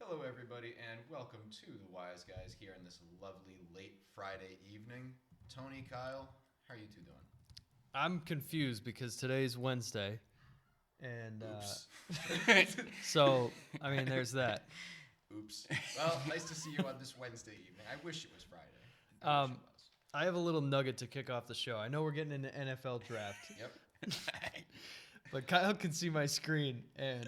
Hello, everybody, and welcome to the Wise Guys here on this lovely late Friday evening. Tony, Kyle, how are you two doing? I'm confused because today's Wednesday, and Oops. so I mean, there's that. Oops. Well, nice to see you on this Wednesday evening. I wish it was Friday. I wish it was. I have a little nugget to kick off the show. I know we're getting into NFL draft. Yep. But Kyle can see my screen, and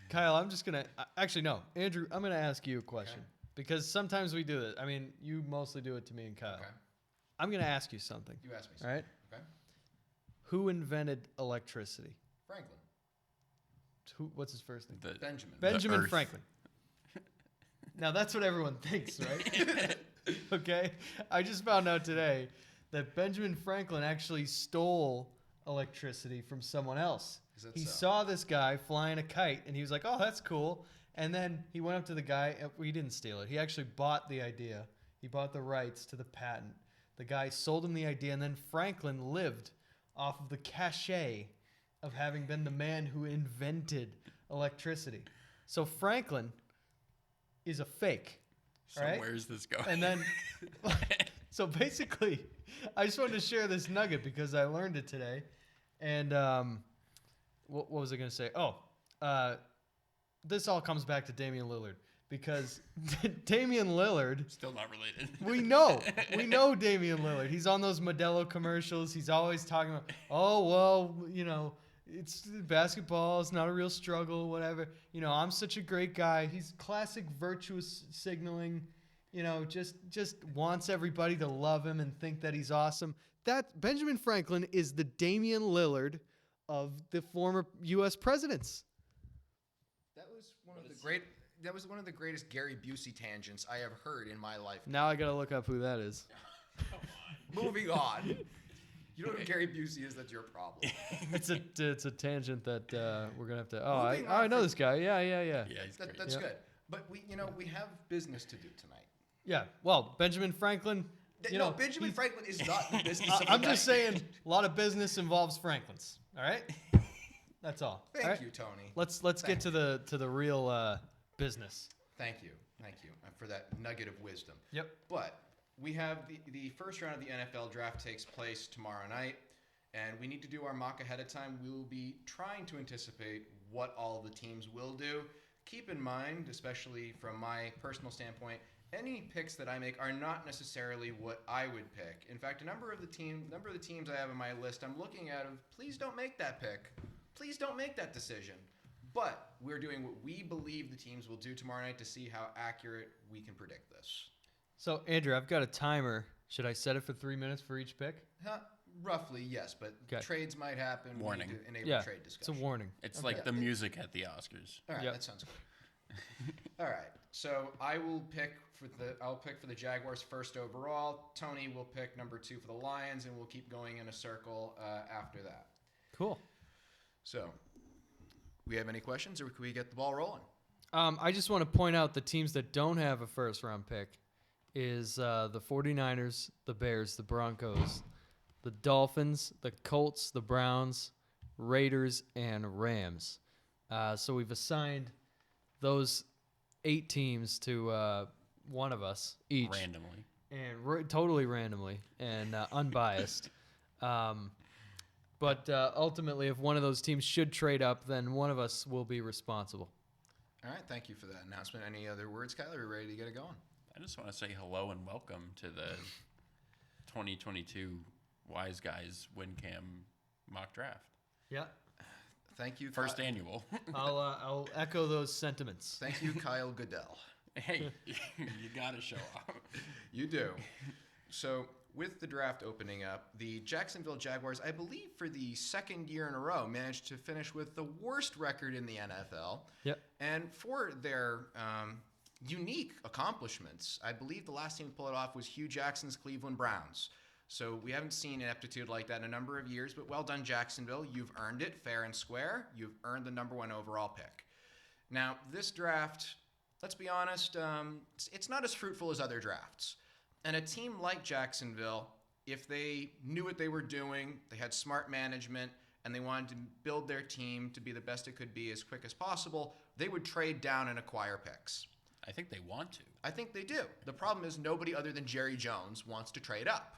Kyle, I'm just gonna actually no, Andrew, I'm gonna ask you a question because sometimes we do it. I mean, you mostly do it to me and Kyle. Okay. I'm gonna ask you something. You asked me All something. right. Okay. Who invented electricity? Franklin. What's his first name? Benjamin. Benjamin Franklin. Now that's what everyone thinks, right? Okay. I just found out today that Benjamin Franklin actually stole electricity from someone else. He saw this guy flying a kite and he was like, "Oh, that's cool." And then he went up to the guy. He didn't steal it. He actually bought the idea. He bought the rights to the patent. The guy sold him the idea, and then Franklin lived off of the cachet of having been the man who invented electricity. So Franklin is a fake. So right? Where's this going? And then, so basically, I just wanted to share this nugget because I learned it today. And what was I going to say? Oh, this all comes back to Damian Lillard because Damian Lillard. Still not related. We know Damian Lillard. He's on those Modelo commercials. He's always talking about, oh, well, it's basketball. It's not a real struggle, whatever. I'm such a great guy. He's classic virtuous signaling, just wants everybody to love him and think that he's awesome. That Benjamin Franklin is the Damian Lillard of the former U.S. presidents. That was one of the greatest Gary Busey tangents I have heard in my life. Now I got to look up who that is. Come on. Moving on. You know what Gary Busey is? That's your problem. It's a tangent that we're gonna have to. Oh, I know this guy. Yeah. Yeah, he's great. That's good. But we have business to do tonight. Yeah. Well, Benjamin Franklin. Benjamin Franklin is not the business. I'm just saying, a lot of business involves Franklins. All right. That's all. Thank you, Tony. Let's get to the real business. Thank you for that nugget of wisdom. Yep. But we have the first round of the NFL draft takes place tomorrow night, and we need to do our mock ahead of time. We will be trying to anticipate what all the teams will do. Keep in mind, especially from my personal standpoint, any picks that I make are not necessarily what I would pick. In fact, a number of the teams I have on my list, I'm looking at them. Please don't make that pick. Please don't make that decision. But we're doing what we believe the teams will do tomorrow night to see how accurate we can predict this. So, Andrew, I've got a timer. Should I set it for 3 minutes for each pick? Roughly, yes, but trades might happen. Warning. We need to enable trade discussion. It's a warning. It's like the music at the Oscars. All right, that sounds good. All right, so I'll pick for the Jaguars first overall. Tony will pick number 2 for the Lions, and we'll keep going in a circle after that. Cool. So, we have any questions, or can we get the ball rolling? I just want to point out the teams that don't have a first-round pick is the 49ers, the Bears, the Broncos, the Dolphins, the Colts, the Browns, Raiders, and Rams. So we've assigned those 8 teams to one of us each. Randomly. And totally randomly and unbiased. But ultimately, if one of those teams should trade up, then one of us will be responsible. All right, thank you for that announcement. Any other words, Kyler? Are we ready to get it going? I just want to say hello and welcome to the 2022 Wise Guys WinCam mock draft. Yeah. Thank you. First annual. I'll echo those sentiments. Thank you, Kyle Goodell. Hey, you got to show off. You do. So, with the draft opening up, the Jacksonville Jaguars, I believe for the second year in a row, managed to finish with the worst record in the NFL. Yep. And for their unique accomplishments, I believe the last team to pull it off was Hugh Jackson's Cleveland Browns. So we haven't seen ineptitude like that in a number of years, but well done, Jacksonville. You've earned it fair and square. You've earned the number 1 overall pick. Now, this draft, let's be honest, it's not as fruitful as other drafts. And a team like Jacksonville, if they knew what they were doing, they had smart management, and they wanted to build their team to be the best it could be as quick as possible, they would trade down and acquire picks. I think they want to. I think they do. The problem is nobody other than Jerry Jones wants to trade up.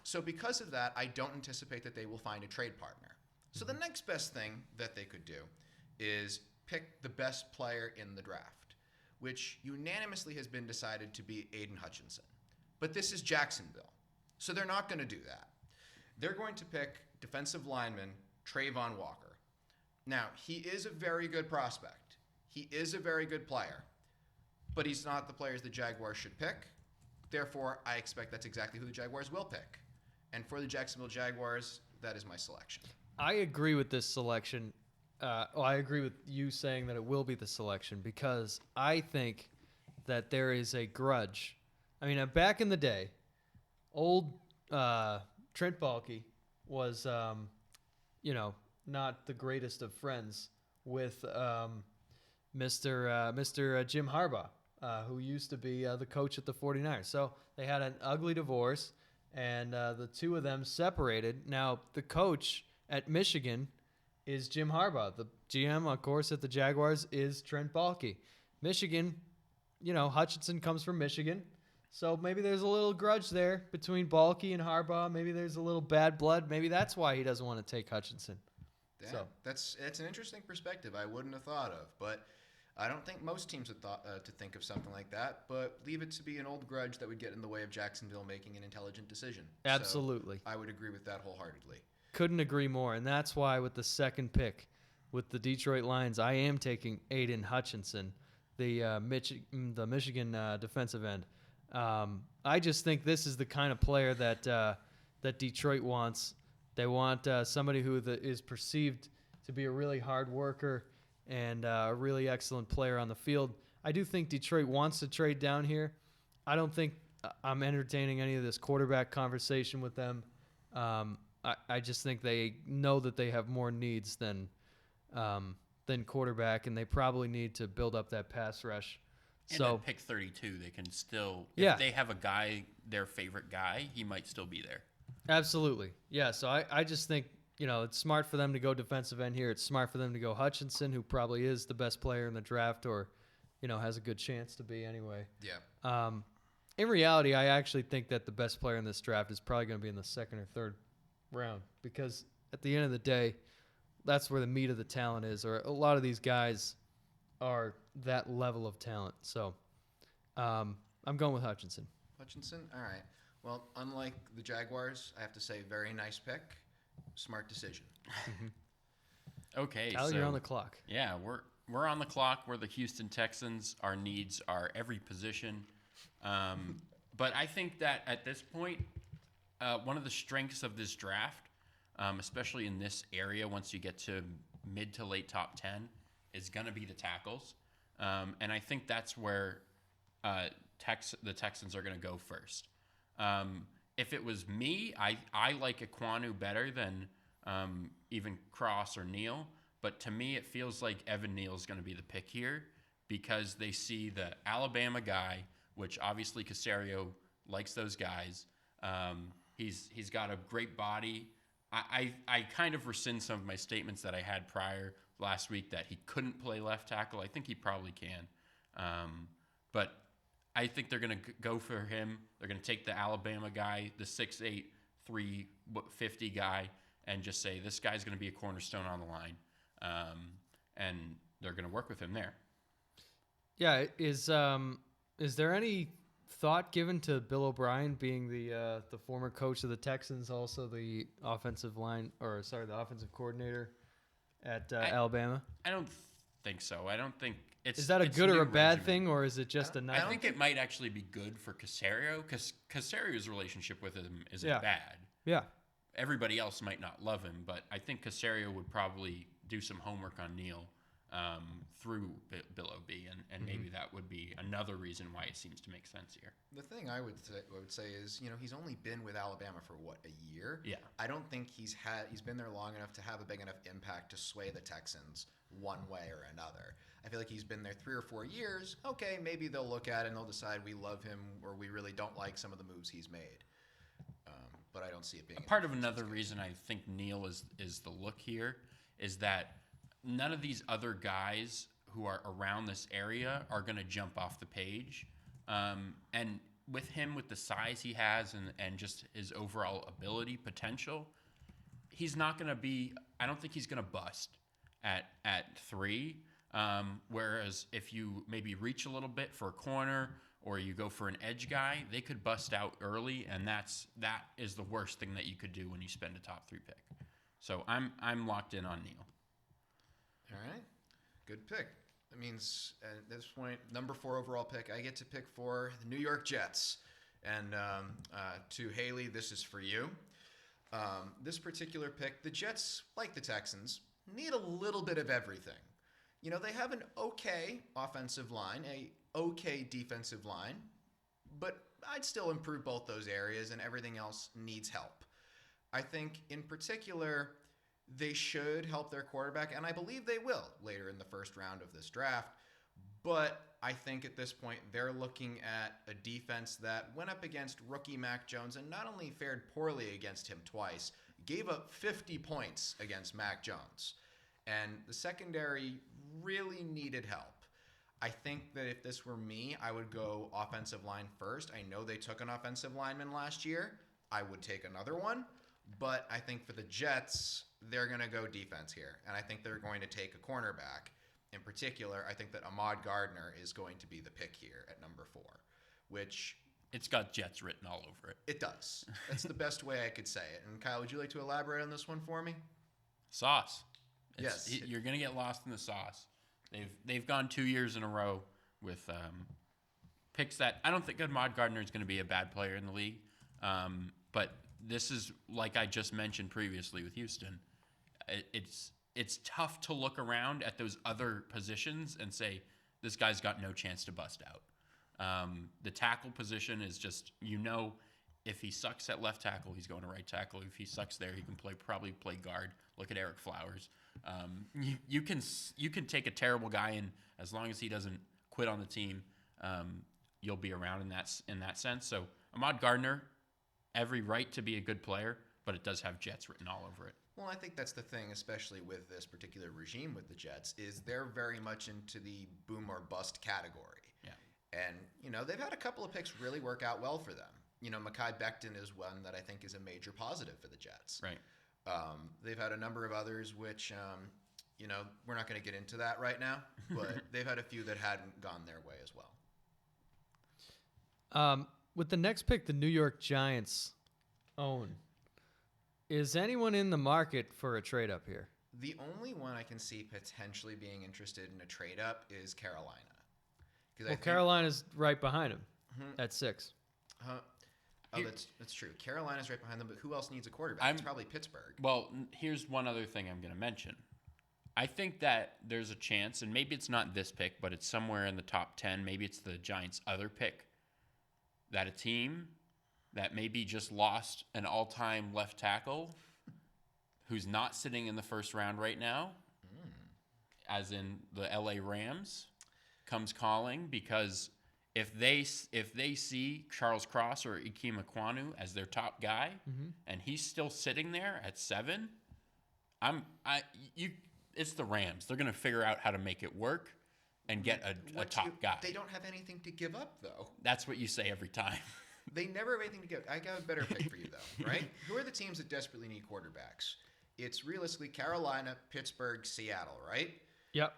So because of that, I don't anticipate that they will find a trade partner. So the next best thing that they could do is pick the best player in the draft, which unanimously has been decided to be Aiden Hutchinson. But this is Jacksonville, so they're not going to do that. They're going to pick defensive lineman Trayvon Walker. Now, he is a very good prospect. He is a very good player, but he's not the players the Jaguars should pick. Therefore, I expect that's exactly who the Jaguars will pick. And for the Jacksonville Jaguars, that is my selection. I agree with this selection. I agree with you saying that it will be the selection because I think that there is a grudge. I mean, back in the day, old Trent Baalke was, not the greatest of friends with Mr. Jim Harbaugh, who used to be the coach at the 49ers. So they had an ugly divorce, and the two of them separated. Now, the coach at Michigan is Jim Harbaugh. The GM, of course, at the Jaguars is Trent Baalke. Michigan, Hutchinson comes from Michigan. So maybe there's a little grudge there between Baalke and Harbaugh. Maybe there's a little bad blood. Maybe that's why he doesn't want to take Hutchinson. Yeah, so that's an interesting perspective I wouldn't have thought of. But I don't think most teams would thought to think of something like that. But leave it to be an old grudge that would get in the way of Jacksonville making an intelligent decision. Absolutely. So I would agree with that wholeheartedly. Couldn't agree more. And that's why with the second pick with the Detroit Lions, I am taking Aiden Hutchinson, the Michigan defensive end. I just think this is the kind of player that Detroit wants. They want somebody who is perceived to be a really hard worker and a really excellent player on the field. I do think Detroit wants to trade down here. I don't think I'm entertaining any of this quarterback conversation with them. I just think they know that they have more needs than quarterback, and they probably need to build up that pass rush. And so at pick 32, they can still, yeah. If they have a guy, their favorite guy, he might still be there. Absolutely. Yeah, so I just think, it's smart for them to go defensive end here. It's smart for them to go Hutchinson, who probably is the best player in the draft or, has a good chance to be anyway. Yeah. In reality, I actually think that the best player in this draft is probably going to be in the second or third round because at the end of the day, that's where the meat of the talent is, or a lot of these guys are that level of talent. So I'm going with Hutchinson. Hutchinson? All right. Well, unlike the Jaguars, I have to say very nice pick. Smart decision. Okay. Kyle, you're on the clock. Yeah, we're on the clock. We're the Houston Texans. Our needs are every position. But I think that at this point, one of the strengths of this draft, especially in this area once you get to mid to late top 10, is going to be the tackles. And I think that's where the Texans are going to go first. If it was me, I like Ekwonu better than even Cross or Neal. But to me, it feels like Evan Neal is going to be the pick here because they see the Alabama guy, which obviously Caserio likes those guys. He's got a great body. I kind of rescind some of my statements that I had prior last week that he couldn't play left tackle. I think he probably can. But I think they're going to go for him. They're going to take the Alabama guy, the 6'8", 350 guy, and just say, this guy's going to be a cornerstone on the line. And they're going to work with him there. Yeah, is there any thought given to Bill O'Brien being the former coach of the Texans, also the offensive coordinator at Alabama? I don't think so. I don't think it's. Is that a it's good or a new bad regimen. thing, or is it just a nice? I think it might actually be good for Caserio because Caserio's relationship with him isn't bad. Yeah. Everybody else might not love him, but I think Caserio would probably do some homework on Neal through Bill O.B., and maybe that would be another reason why it seems to make sense here. The thing I would say is, he's only been with Alabama for a year? Yeah. I don't think he's been there long enough to have a big enough impact to sway the Texans one way or another. I feel like he's been there 3 or 4 years. Okay, maybe they'll look at it and they'll decide we love him or we really don't like some of the moves he's made. But I don't see it being part of another reason I think Neal is the look here is that none of these other guys who are around this area are going to jump off the page. And with him, with the size he has and just his overall ability potential, he's not going to be – I don't think he's going to bust at 3. Whereas if you maybe reach a little bit for a corner or you go for an edge guy, they could bust out early, and that is the worst thing that you could do when you spend a top 3 pick. So I'm locked in on Neal. All right. Good pick. That means at this point, number 4 overall pick, I get to pick for the New York Jets. And to Haley, this is for you. This particular pick, the Jets, like the Texans, need a little bit of everything. You know, they have an okay offensive line, a okay defensive line, but I'd still improve both those areas, and everything else needs help. I think, in particular, they should help their quarterback, and I believe they will later in the first round of this draft. But I think at this point, they're looking at a defense that went up against rookie Mac Jones and not only fared poorly against him twice, gave up 50 points against Mac Jones. And the secondary really needed help. I think that if this were me, I would go offensive line first. I know they took an offensive lineman last year. I would take another one. But I think for the Jets, they're going to go defense here. And I think they're going to take a cornerback. In particular, I think that Ahmad Gardner is going to be the pick here at number 4, which... It's got Jets written all over it. It does. That's the best way I could say it. And Kyle, would you like to elaborate on this one for me? Sauce. Yes. You're going to get lost in the sauce. They've gone 2 years in a row with picks that I don't think Ahmad Gardner is going to be a bad player in the league. But this is, like I just mentioned previously with Houston, it's tough to look around at those other positions and say, this guy's got no chance to bust out. The tackle position is just, if he sucks at left tackle, he's going to right tackle. If he sucks there, he can probably play guard. Look at Eric Flowers. You can take a terrible guy, and as long as he doesn't quit on the team, you'll be around in that sense. So Ahmad Gardner, every right to be a good player, but it does have Jets written all over it. Well, I think that's the thing, especially with this particular regime with the Jets, is they're very much into the boom or bust category. Yeah. And, they've had a couple of picks really work out well for them. Mekhi Becton is one that I think is a major positive for the Jets. Right. They've had a number of others, which, we're not going to get into that right now, but they've had a few that hadn't gone their way as well. With the next pick, the New York Giants own. Is anyone in the market for a trade up here? The only one I can see potentially being interested in a trade up is Carolina. Carolina's right behind him at 6. That's true. Carolina's right behind them, but who else needs a quarterback? It's probably Pittsburgh. Well, here's one other thing I'm going to mention. I think that there's a chance, and maybe it's not this pick, but it's somewhere in the top 10. Maybe it's the Giants' other pick, that a team that maybe just lost an all-time left tackle who's not sitting in the first round right now, as in the LA Rams, comes calling, because if they see Charles Cross or Ikem Ekwonu as their top guy, and he's still sitting there at 7, it's the Rams. They're going to figure out how to make it work and get a top guy. They don't have anything to give up, though. That's what you say every time. They never have anything to give. I got a better pick for you, though, right? Who are the teams that desperately need quarterbacks? It's realistically Carolina, Pittsburgh, Seattle, right? Yep.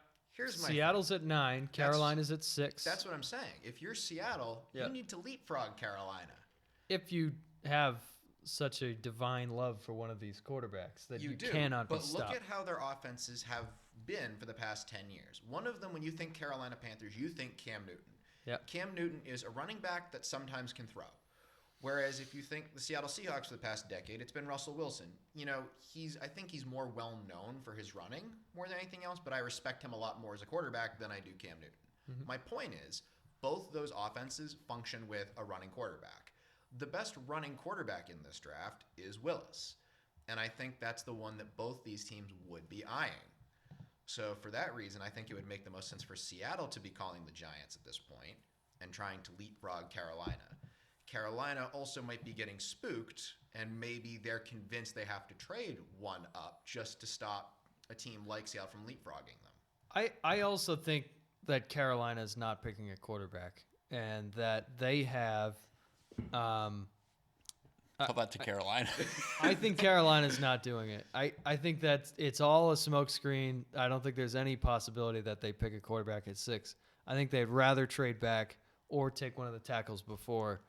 Seattle's at 9. Carolina's at 6. That's what I'm saying. If you're Seattle, you need to leapfrog Carolina. If you have such a divine love for one of these quarterbacks that you cannot be stopped. But look at how their offenses have been for the past 10 years. One of them, when you think Carolina Panthers, you think Cam Newton. Yep. Cam Newton is a running back that sometimes can throw. Whereas if you think the Seattle Seahawks for the past decade, it's been Russell Wilson. I think he's more well-known for his running more than anything else, but I respect him a lot more as a quarterback than I do Cam Newton. My point is, both those offenses function with a running quarterback. The best running quarterback in this draft is Willis, and I think that's the one that both these teams would be eyeing. So for that reason, I think it would make the most sense for Seattle to be calling the Giants at this point and trying to leapfrog Carolina. Carolina also might be getting spooked, and maybe they're convinced they have to trade one up just to stop a team like Seattle from leapfrogging them. I also think that Carolina is not picking a quarterback, and that they have. Tell that to Carolina. I think Carolina's not doing it. I think that it's all a smokescreen. I don't think there's any possibility that they pick a quarterback at 6. I think they'd rather trade back or take one of the tackles before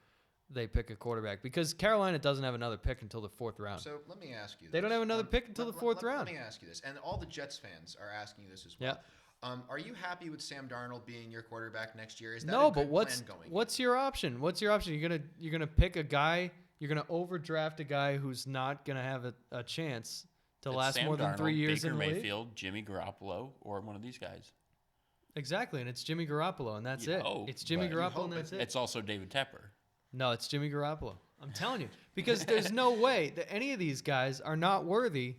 they pick a quarterback, because Carolina doesn't have another pick until the 4th round. So let me ask you this. They don't have another pick until the 4th round. Let me ask you this, and all the Jets fans are asking you this as well. Yeah. Are you happy with Sam Darnold being your quarterback next year? Is that No, a good but plan going? what's your option? What's your option? You're gonna pick a guy. You're gonna overdraft a guy who's not gonna have a chance to It's last Sam more than Darnold, 3 years Baker in the league. Mayfield, Jimmy Garoppolo, or one of these guys. Exactly, and it's Jimmy Garoppolo, and that's You it. hope, It's Jimmy but- Garoppolo, and that's it. It's also David Tepper. No, it's Jimmy Garoppolo. I'm telling you, because there's no way that any of these guys are not worthy.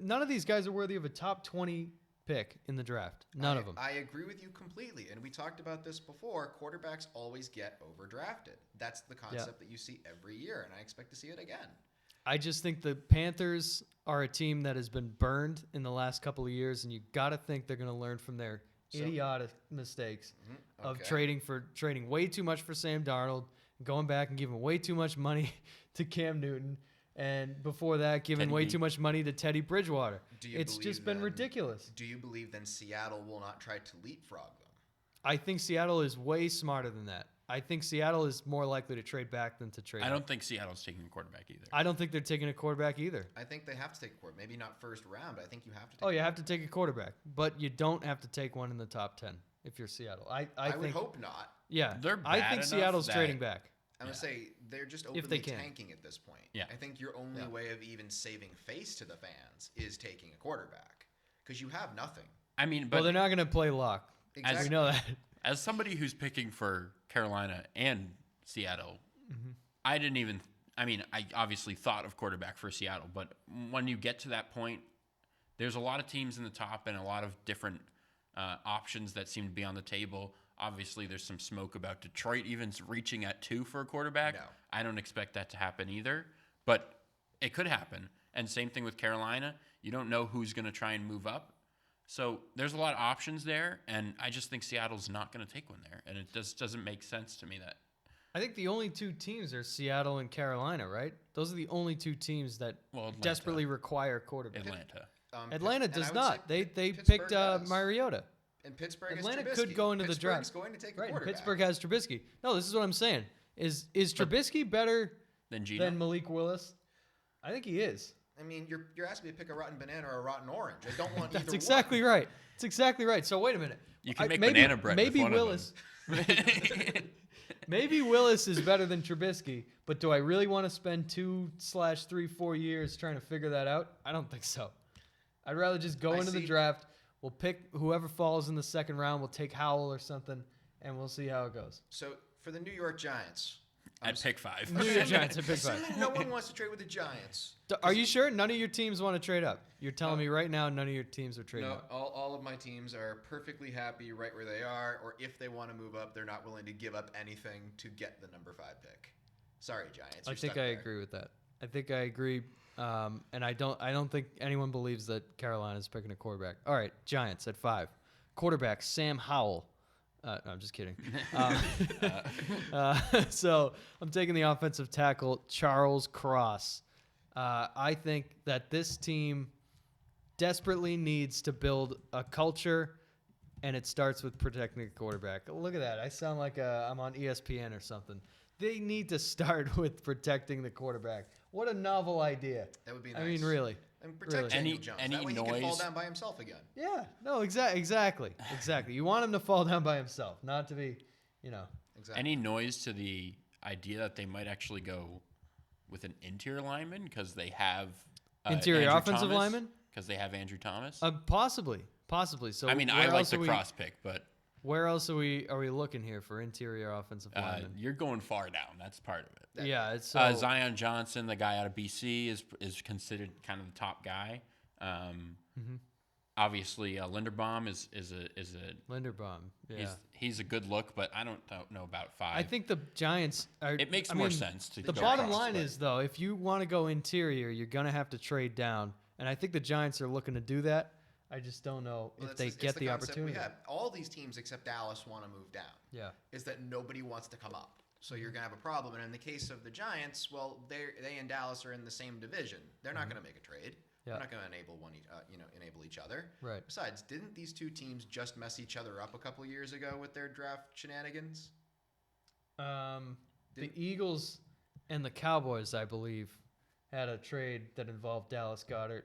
None of these guys are worthy of a top 20 pick in the draft. None of them. I agree with you completely, and we talked about this before. Quarterbacks always get overdrafted. That's the concept that you see every year, and I expect to see it again. I just think the Panthers are a team that has been burned in the last couple of years, and you got to think they're going to learn from their idiotic mistakes of trading way too much for Sam Darnold, going back and giving way too much money to Cam Newton, and before that, giving way too much money to Teddy Bridgewater. It's just been ridiculous. Do you believe then Seattle will not try to leapfrog them? I think Seattle is way smarter than that. I think Seattle is more likely to trade back than to trade I up. don't think Seattle's taking a quarterback either. I don't think they're taking a quarterback either. I think they have to take a quarterback. Maybe not first round, but I think you have to take You have to take a quarterback, but you don't have to take one in the top 10 if you're Seattle. I would think, hope not. Yeah, They're I bad think enough Seattle's that- trading back. I'm going to say they're just If openly they can. tanking at this point. Yeah. I think your only way of even saving face to the fans is taking a quarterback because you have nothing. I mean, Well, but they're not going to play lock. Exactly. We know that. as somebody who's picking for Carolina and Seattle, Mm-hmm. I obviously thought of quarterback for Seattle, but when you get to that point, there's a lot of teams in the top and a lot of different options that seem to be on the table. Obviously, there's some smoke about Detroit even reaching at 2 for a quarterback. No. I don't expect that to happen either, but it could happen. And same thing with Carolina. You don't know who's going to try and move up. So there's a lot of options there, and I just think Seattle's not going to take one there. And it just doesn't make sense to me that. I think the only 2 teams are Seattle and Carolina, right? Those are the only 2 teams that Atlanta. desperately require quarterback. Atlanta. Atlanta does not. They Pittsburgh picked does. Mariota. And Pittsburgh Atlanta has Trubisky. could go into the draft. Pittsburgh's going to take a Right, and quarterback. Pittsburgh has Trubisky. No, this is what I'm saying. Is Trubisky better Then Gino. than Malik Willis? I think he is. I mean, you're asking me to pick a rotten banana or a rotten orange. I don't want That's either exactly one. right. It's exactly right. So wait a minute. You can make maybe, banana bread with Maybe one Willis. of them. Maybe Willis is better than Trubisky, but do I really want to spend 2/3, 4 years trying to figure that out? I don't think so. I'd rather just go into the draft. We'll pick whoever falls in the second round. We'll take Howell or something, and we'll see how it goes. So for the New York Giants, At pick 5. New York Giants at pick 5. assuming no one wants to trade with the Giants. Are you sure none of your teams want to trade up? You're telling me right now none of your teams are trading No, up. all of my teams are perfectly happy right where they are, or if they want to move up, they're not willing to give up anything to get the number 5 pick. Sorry, Giants. I you're think stuck I there. agree with that. I think I agree, and I don't think anyone believes that Carolina's picking a quarterback. All right, Giants at 5. Quarterback Sam Howell. No, I'm just kidding. So I'm taking the offensive tackle Charles Cross. I think that this team desperately needs to build a culture, and it starts with protecting the quarterback. Look at that. I sound like I'm on ESPN or something. They need to start with protecting the quarterback. What a novel idea. That would be nice. I mean, really. And protect Really. Daniel Jones. Any That way he can fall noise- down by himself again. Yeah. No, exactly. You want him to fall down by himself, not to be, Exactly. Any noise to the idea that they might actually go with an interior lineman because they have Interior offensive lineman? because they have Andrew Thomas. Possibly. So I mean, I where like else the are we- cross pick, but Where else are we looking here for interior offensive linemen? you're going far down. That's part of it. Yeah, it's Zion Johnson, the guy out of BC, is considered kind of the top guy. Obviously, Linderbaum is a Linderbaum. Yeah. he's a good look, but I don't know about 5. I think the Giants are. it makes more sense to The go bottom across, line but- is, though, if you want to go interior, you're going to have to trade down. And I think the Giants are looking to do that. I just don't know Well, if they get the concept opportunity. We have. All these teams except Dallas want to move down. Yeah. Is that nobody wants to come up. So you're going to have a problem. And in the case of the Giants, well, they and Dallas are in the same division. They're not going to make a trade. Yeah. They're not going to enable each other. Right. Besides, didn't these two teams just mess each other up a couple years ago with their draft shenanigans? The Eagles and the Cowboys, I believe, had a trade that involved Dallas Goedert.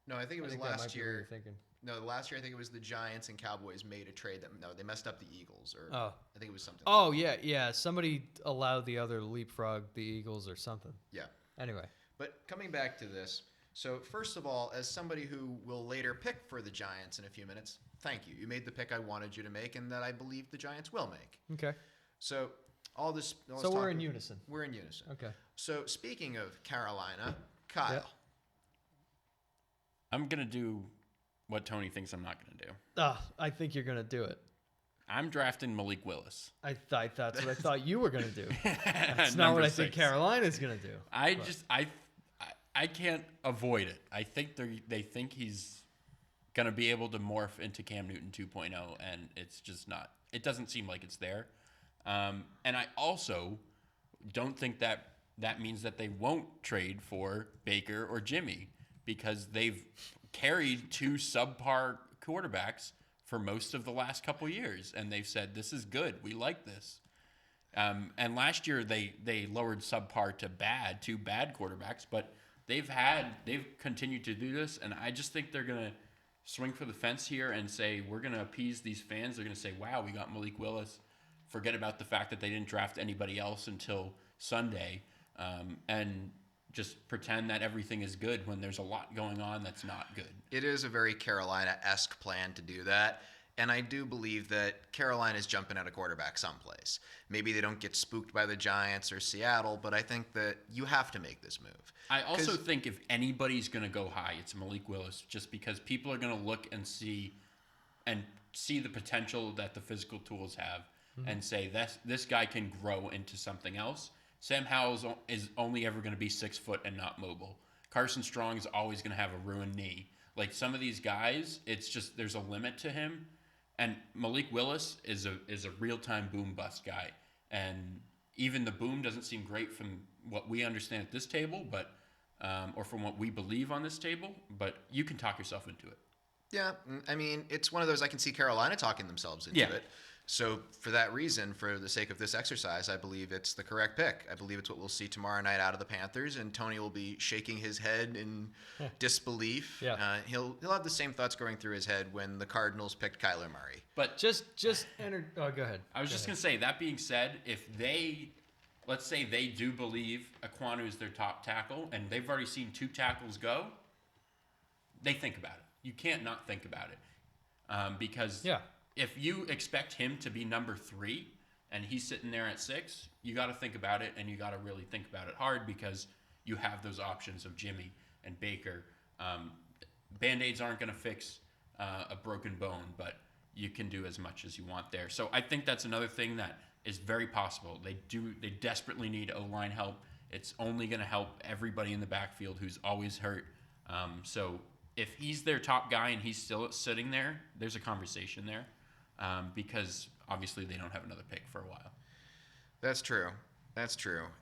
No, I think it was that might last be what you're year. thinking. No, last year I think it was the Giants and Cowboys made a trade they messed up the Eagles, or Oh. I think it was something. Oh, yeah. Somebody allowed the other leapfrog the Eagles or something. Yeah. Anyway. But coming back to this, so first of all, as somebody who will later pick for the Giants in a few minutes, thank you. You made the pick I wanted you to make, and that I believe the Giants will make. Okay. So all this. So we're in unison. We're in unison. Okay. So speaking of Carolina, Kyle. Yep. I'm going to do what Tony thinks I'm not going to do. I think you're going to do it. I'm drafting Malik Willis. That's what I thought you were going to do. That's not what I think Carolina's going to do. I can't avoid it. I think they think he's going to be able to morph into Cam Newton 2.0, and it's just not. It doesn't seem like it's there. And I also don't think that means that they won't trade for Baker or Jimmy, because they've carried two subpar quarterbacks for most of the last couple years, and they've said, this is good. We like this. And last year they lowered subpar to two bad quarterbacks, but they've continued to do this, and I just think they're going to swing for the fence here and say, we're going to appease these fans. They're going to say, wow, we got Malik Willis. Forget about the fact that they didn't draft anybody else until Sunday, and just pretend that everything is good when there's a lot going on that's not good. It is a very Carolina-esque plan to do that. And I do believe that Carolina's jumping at a quarterback someplace. Maybe they don't get spooked by the Giants or Seattle, but I think that you have to make this move. I also think if anybody's going to go high, it's Malik Willis, just because people are going to look and see the potential that the physical tools have, and say this guy can grow into something else. Sam Howell is only ever going to be 6 foot and not mobile. Carson Strong is always going to have a ruined knee. Like some of these guys, it's just there's a limit to him. And Malik Willis is a real-time boom-bust guy. And even the boom doesn't seem great from what we understand at this table, but or from what we believe on this table, but you can talk yourself into it. Yeah, I mean, it's one of those I can see Carolina talking themselves into it. So for that reason, for the sake of this exercise, I believe it's the correct pick. I believe it's what we'll see tomorrow night out of the Panthers, and Tony will be shaking his head in disbelief. Yeah. He'll have the same thoughts going through his head when the Cardinals picked Kyler Murray. But just enter. Oh, go ahead. I was just going to say, that being said, if let's say they do believe Ekwonu is their top tackle, and they've already seen 2 tackles go, they think about it. You can't not think about it. Because if you expect him to be number 3 and he's sitting there at 6, you got to think about it, and you got to really think about it hard, because you have those options of Jimmy and Baker. Band-Aids aren't going to fix a broken bone, but you can do as much as you want there. So I think that's another thing that is very possible. They desperately need O-line help. It's only going to help everybody in the backfield who's always hurt. So if he's their top guy and he's still sitting there, there's a conversation there, because obviously they don't have another pick for a while. That's true.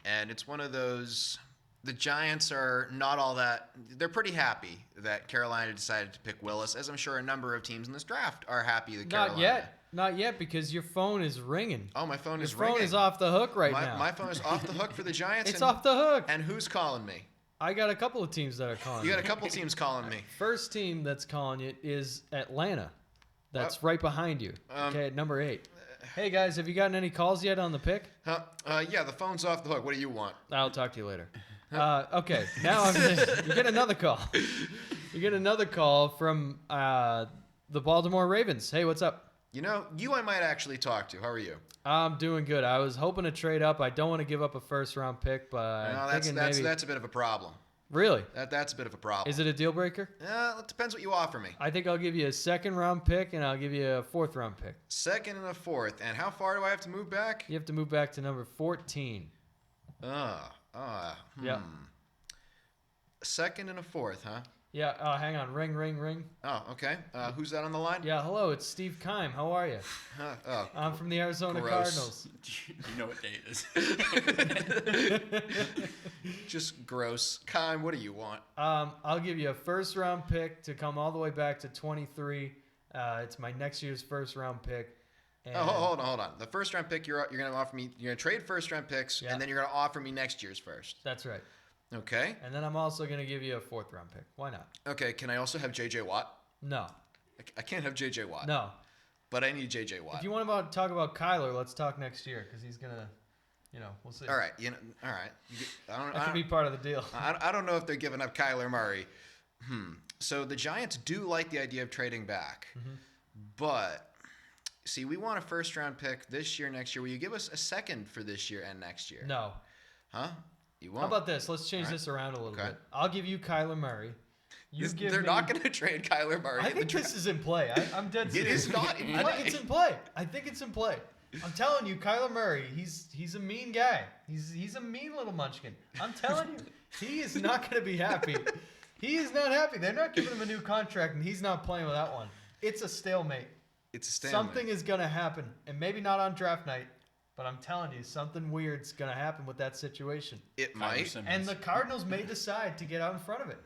And it's one of those, the Giants are not all that, they're pretty happy that Carolina decided to pick Willis, as I'm sure a number of teams in this draft are happy that Carolina. Not yet, because your phone is ringing. Oh, my phone is ringing. Your phone ringing. is off the hook now. My phone is off the hook for the Giants. It's off the hook. And who's calling me? I got a couple of teams that are calling You got a couple teams calling me. First team that's calling you is Atlanta. That's right behind you. Okay, at number 8. Hey, guys, have you gotten any calls yet on the pick? Yeah, the phone's off the hook. What do you want? I'll talk to you later. Okay, now you get another call. You get another call from the Baltimore Ravens. Hey, what's up? I might actually talk to. How are you? I'm doing good. I was hoping to trade up. I don't want to give up a first-round pick, but that's a bit of a problem. Really? That's a bit of a problem. Is it a deal breaker? It depends what you offer me. I think I'll give you a second-round pick, and I'll give you a fourth-round pick. Second and a fourth. And how far do I have to move back? You have to move back to number 14. Yeah. Second and a fourth, huh? Yeah, hang on. Ring, ring, ring. Oh, okay. Who's that on the line? Yeah, hello, it's Steve Keim. How are you? I'm from the Arizona Gross. Cardinals. You know what day it is. Just gross. Kime, what do you want? I'll give you a first-round pick to come all the way back to 23. It's my next year's first-round pick. And Hold on. The first round pick you're going to offer me, you're going to trade first round picks, and then you're going to offer me next year's first. That's right. Okay. And then I'm also going to give you a fourth-round pick. Why not? Okay, can I also have J.J. Watt? No. I can't have J.J. Watt. No. But I need J.J. Watt. If you want to talk about Kyler, let's talk next year because he's going to, we'll see. All right. All right. That could be part of the deal. I don't know if they're giving up Kyler Murray. So the Giants do like the idea of trading back. But... See, we want a first-round pick this year, next year. Will you give us a second for this year and next year? No. Huh? You won't. How about this? Let's change this around a little bit. I'll give you Kyler Murray. They're not going to trade Kyler Murray. I think this is in play. I'm dead serious. It is not in play. I think it's in play. I think it's in play. I'm telling you, Kyler Murray, he's a mean guy. He's a mean little munchkin. I'm telling you, he is not going to be happy. He is not happy. They're not giving him a new contract, and he's not playing with that one. It's a stalemate. It's a stalemate. Something is going to happen, and maybe not on draft night, but I'm telling you, something weird's going to happen with that situation. It might. And the Cardinals may decide to get out in front of it.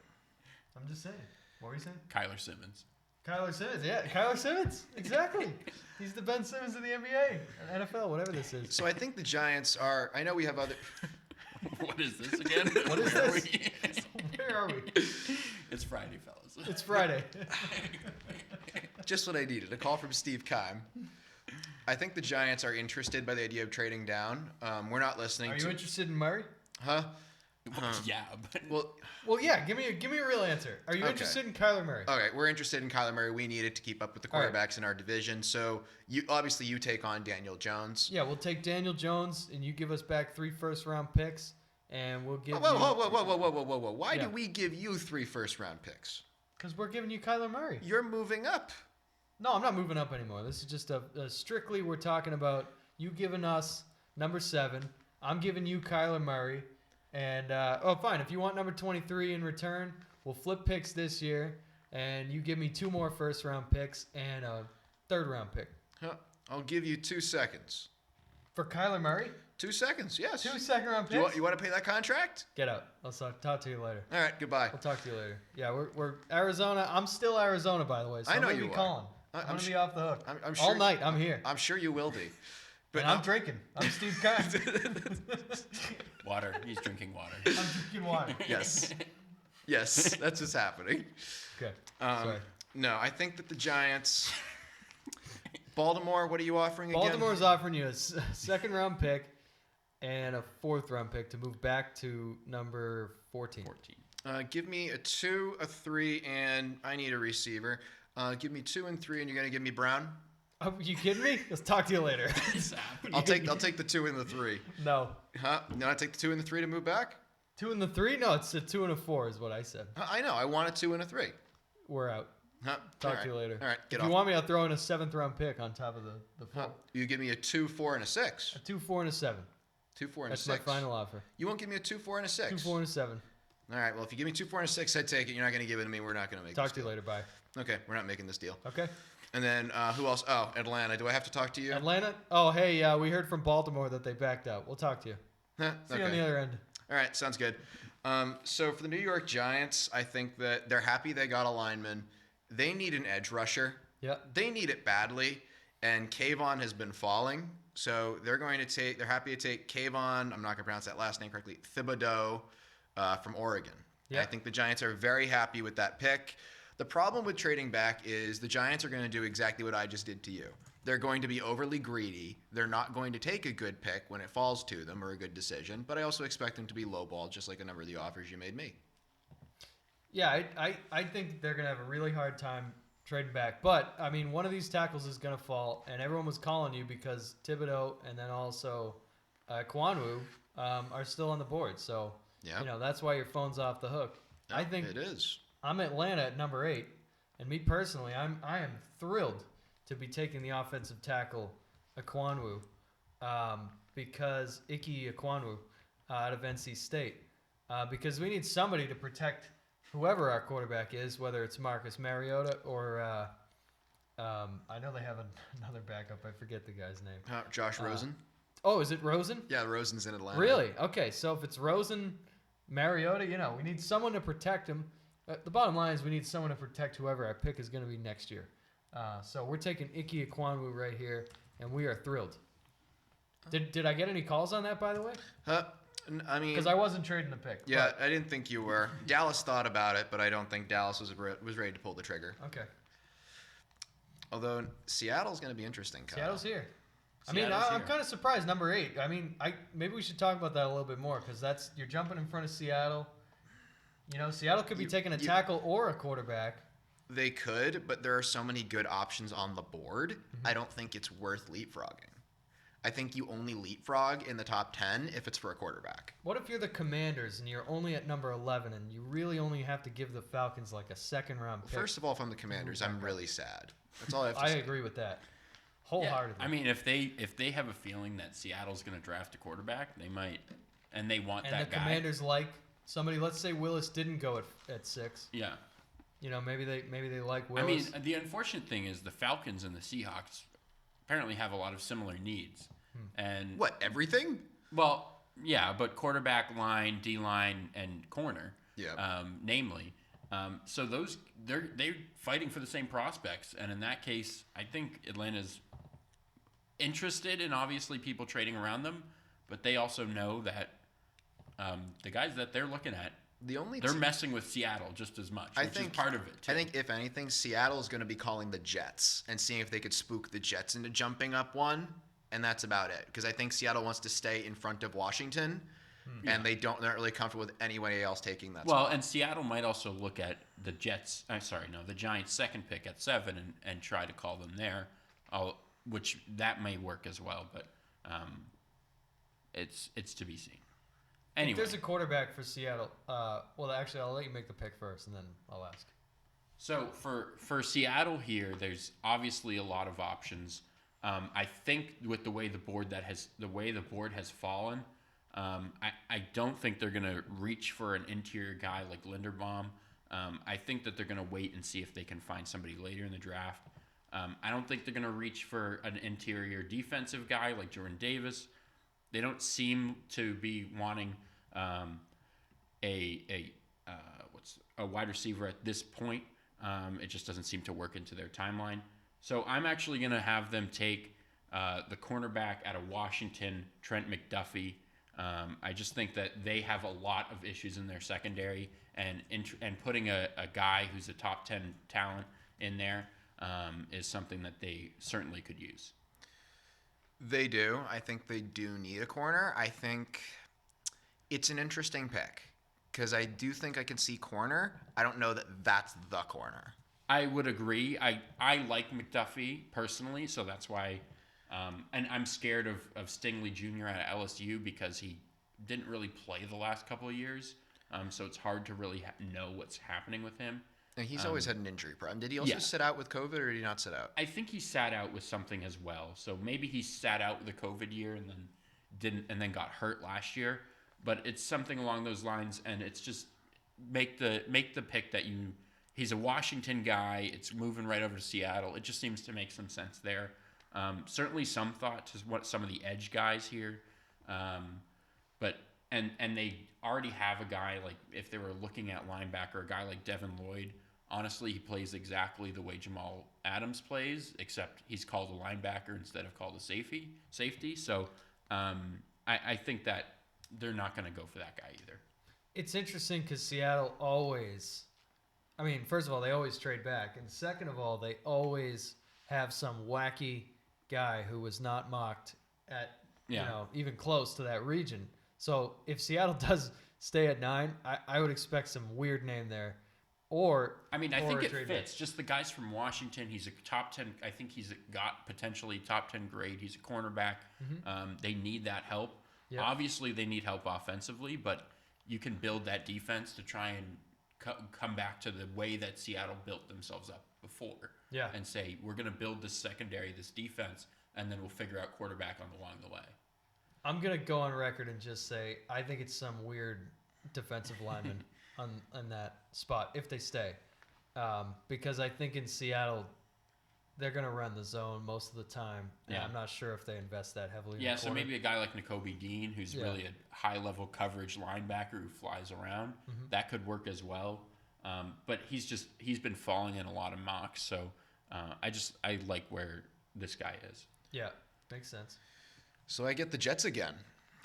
I'm just saying. What were you saying? Kyler Simmons. Kyler Simmons, yeah. Kyler Simmons, exactly. He's the Ben Simmons of the NBA, or NFL, whatever this is. So I think the Giants are... I know we have other... What is this again? What is this? Where are we? It's Friday, fellas. It's Friday. Just what I needed, a call from Steve Keim. I think the Giants are interested by the idea of trading down. We're not listening to... Are you interested in Murray? Huh? Yeah, but... Well, yeah, give me a real answer. Are you interested in Kyler Murray? Okay, we're interested in Kyler Murray. We need it to keep up with the quarterbacks in our division. So, you take on Daniel Jones. Yeah, we'll take Daniel Jones, and you give us back 3 first-round picks, and we'll give Whoa. Why do we give you 3 first-round picks? Because we're giving you Kyler Murray. You're moving up. No, I'm not moving up anymore. This is just a strictly we're talking about you giving us number 7. I'm giving you Kyler Murray. And, fine. If you want number 23 in return, we'll flip picks this year. And you give me 2 more first-round picks and a third-round pick. I'll give you 2 seconds. For Kyler Murray? 2 seconds, yes. 2 second-round picks? You want to pay that contract? Get out. I'll talk to you later. All right, goodbye. We'll talk to you later. Yeah, we're Arizona. I'm still Arizona, by the way. So I know I'm gonna you be are. calling. I'm going to be off the hook. I'm sure, all night, I'm here. I'm sure you will be. But and I'm drinking. I'm Steve Keim. Water. He's drinking water. I'm drinking water. Yes, that's what's happening. Okay. Sorry. No, I think that the Giants... Baltimore, what are you offering again? Baltimore's offering you a second-round pick and a fourth-round pick to move back to number 14. Give me a 2, a 3, and I need a receiver. Give me 2 and 3, and you're gonna give me Brown. Are you kidding me? Let's talk to you later. I'll take the 2 and the 3. No. Huh? No, I take the 2 and the 3 to move back. 2 and the 3? No, it's a 2 and a 4 is what I said. I know. I want a 2 and a 3. We're out. Huh? Talk to you later. All right, get off. If you want me, I'll throw in a 7th-round pick on top of the 4. You give me a 2, 4, and a 6. A 2, 4, and a 7. 2, 4, and That's a 6. That's my final offer. You won't give me a 2, 4, and a 6. 2, 4, and a 7. All right. Well, if you give me 2, 4, and a 6, I'd take it. You're not going to give it to me. We're not going to make. Talk to you later. Bye. Okay, we're not making this deal. Okay. And then who else? Oh, Atlanta. Do I have to talk to you? Atlanta? Oh, hey, we heard from Baltimore that they backed out. We'll talk to you. See you on the other end. All right, sounds good. So for the New York Giants, I think that they're happy they got a lineman. They need an edge rusher. Yeah. They need it badly, and Kayvon has been falling. So they're happy to take Kayvon, I'm not going to pronounce that last name correctly, Thibodeau from Oregon. Yeah. I think the Giants are very happy with that pick. The problem with trading back is the Giants are going to do exactly what I just did to you. They're going to be overly greedy. They're not going to take a good pick when it falls to them or a good decision, but I also expect them to be lowballed just like a number of the offers you made me. Yeah, I think they're going to have a really hard time trading back. But, I mean, one of these tackles is going to fall, and everyone was calling you because Thibodeau and then also Kwanwu are still on the board. So, that's why your phone's off the hook. Yeah, I think it is. I'm Atlanta at number 8, and me personally, I am thrilled to be taking the offensive tackle Kwanwu because Ike Kwanwu out of NC State because we need somebody to protect whoever our quarterback is, whether it's Marcus Mariota or I know they have another backup. I forget the guy's name. Josh Rosen. Oh, is it Rosen? Yeah, Rosen's in Atlanta. Really? Okay, so if it's Rosen, Mariota, we need someone to protect him. The bottom line is we need someone to protect whoever our pick is going to be next year. So we're taking Ike Ekwonu right here, and we are thrilled. Did I get any calls on that, by the way? I mean, because I wasn't trading the pick. Yeah, I didn't think you were. Dallas thought about it, but I don't think Dallas was ready to pull the trigger. Okay. Although Seattle's going to be interesting. Kyle. Seattle's here. I'm kind of surprised. Number 8. I mean, maybe we should talk about that a little bit more because you're jumping in front of Seattle. Seattle could be taking a tackle or a quarterback. They could, but there are so many good options on the board. Mm-hmm. I don't think it's worth leapfrogging. I think you only leapfrog in the top 10 if it's for a quarterback. What if you're the Commanders and you're only at number 11 and you really only have to give the Falcons like a second-round pick? First of all, if I'm the Commanders, I'm really sad. That's all I have to say. I agree with that. Wholeheartedly. Yeah, I mean, if they have a feeling that Seattle's going to draft a quarterback, they might, and they want that guy. And the Commanders like somebody. Let's say Willis didn't go at 6. Yeah. Maybe they like Willis. I mean, the unfortunate thing is the Falcons and the Seahawks apparently have a lot of similar needs. And what, everything? Well, yeah, but quarterback, line, D line, and corner. Yeah. Namely. So they're fighting for the same prospects, and in that case, I think Atlanta's interested in obviously people trading around them, but they also know that the guys that they're looking at, they're messing with Seattle just as much, which is part of it too. I think if anything, Seattle is going to be calling the Jets and seeing if they could spook the Jets into jumping up one, and that's about it. Because I think Seattle wants to stay in front of Washington. And they're not really comfortable with anybody else taking that spot. And Seattle might also look at the the Giants' second pick at 7 and try to call them there, which that may work as well, but it's to be seen. Anyway. If there's a quarterback for Seattle, actually, I'll let you make the pick first, and then I'll ask. So for Seattle here, there's obviously a lot of options. I think with the way the board has fallen. I don't think they're going to reach for an interior guy like Linderbaum. I think that they're going to wait and see if they can find somebody later in the draft. I don't think they're going to reach for an interior defensive guy like Jordan Davis. They don't seem to be wanting a wide receiver at this point. It just doesn't seem to work into their timeline. So I'm actually going to have them take the cornerback out of Washington, Trent McDuffie. I just think that they have a lot of issues in their secondary, and putting a guy who's a top 10 talent in there is something that they certainly could use. They do. I think they do need a corner. I think it's an interesting pick because I do think I can see corner. I don't know that that's the corner. I would agree. I like McDuffie personally, so that's why. And I'm scared of Stingley Jr. at LSU because he didn't really play the last couple of years. So it's hard to really know what's happening with him. And he's always had an injury problem. Did he also sit out with COVID, or did he not sit out? I think he sat out with something as well. So maybe he sat out the COVID year and then got hurt last year. But it's something along those lines, and it's just make the pick that he's a Washington guy. It's moving right over to Seattle. It just seems to make some sense there. Certainly some thought to what some of the edge guys here, but they already have a guy, like if they were looking at linebacker, a guy like Devin Lloyd. Honestly, he plays exactly the way Jamal Adams plays, except he's called a linebacker instead of called a safety. So I think that they're not going to go for that guy either. It's interesting because Seattle always, first of all, they always trade back, and second of all, they always have some wacky guy who was not mocked at even close to that region. So if Seattle does stay at 9, I would expect some weird name there. I think it fits. Just the guys from Washington. He's a top 10. I think he's got potentially top 10 grade. He's a cornerback. Mm-hmm. They need that help. Yep. Obviously, they need help offensively, but you can build that defense to try and come back to the way that Seattle built themselves up before. Yeah. And say, we're going to build this secondary, this defense, and then we'll figure out quarterback along the way. I'm going to go on record and just say I think it's some weird defensive lineman. on that spot if they stay, because I think in Seattle they're going to run the zone most of the time. And Yeah. I'm not sure if they invest that heavily. Yeah, in the so corner. maybe a guy like Nakobe Dean, who's really a high-level coverage linebacker who flies around, that could work as well. But he's been falling in a lot of mocks, so I like where this guy is. Yeah, makes sense. So I get the Jets again.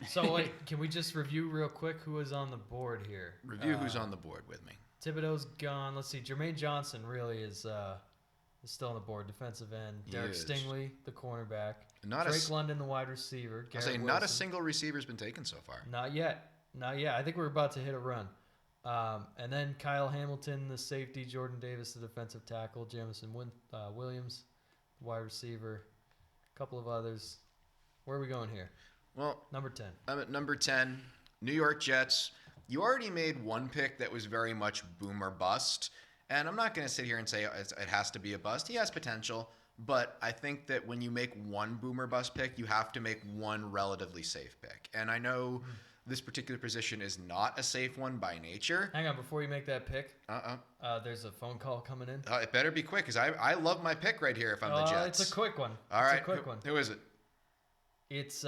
So can we just review real quick who is on the board here? Review who's on the board with me. Thibodeau's gone. Let's see. Jermaine Johnson really is still on the board. Defensive end. Derek is. Stingley, the cornerback. Not Drake London, the wide receiver. I'll say not a single receiver's been taken so far. Not yet. I think we're about to hit a run. And then Kyle Hamilton, the safety. Jordan Davis, the defensive tackle. Jamison Williams, the wide receiver. A couple of others. Where are we going here? Well, number 10. I'm at number 10, New York Jets. You already made one pick that was very much boom or bust. And I'm not going to sit here and say it has to be a bust. He has potential. But I think that when you make one boom or bust pick, you have to make one relatively safe pick. And I know this particular position is not a safe one by nature. Hang on, before you make that pick. There's a phone call coming in. It better be quick, because I love my pick right here if I'm the Jets. It's a quick one. All right. It's a quick one. Who is it? It's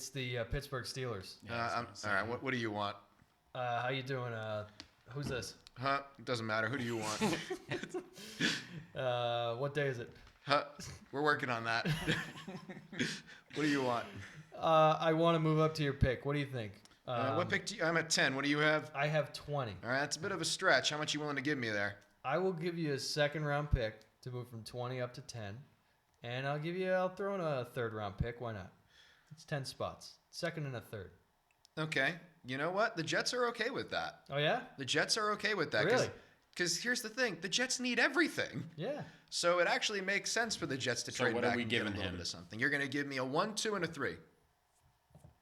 the Pittsburgh Steelers. All right. What do you want? How you doing? Who's this? Doesn't matter. Who do you want? What day is it? We're working on that. What do you want? I want to move up to your pick. What do you think? What pick do you? I'm at 10. What do you have? I have 20. All right. That's a bit of a stretch. How much you willing to give me there? I will give you a second round pick to move from 20 up to 10. And I'll throw in a third round pick. Why not? It's 10 spots. Second and a third. Okay. You know what? The Jets are okay with that. Oh, yeah? The Jets are okay with that. Really? Because here's the thing. The Jets need everything. Yeah. So it actually makes sense for the Jets to trade what back are we and give giving him a little him? bit of something. You're going to give me a 1, 2, and a 3.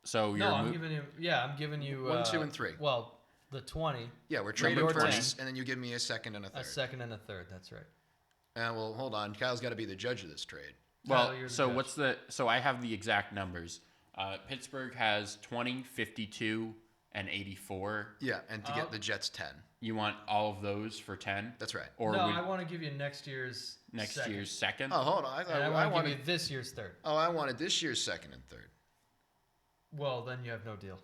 So No, I'm giving him. Yeah, I'm giving you 1, 2, and 3. Well, the 20. Yeah, we're trading your first, and then you give me a second and a third. A second and a third. That's right. Well, hold on. Kyle's got to be the judge of this trade. Well, Tyler, you're the so judge. so I have the exact numbers. Pittsburgh has 20, 52, and 84. Yeah, and to get the Jets 10. You want all of those for 10? That's right. Or No, I want to give you next year's second. second? Oh, hold on. And I want to give you this year's third. Oh, I wanted this year's second and third. Well, then you have no deal.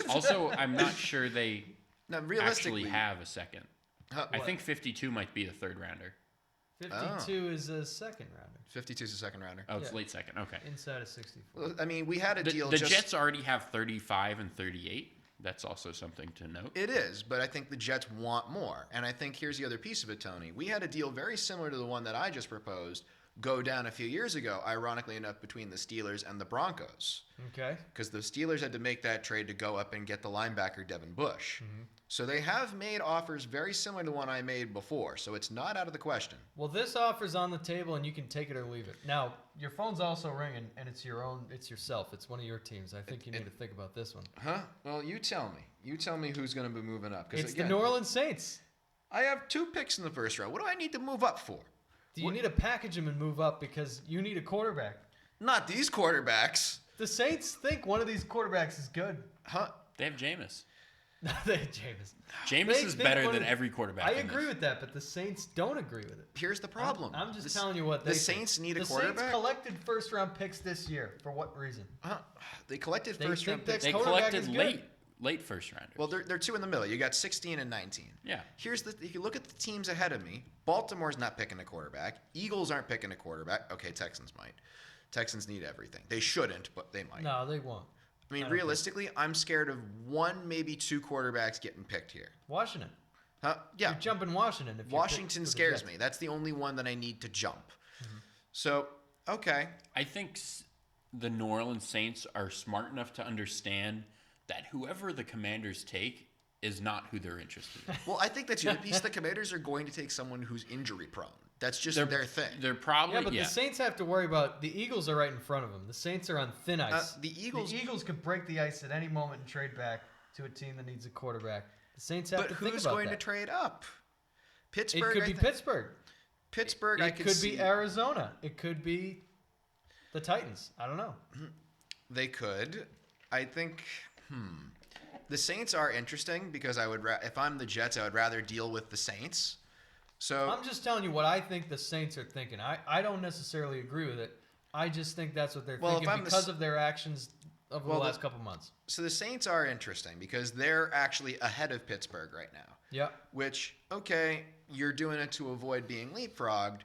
Also, I'm not sure they Now, realistically, actually have a second. I What? think 52 might be the third rounder. 52 is a second rounder. 52 is a second rounder. Oh, it's Yeah. late second. Okay. Inside of 64. Well, I mean, we had a The, deal the just... Jets already have 35 and 38. That's also something to note. It is, but I think the Jets want more. And I think here's the other piece of it, Tony. We had a deal very similar to the one that I just proposed go down a few years ago, ironically enough, between the Steelers and the Broncos. Okay. Because the Steelers had to make that trade to go up and get the linebacker Devin Bush. So they have made offers very similar to the one I made before. So it's not out of the question. Well, this offer's on the table, and you can take it or leave it. Now, your phone's also ringing, and it's your own. It's yourself. It's one of your teams. I think you need to think about this one. Well, you tell me. You tell me who's going to be moving up. 'Cause It's again, the New Orleans Saints. I have 2 picks in the first round. What do I need to move up for? Do you need to package them and move up because you need a quarterback? Not these quarterbacks. The Saints think one of these quarterbacks is good. They have Jameis. They Jameis. Jameis They is think better one than of- every quarterback. I in agree this. with that, but the Saints don't agree with it. Here's the problem. I'm just telling you what they the think. Saints need a The quarterback. Saints collected first-round picks this year. For what reason? They collected They first round think picks. that They quarterback collected is good. late first rounders. Well, they're 2 in the middle. You got 16 and 19. Yeah. If you look at the teams ahead of me, Baltimore's not picking a quarterback. Eagles aren't picking a quarterback. Okay, Texans might. Texans need everything. They shouldn't, but they might. No, they won't. I mean, I don't realistically, I'm scared of 1, maybe 2 quarterbacks getting picked here. Washington. Yeah. You're jumping Washington. If you Washington pick for the scares Jets. me. That's the only one that I need to jump. So, okay. I think the New Orleans Saints are smart enough to understand that whoever the Commanders take is not who they're interested in. Well, I think that's the other piece. The Commanders are going to take someone who's injury prone. That's just their thing. They're probably Yeah, but the Saints have to worry about the Eagles are right in front of them. The Saints are on thin ice. The Eagles could break the ice at any moment and trade back to a team that needs a quarterback. The Saints have But to think who's about going that. to trade up? It Pittsburgh. could be Pittsburgh. Pittsburgh. I It could could see. be Arizona. It could be the Titans. I don't know. They could. I think. The Saints are interesting because if I'm the Jets, I would rather deal with the Saints. So I'm just telling you what I think the Saints are thinking. I don't necessarily agree with it. I just think that's what they're thinking because of their actions over the last couple months. So the Saints are interesting because they're actually ahead of Pittsburgh right now. Yeah. Which, okay, you're doing it to avoid being leapfrogged,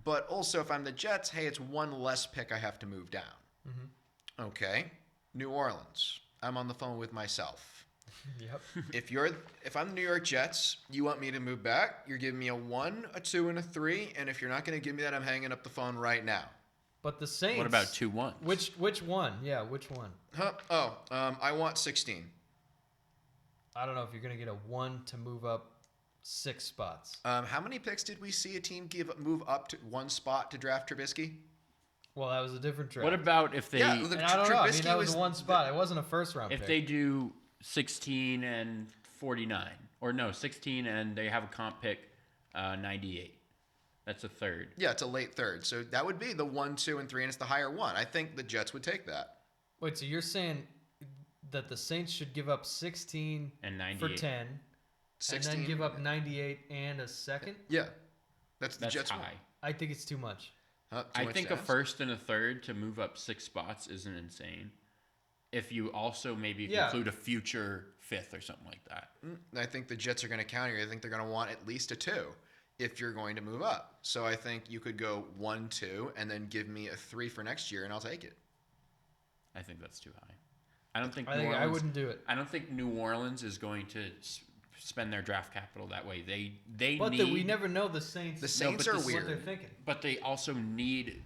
but also if I'm the Jets, hey, it's one less pick I have to move down. Mm-hmm. Okay, New Orleans. I'm on the phone with myself. Yep. If I'm the New York Jets, you want me to move back, you're giving me a 1, a 2, and a 3, and if you're not going to give me that, I'm hanging up the phone right now. But the Saints. What about 2-1? Which one? Yeah, which one? I want 16. I don't know if you're going to get a 1 to move up 6 spots. How many picks did we see a team move up to 1 spot to draft Trubisky? Well, that was a different draft. What about if they? I don't know. I mean, that was 1 spot. It wasn't a first round. If pick. they do 16 and 49, or no, 16 and they have a comp pick 98. That's a third. Yeah, it's a late third. So that would be the 1, 2, and 3, and it's the higher one. I think the Jets would take that. Wait, so you're saying that the Saints should give up 16 and 98 for 10, 16, and then give up 98 and a second? Yeah, that's Jets high. one. I think it's too much. I think a first and a third to move up 6 spots isn't insane. If you also maybe include a future 5th or something like that. I think the Jets are going to counter you. I think they're going to want at least a 2 if you're going to move up. So I think you could go 1, 2, and then give me a 3 for next year, and I'll take it. I think that's too high. I wouldn't do it. I don't think New Orleans is going to spend their draft capital that way. But we never know the Saints. The Saints are weird. What they're thinking. But they also need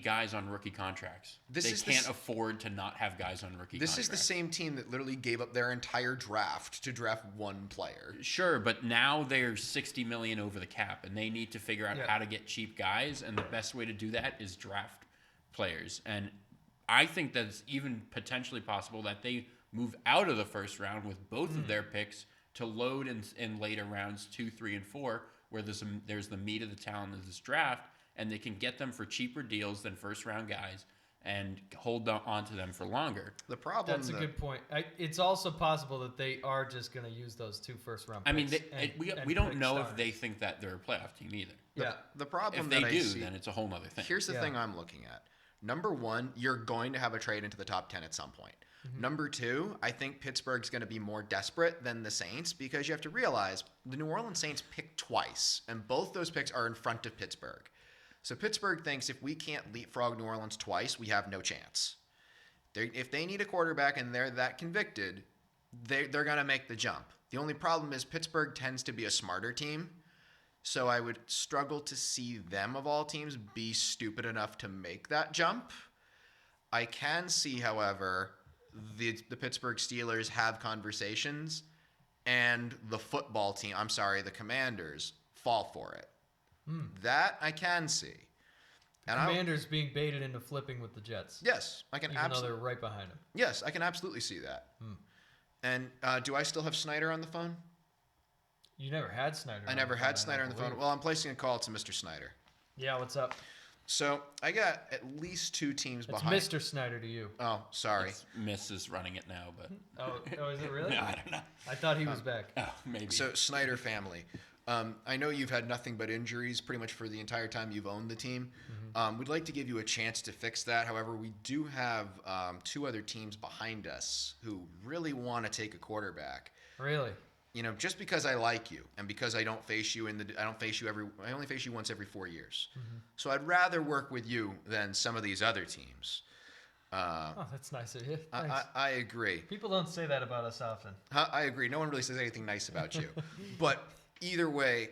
guys on rookie contracts. They can't afford to not have guys on rookie contracts. This is the same team that literally gave up their entire draft to draft 1 player. Sure, but now they're $60 million over the cap, and they need to figure out how to get cheap guys, and the best way to do that is draft players. And I think that's even potentially possible that they move out of the first round with both of their picks to load in later rounds 2, 3, and 4, where there's the meat of the talent of this draft, and they can get them for cheaper deals than first round guys and hold on to them for longer. The problem that's a good point. It's also possible that they are just going to use those 2 first round picks. I mean, we don't know if they think that they're a playoff team either. The problem if they do, then it's a whole other thing. Here's the thing I'm looking at. Number 1, you're going to have a trade into the top 10 at some point. Mm-hmm. Number 2, I think Pittsburgh's going to be more desperate than the Saints because you have to realize the New Orleans Saints picked twice, and both those picks are in front of Pittsburgh. So Pittsburgh thinks if we can't leapfrog New Orleans twice, we have no chance. If they need a quarterback and they're that convicted, they're going to make the jump. The only problem is Pittsburgh tends to be a smarter team, so I would struggle to see them, of all teams, be stupid enough to make that jump. I can see, however, the Pittsburgh Steelers have conversations and the the Commanders fall for it. That I can see. And Commanders being baited into flipping with the Jets. Yes, I can even though they're right behind them. Yes, I can absolutely see that. And do I still have Snyder on the phone? You never had Snyder. I never had Snyder on the phone. Well, I'm placing a call to Mr. Snyder. Yeah, what's up? So I got at least 2 teams behind. It's Mr. Snyder to you. Oh, sorry. Miss is running it now, but. Oh, is it really? No, I don't know. I thought he was back. Oh, maybe. So Snyder family. I know you've had nothing but injuries pretty much for the entire time you've owned the team. We'd like to give you a chance to fix that. However, we do have 2 other teams behind us who really want to take a quarterback. Really? You know, just because I like you and because I only face you once every 4 years. So I'd rather work with you than some of these other teams. That's nice of you. I agree. People don't say that about us often. I agree. No one really says anything nice about you. But either way,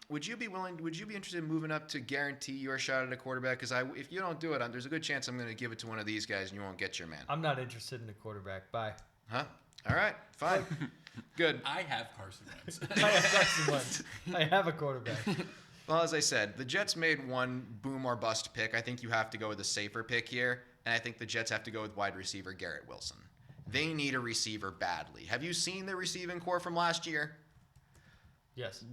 would you be interested in moving up to guarantee your shot at a quarterback? Because if you don't do it, there's a good chance I'm going to give it to one of these guys and you won't get your man. I'm not interested in a quarterback. Bye. Huh? All right. Fine. Good. I have Carson Wentz. I have Carson Wentz. I have a quarterback. Well, as I said, the Jets made one boom or bust pick. I think you have to go with a safer pick here, and I think the Jets have to go with wide receiver Garrett Wilson. They need a receiver badly. Have you seen the receiving core from last year? Yes.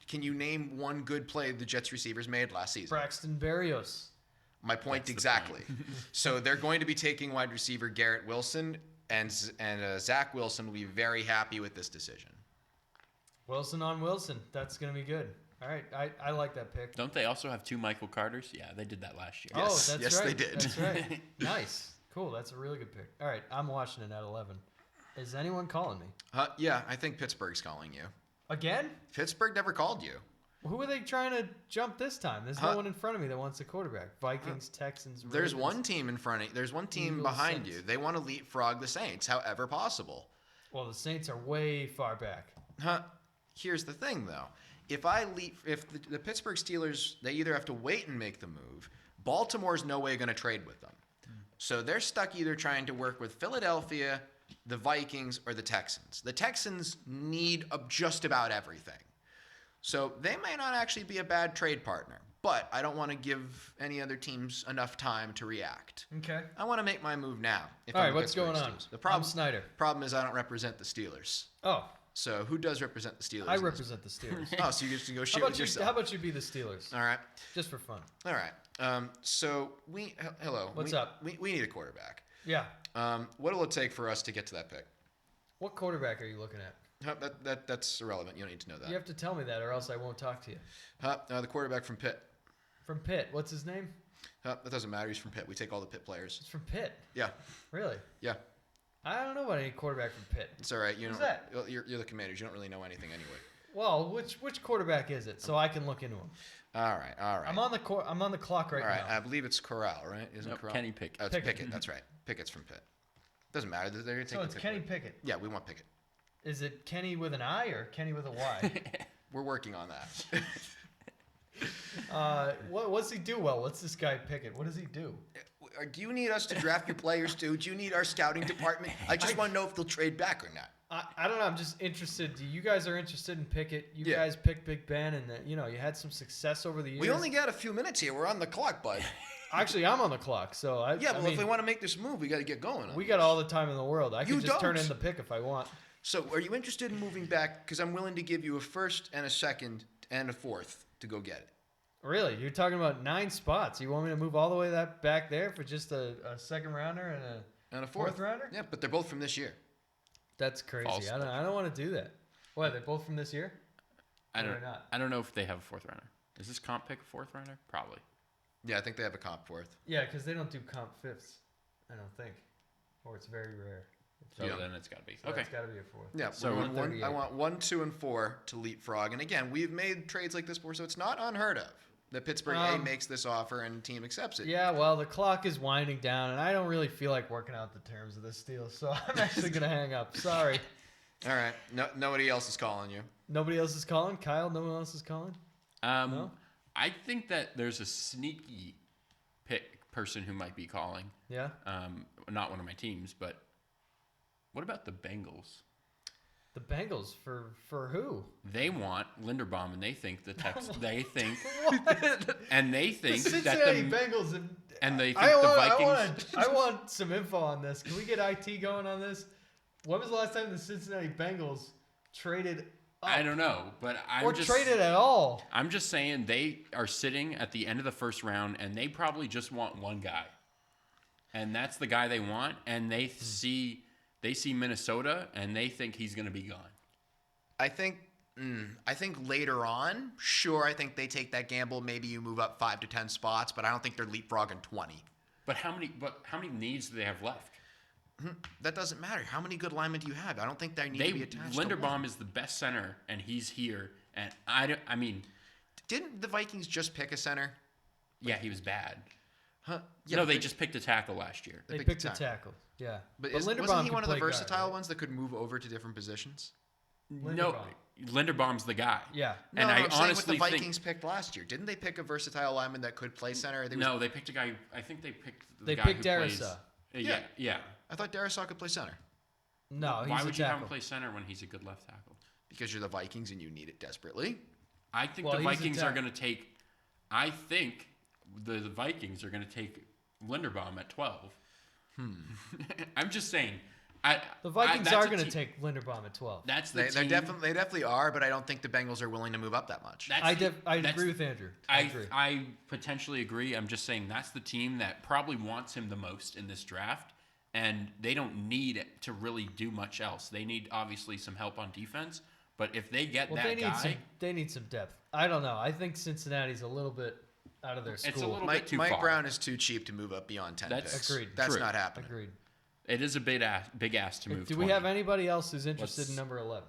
Can you name one good play the Jets receivers made last season? Braxton Berrios. My point exactly. So they're going to be taking wide receiver Garrett Wilson. and Zach Wilson will be very happy with this decision. Wilson on Wilson. That's going to be good. All right. I like that pick. Don't they also have 2 Michael Carters? Yeah, they did that last year. Yes. Oh, that's Yes, right. they did. That's right. Nice. Cool. That's a really good pick. All right. I'm Washington at 11. Is anyone calling me? Yeah, I think Pittsburgh's calling you. Again? Pittsburgh never called you. Who are they trying to jump this time? There's no one in front of me that wants a quarterback. Vikings, Texans, Ravens. There's one team in front of you. There's one team Eagles, behind Saints. you. They want to leapfrog the Saints, however possible. Well, the Saints are way far back. Here's the thing, though. If the Pittsburgh Steelers, they either have to wait and make the move. Baltimore's no way going to trade with them. So they're stuck either trying to work with Philadelphia, the Vikings, or the Texans. The Texans need just about everything. So they may not actually be a bad trade partner, but I don't want to give any other teams enough time to react. Okay. I want to make my move now. All right, what's going on? The I'm Snyder. problem is I don't represent the Steelers. Oh, So who does represent the Steelers? I represent the Steelers. Oh, so you just go How shoot about with you? yourself. How about you be the Steelers? All right. Just for fun. All right. So hello. What's up? We need a quarterback. Yeah. What will it take for us to get to that pick? What quarterback are you looking at? That's irrelevant. You don't need to know that. You have to tell me that, or else I won't talk to you. The quarterback from Pitt. From Pitt. What's his name? That doesn't matter. He's from Pitt. We take all the Pitt players. It's from Pitt. Yeah. Really? Yeah. I don't know about any quarterback from Pitt. It's all right. Who's that? You're the Commanders. You don't really know anything anyway. Well, which quarterback is it? So I can look into him. All right. I'm on the clock right All right. now. I believe it's Corral, right? Isn't Corral? Kenny Pickett. Oh, it's Pickett. Pickett. That's right. Pickett's from Pitt. Doesn't matter. They're gonna take So the it's Pitt Kenny player. Pickett. Yeah, we want Pickett. Is it Kenny with an I or Kenny with a Y? We're working on that. What's he do well? What's this guy Pickett? What does he do? Do you need us to draft your players too? Do you need our scouting department? I just want to know if they'll trade back or not. I don't know. I'm just interested. You guys are interested in Pickett. You Yeah. guys picked Big Ben, and you had some success over the years. We only got a few minutes here. We're on the clock, bud. Actually, I'm on the clock, so If we want to make this move, we got to get going. we got all the time in the world. I You can just turn don't. in the pick if I want. So, are you interested in moving back? Because I'm willing to give you a first and a second and a fourth to go get it. Really, you're talking about 9 spots. You want me to move all the way back there for just a second rounder and a And a fourth rounder? Yeah, but they're both from this year. That's crazy. False. I don't want to do that. What? They're both from this year? I Or don't. not? I don't know if they have a 4th runner. Is this comp pick a 4th runner? Probably. Yeah, I think they have a comp fourth. Yeah, because they don't do comp fifths. I don't think, or it's very rare. So Yeah. then it's got to be. So Okay. It's got to be a fourth. Yeah, So we want 138. I want 1, 2, and 4 to leapfrog. And again, we've made trades like this before, so it's not unheard of that Pittsburgh makes this offer and the team accepts it. Yeah, well, the clock is winding down, and I don't really feel like working out the terms of this deal, so I'm actually gonna hang up. Sorry. All right. Nobody else is calling you. Nobody else is calling. Kyle, no one else is calling. No? I think that there's a sneaky person who might be calling. Yeah. Not one of my teams, but what about the Bengals? The Bengals for who? They want Linderbaum, and they think the Texans. They think, What? and they think the that Cincinnati the Bengals. and they think I the Vikings. I want some info on this. Can we get IT going on this? When was the last time the Cincinnati Bengals traded up? I don't know, but or traded at all? I'm just saying they are sitting at the end of the first round, and they probably just want one guy, and that's the guy they want. And they see Minnesota, and they think he's going to be gone. I think later on, sure, I think they take that gamble. Maybe you move up 5 to 10 spots, but I don't think they're leapfrogging 20. But how many needs do they have left? That doesn't matter. How many good linemen do you have? I don't think they need to be attached. Linderbaum is the best center, and he's here. And I mean, didn't the Vikings just pick a center? yeah, he was bad. Huh? Yeah, No, but they just picked a tackle last year. They picked picked a a tackle. Yeah. But Linderbaum wasn't he can one of the play guard, versatile right? ones that could move over to different positions? No, Linderbaum's the guy. Yeah. No, And I I'm saying what honestly the Vikings picked last year. Didn't they pick a versatile lineman that could play center? No, they picked a guy. I think they picked the They guy picked who plays. Darrisaw. Yeah. I thought Darisaw could play center. No, he's Why a would you have tackle. him play center when he's a good left tackle? Because you're the Vikings and you need it desperately. I think Well, the he's a Vikings are tackle. going to take. I think the Vikings are going to take Linderbaum at 12. I'm just saying. The Vikings that's are a going to te- take Linderbaum at 12. That's the They team. definitely are, but I don't think the Bengals are willing to move up that much. That's I the- that's- agree with Andrew. I agree. I potentially agree. I'm just saying that's the team that probably wants him the most in this draft, and they don't need to really do much else. They need obviously some help on defense, but if they get they need some depth. I don't know. I think Cincinnati's a little bit out of their school. It's a little bit too Mike far. Brown is too cheap to move up beyond 10 picks. Agreed. That's True. not happening. Agreed. It is a big ask to move. Do 20. we have anybody else who's interested in number 11?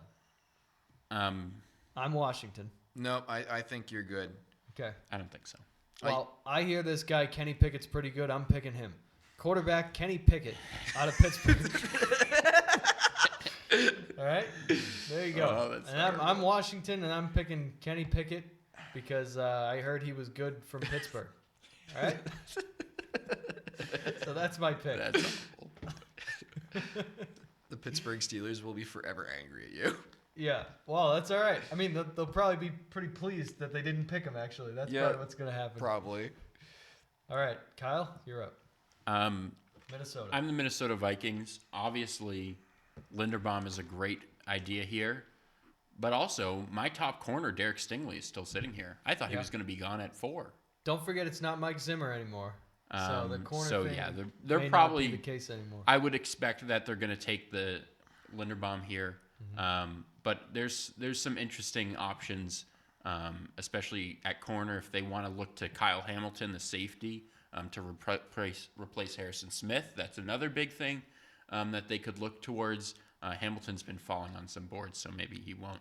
I'm Washington. No, I think you're good. Okay. I don't think so. Well, I hear this guy Kenny Pickett's pretty good. I'm picking him. Quarterback Kenny Pickett out of Pittsburgh. All right, there you go. Oh, that's and I'm Washington, and I'm picking Kenny Pickett because I heard he was good from Pittsburgh. All right, so that's my pick. That's awful. The Pittsburgh Steelers will be forever angry at you. Yeah, well, that's all right. I mean, they'll probably be pretty pleased that they didn't pick him. Actually, that's probably what's going to happen. Probably. All right, Kyle, you're up. Minnesota. I'm the Minnesota Vikings. Obviously, Linderbaum is a great idea here. But also, my top corner, Derek Stingley, is still sitting here. I thought he was going to be gone at 4. Don't forget it's not Mike Zimmer anymore. So the corner thing they're may probably not be the case anymore. I would expect that they're going to take the Linderbaum here. But there's some interesting options, especially at corner if they want to look to Kyle Hamilton, the safety, to replace Harrison Smith. That's another big thing that they could look towards. Hamilton's been falling on some boards, so maybe he won't.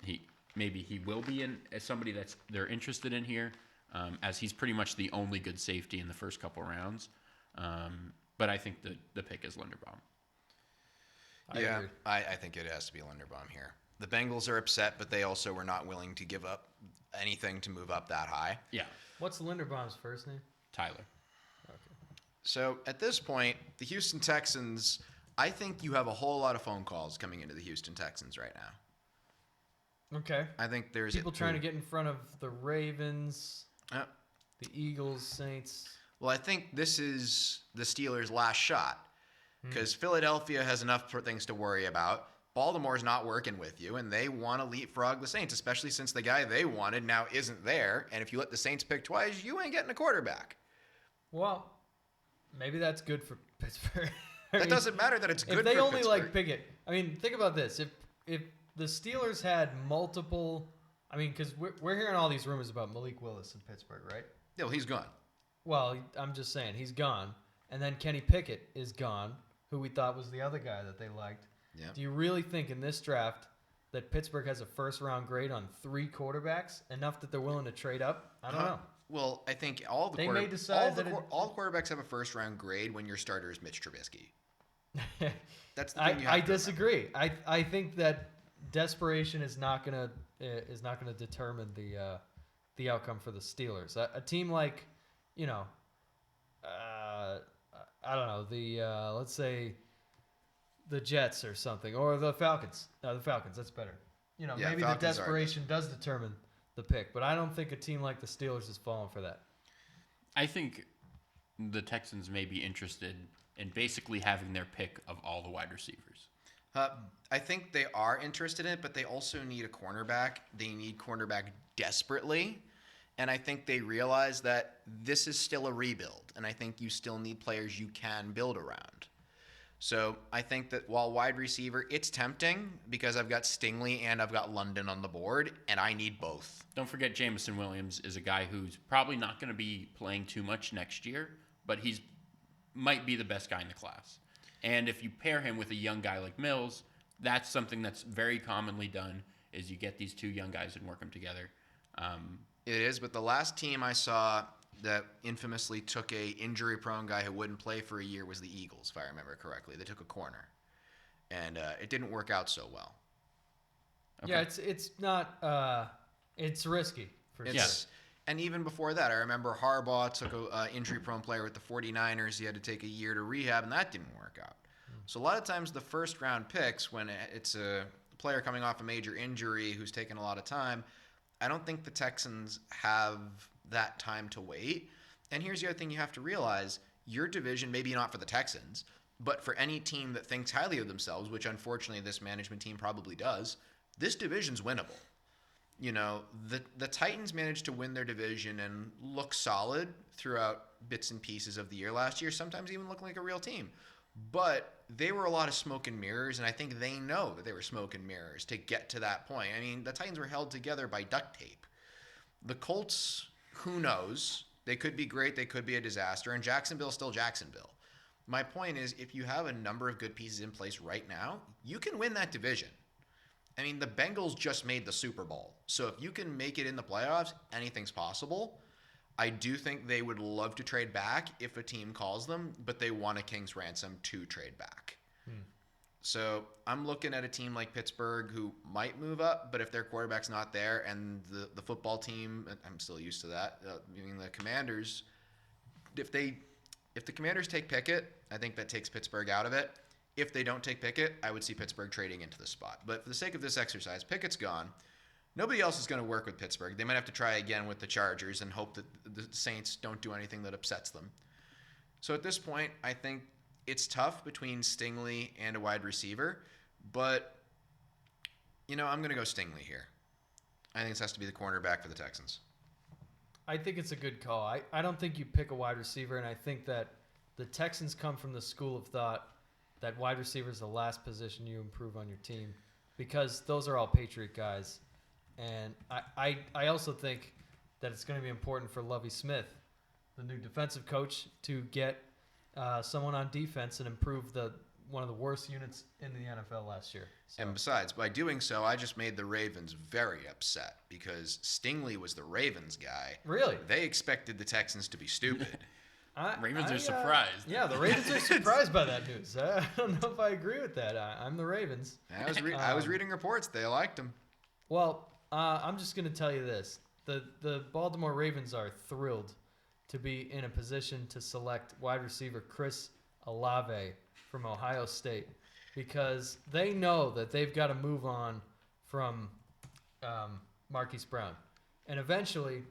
He will be in as somebody that's they're interested in here, as he's pretty much the only good safety in the first couple rounds. But I think the pick is Linderbaum. I think it has to be Linderbaum here. The Bengals are upset, but they also were not willing to give up anything to move up that high. Yeah, What's Linderbaum's first name? Tyler. Okay. So at this point, the Houston Texans, I think you have a whole lot of phone calls coming into the Houston Texans right now. Okay. I think there's People trying to get in front of the Ravens, the Eagles, Saints. Well, I think this is the Steelers' last shot because Philadelphia has enough things to worry about. Baltimore's not working with you, and they want to leapfrog the Saints, especially since the guy they wanted now isn't there. And if you let the Saints pick twice, you ain't getting a quarterback. Well, maybe that's good for Pittsburgh. That doesn't matter that it's good if they for only Pittsburgh. like Pickett. I mean, think about this. If the Steelers had multiple, I mean, because we're hearing all these rumors about Malik Willis in Pittsburgh, right? Yeah, well, he's gone. Well, I'm just saying he's gone, and then Kenny Pickett is gone, who we thought was the other guy that they liked. Yeah. Do you really think in this draft that Pittsburgh has a first-round grade on 3 quarterbacks, enough that they're willing to trade up? I don't know. Well, I think all the They may decide all the quarterbacks have a first-round grade when your starter is Mitch Trubisky. That's the thing you have I to disagree. I think that desperation is not gonna determine the outcome for the Steelers. A team like, I don't know, let's say the Jets or something, or the Falcons. No, the Falcons. That's better. Maybe the desperation does determine the pick, but I don't think a team like the Steelers is falling for that. I think the Texans may be interested in basically having their pick of all the wide receivers. I think they are interested in it, but they also need a cornerback. They need cornerback desperately. And I think they realize that this is still a rebuild. And I think you still need players you can build around. So I think that while wide receiver, it's tempting because I've got Stingley and I've got London on the board, and I need both. Don't forget Jameson Williams is a guy who's probably not going to be playing too much next year, but he's might be the best guy in the class. And if you pair him with a young guy like Mills, that's something that's very commonly done, is you get these two young guys and work them together. It is, but the last team I saw that infamously took a injury-prone guy who wouldn't play for a year was the Eagles, if I remember correctly. They took a corner, and it didn't work out so well. Okay. Yeah, it's not it's risky for sure. And even before that, I remember Harbaugh took an injury-prone player with the 49ers. He had to take a year to rehab, and that didn't work out. So a lot of times the first-round picks, when it's a player coming off a major injury who's taken a lot of time, I don't think the Texans have that time to wait. And here's the other thing you have to realize. Your division, maybe not for the Texans, but for any team that thinks highly of themselves, which unfortunately this management team probably does, this division's winnable. the Titans managed to win their division and look solid throughout bits and pieces of the year last year, sometimes even looking like a real team. But they were a lot of smoke and mirrors, and I think they know that they were smoke and mirrors to get to that point. I mean, the Titans were held together by duct tape. The Colts, who knows? They could be great, they could be a disaster, and Jacksonville's still Jacksonville. My point is, if you have a number of good pieces in place right now, you can win that division. I mean, the Bengals just made the Super Bowl. So if you can make it in the playoffs, anything's possible. I do think they would love to trade back if a team calls them, but they want a king's ransom to trade back. So I'm looking at a team like Pittsburgh who might move up, but if their quarterback's not there and the football team, I'm still used to that, meaning the Commanders, if the Commanders take Pickett, I think that takes Pittsburgh out of it. If they don't take Pickett, I would see Pittsburgh trading into the spot. But for the sake of this exercise, Pickett's gone. Nobody else is going to work with Pittsburgh. They might have to try again with the Chargers and hope that the Saints don't do anything that upsets them. So at this point, I think it's tough between Stingley and a wide receiver. But, I'm going to go Stingley here. I think this has to be the cornerback for the Texans. I think it's a good call. I don't think you pick a wide receiver, and I think that the Texans come from the school of thought that wide receiver is the last position you improve on your team because those are all Patriot guys. And I also think that it's going to be important for Lovie Smith, the new defensive coach, to get someone on defense and improve one of the worst units in the NFL last year. So. And besides, by doing so, I just made the Ravens very upset because Stingley was the Ravens guy. Really? They expected the Texans to be stupid. Ravens are surprised. Yeah, the Ravens are surprised by that news. I don't know if I agree with that. I'm the Ravens. I was reading reports. They liked him. Well, I'm just going to tell you this. The Baltimore Ravens are thrilled to be in a position to select wide receiver Chris Olave from Ohio State because they know that they've got to move on from Marquise Brown. And eventually,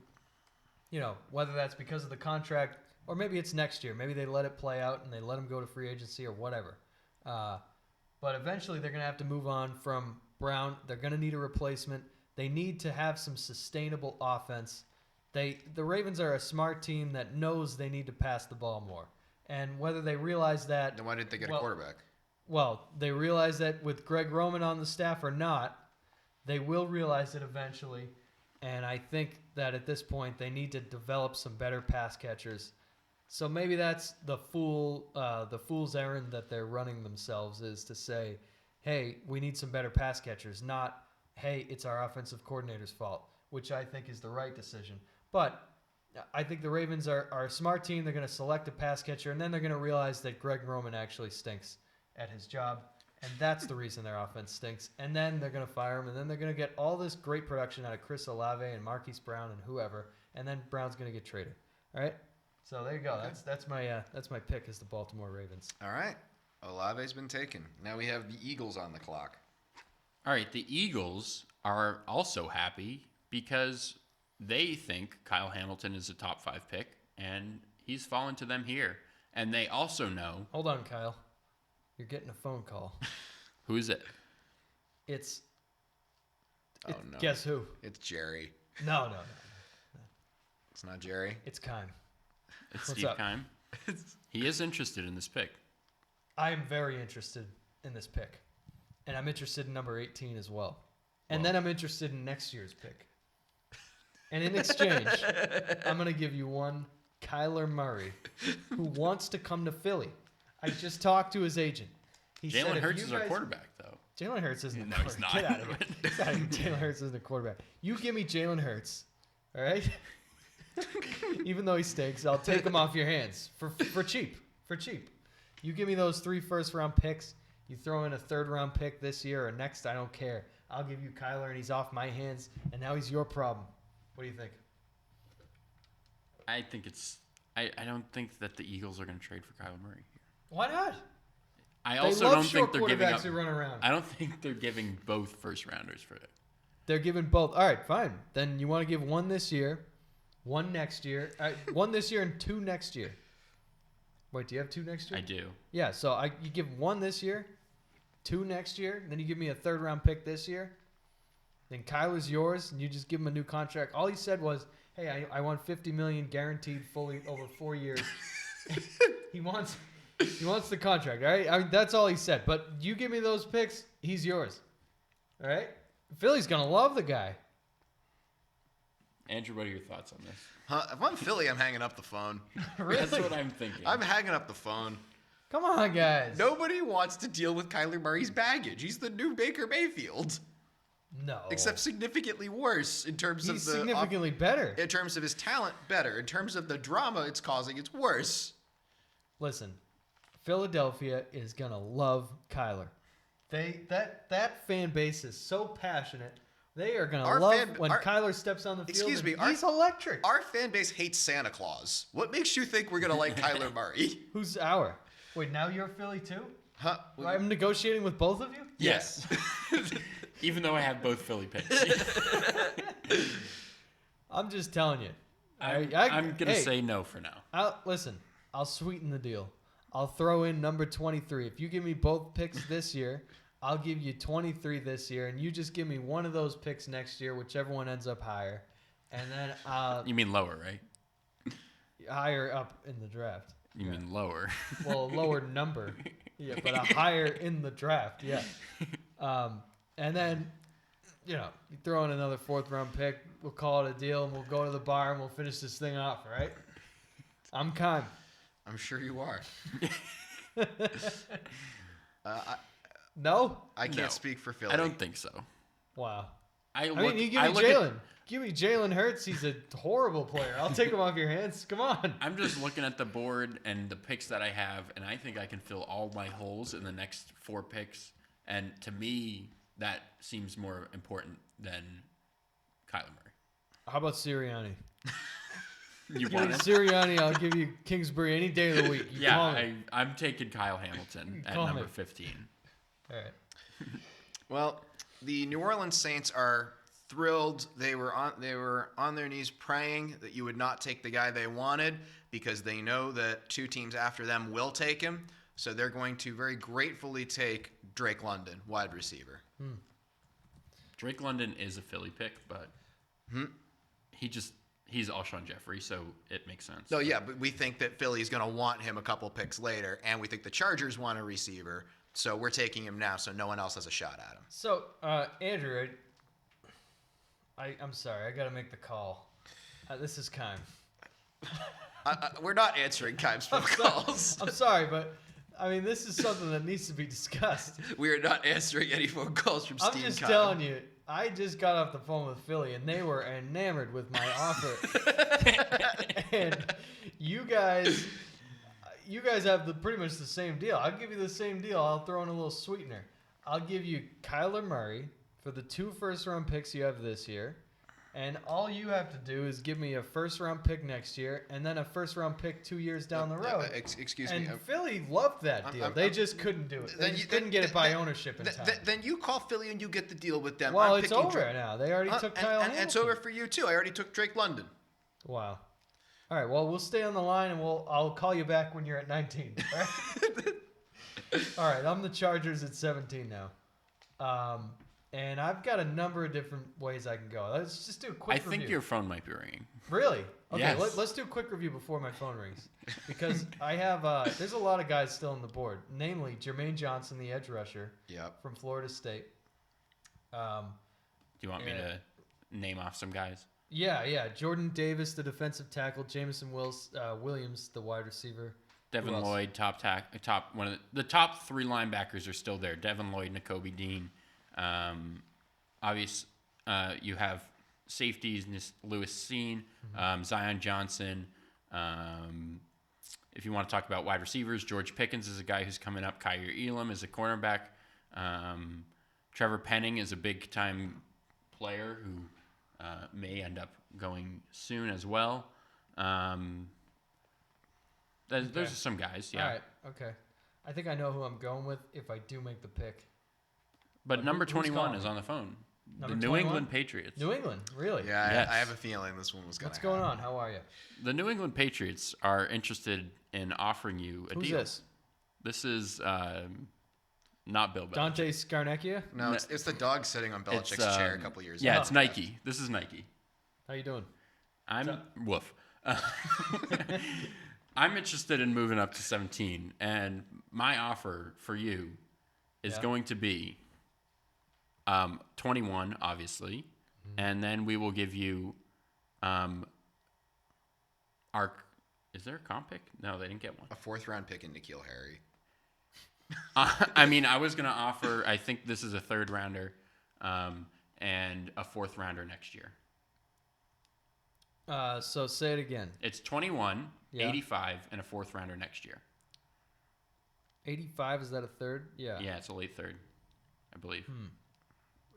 whether that's because of the contract or maybe it's next year. Maybe they let it play out and they let him go to free agency or whatever. But eventually they're going to have to move on from Brown. They're going to need a replacement. They need to have some sustainable offense. The Ravens are a smart team that knows they need to pass the ball more. And whether they realize that... Then why didn't they get a quarterback? Well, they realize that with Greg Roman on the staff or not, they will realize it eventually. And I think that at this point they need to develop some better pass catchers. So maybe that's the fool's errand that they're running themselves is to say, hey, we need some better pass catchers, not, hey, it's our offensive coordinator's fault, which I think is the right decision. But I think the Ravens are a smart team. They're going to select a pass catcher, and then they're going to realize that Greg Roman actually stinks at his job, and that's the reason their offense stinks. And then they're going to fire him, and then they're going to get all this great production out of Chris Olave and Marquise Brown and whoever, and then Brown's going to get traded. All right? So there you go. Okay. That's my pick is the Baltimore Ravens. All right. Olave's been taken. Now we have the Eagles on the clock. All right. The Eagles are also happy because they think Kyle Hamilton is a top 5 pick, and he's fallen to them here. And they also know... Hold on, Kyle. You're getting a phone call. Who is it? It's no. Guess who? It's Jerry. No. It's not Jerry? It's Kime. It's What's Steve up? Keim. He is interested in this pick. I am very interested in this pick. And I'm interested in number 18 as well. And then I'm interested in next year's pick. And in exchange, I'm going to give you one Kyler Murray who wants to come to Philly. I just talked to his agent. Jalen Hurts is our quarterback, though. Jalen Hurts isn't No, a he's quarterback. not. Get out of here. Jalen Hurts isn't a quarterback. You give me Jalen Hurts, all right? Even though he stinks, I'll take him off your hands for cheap. For cheap. You give me those 3 first-round picks. You throw in a third-round pick this year or next, I don't care. I'll give you Kyler, and he's off my hands, and now he's your problem. What do you think? I think it's... I don't think that the Eagles are going to trade for Kyler Murray here. Why not? I also don't think they're giving up... who run around. I don't think they're giving both first-rounders for it. They're giving both. All right, fine. Then you want to give one this year, one next year. One this year and 2 next year. Wait, do you have 2 next year? I do. Yeah, so you give 1 this year, 2 next year, then you give me a third-round pick this year. then Kyler's yours, and you just give him a new contract. All he said was, "Hey, I want $50 million guaranteed fully over 4 years." He wants the contract. All right, I mean, that's all he said. But you give me those picks, he's yours. All right, Philly's gonna love the guy. Andrew, what are your thoughts on this? If I'm Philly, I'm hanging up the phone. Really? That's what I'm thinking. I'm hanging up the phone. Come on, guys. Nobody wants to deal with Kyler Murray's baggage. He's the new Baker Mayfield. No. Except significantly worse in terms he's of the significantly better. In terms of his talent, better. In terms of the drama it's causing, it's worse. Listen, Philadelphia is gonna love Kyler. That fan base is so passionate. They are gonna love when Kyler steps on the field. Excuse me, he's electric. Our fan base hates Santa Claus. What makes you think we're gonna like Kyler Murray? Who's our? Wait, now you're Philly too? Huh? I'm negotiating with both of you? Yes. Even though I have both Philly picks. I'm just telling you. I'm going to say no for now. Listen, I'll sweeten the deal. I'll throw in number 23. If you give me both picks this year, I'll give you 23 this year, and you just give me one of those picks next year, whichever one ends up higher. And then you mean lower, right? Higher up in the draft. You mean lower. Well, a lower number. Yeah, but a higher in the draft, yeah. And then, you throw in another 4th-round pick. We'll call it a deal, and we'll go to the bar, and we'll finish this thing off, all right? I'm kind. I'm sure you are. No? I can't speak for Philly. I don't think so. Wow. I mean, you give me Jalen. Give me Jalen Hurts. He's a horrible player. I'll take him off your hands. Come on. I'm just looking at the board and the picks that I have, and I think I can fill all my holes in the next 4 picks. And to me, that seems more important than Kyler Murray. How about Sirianni? You Give want me it? Sirianni. I'll give you Kingsbury any day of the week. You call me. I'm taking Kyle Hamilton at Call number me. 15. All right. Well, the New Orleans Saints are thrilled. They were on their knees praying that you would not take the guy they wanted because they know that 2 teams after them will take him. So they're going to very gratefully take Drake London, wide receiver. Drake London is a Philly pick, but he's Alshon Jeffrey, so it makes sense. No, yeah, but we think that Philly's going to want him a couple picks later, and we think the Chargers want a receiver. So we're taking him now, so no one else has a shot at him. So, Andrew, I'm sorry. I got to make the call. This is Kime. We're not answering Kime's phone calls. I'm sorry, but I mean, this is something that needs to be discussed. We are not answering any phone calls from Steve I'm just Kime. telling you, I just got off the phone with Philly, and they were enamored with my offer. And you guys have pretty much the same deal. I'll give you the same deal. I'll throw in a little sweetener. I'll give you Kyler Murray for the 2 first-round picks you have this year. And all you have to do is give me a first-round pick next year and then a first-round pick 2 years down the road. Excuse and me. Philly loved that deal. They just couldn't do it. They just couldn't get it by ownership in time. Then you call Philly and you get the deal with them. Well, I'm it's picking over now. They already took Kyle and Hamilton. it's over for you, too. I already took Drake London. Wow. All right, well, we'll stay on the line, and I'll call you back when you're at 19. All right? All right, I'm the Chargers at 17 now. And I've got a number of different ways I can go. Let's just do a quick review. I think your phone might be ringing. Really? Okay, Yes. let's do a quick review before my phone rings. Because I have there's a lot of guys still on the board, namely Jermaine Johnson, the edge rusher from Florida State. Do you want me to name off some guys? Yeah. Jordan Davis, the defensive tackle. Jameson Williams, the wide receiver. Devin Lloyd, one of the top 3 linebackers are still there. Devin Lloyd, Nakobe Dean. Obvious, you have safeties, Lewis Seen, Zion Johnson. If you want to talk about wide receivers, George Pickens is a guy who's coming up. Kyer Elam is a cornerback. Trevor Penning is a big-time player who may end up going soon as well. Those are some guys, yeah. All right, okay. I think I know who I'm going with if I do make the pick. But number who's 21 calling? is on the phone. Number The New 21? England Patriots. New England, really? Yeah, Yes. I have a feeling this one was going to What's going on? How are you? The New England Patriots are interested in offering you a Who's deal. this? This is Not Bill Belichick. Dante Scarnecchia? No, it's the dog sitting on Belichick's chair a couple years Yeah, ago. it's Nike. This is Nike. How you doing? Woof. I'm interested in moving up to 17, and my offer for you is going to be 21, obviously, and then we will give you our. Is there a comp pick? No, they didn't get one. A 4th-round pick in N'Keal Harry. I mean, I was going to offer, I think this is a 3rd rounder and a 4th rounder next year. So say it again. It's 21, 85, and a 4th rounder next year. 85, is that a 3rd? Yeah. Yeah, it's a late 3rd, I believe.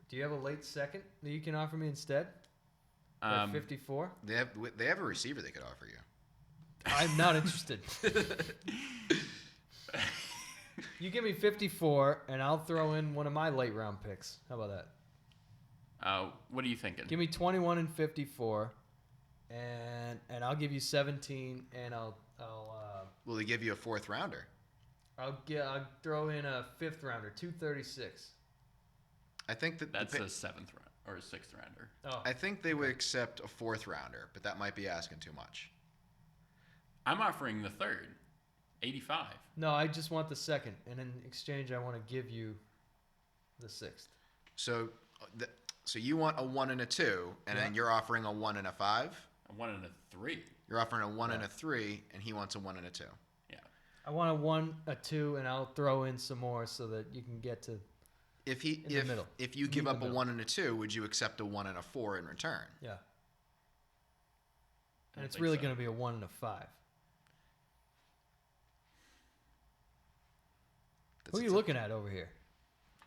Do you have a late 2nd that you can offer me instead? 54? They have a receiver they could offer you. I'm not interested. You give me 54, and I'll throw in one of my late round picks. How about that? What are you thinking? Give me 21 and 54, and I'll give you 17, and I'll Will they give you a 4th rounder? I'll throw in a 5th rounder, 236. I think that's a 7th round or a 6th rounder. Oh, I think they would accept a 4th rounder, but that might be asking too much. I'm offering the 3rd, 85. no, I just want the 2nd, and in exchange, I want to give you the 6th. So you want a 1 and a 2, and then you're offering a 1 and a 5. A 1 and a 3. You're offering a 1 and a 3, and he wants a 1 and a 2. Yeah. I want a 1, a 2, and I'll throw in some more so that you can get to the middle. If you give up a 1 and a 2, would you accept a 1 and a 4 in return? Yeah. And it's really going to be a 1 and a 5. Who are you looking at over here?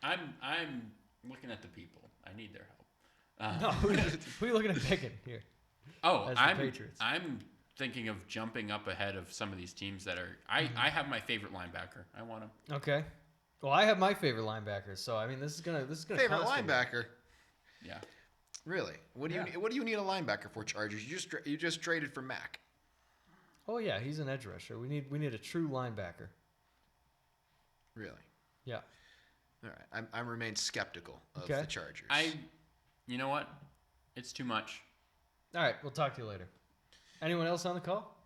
I'm looking at the people. I need their help. No, who are you looking at picking here? Oh, as the Patriots? I'm thinking of jumping up ahead of some of these teams that are. I have my favorite linebacker. I want him. Okay. Well, I have my favorite linebacker, so I mean, this is gonna Favorite linebacker? Yeah. Really? What do you need a linebacker for, Chargers? You just traded for Mack. Oh yeah, he's an edge rusher. We need a true linebacker. Really? Yeah. All right. I remain skeptical of the Chargers. You know what? It's too much. All right, we'll talk to you later. Anyone else on the call?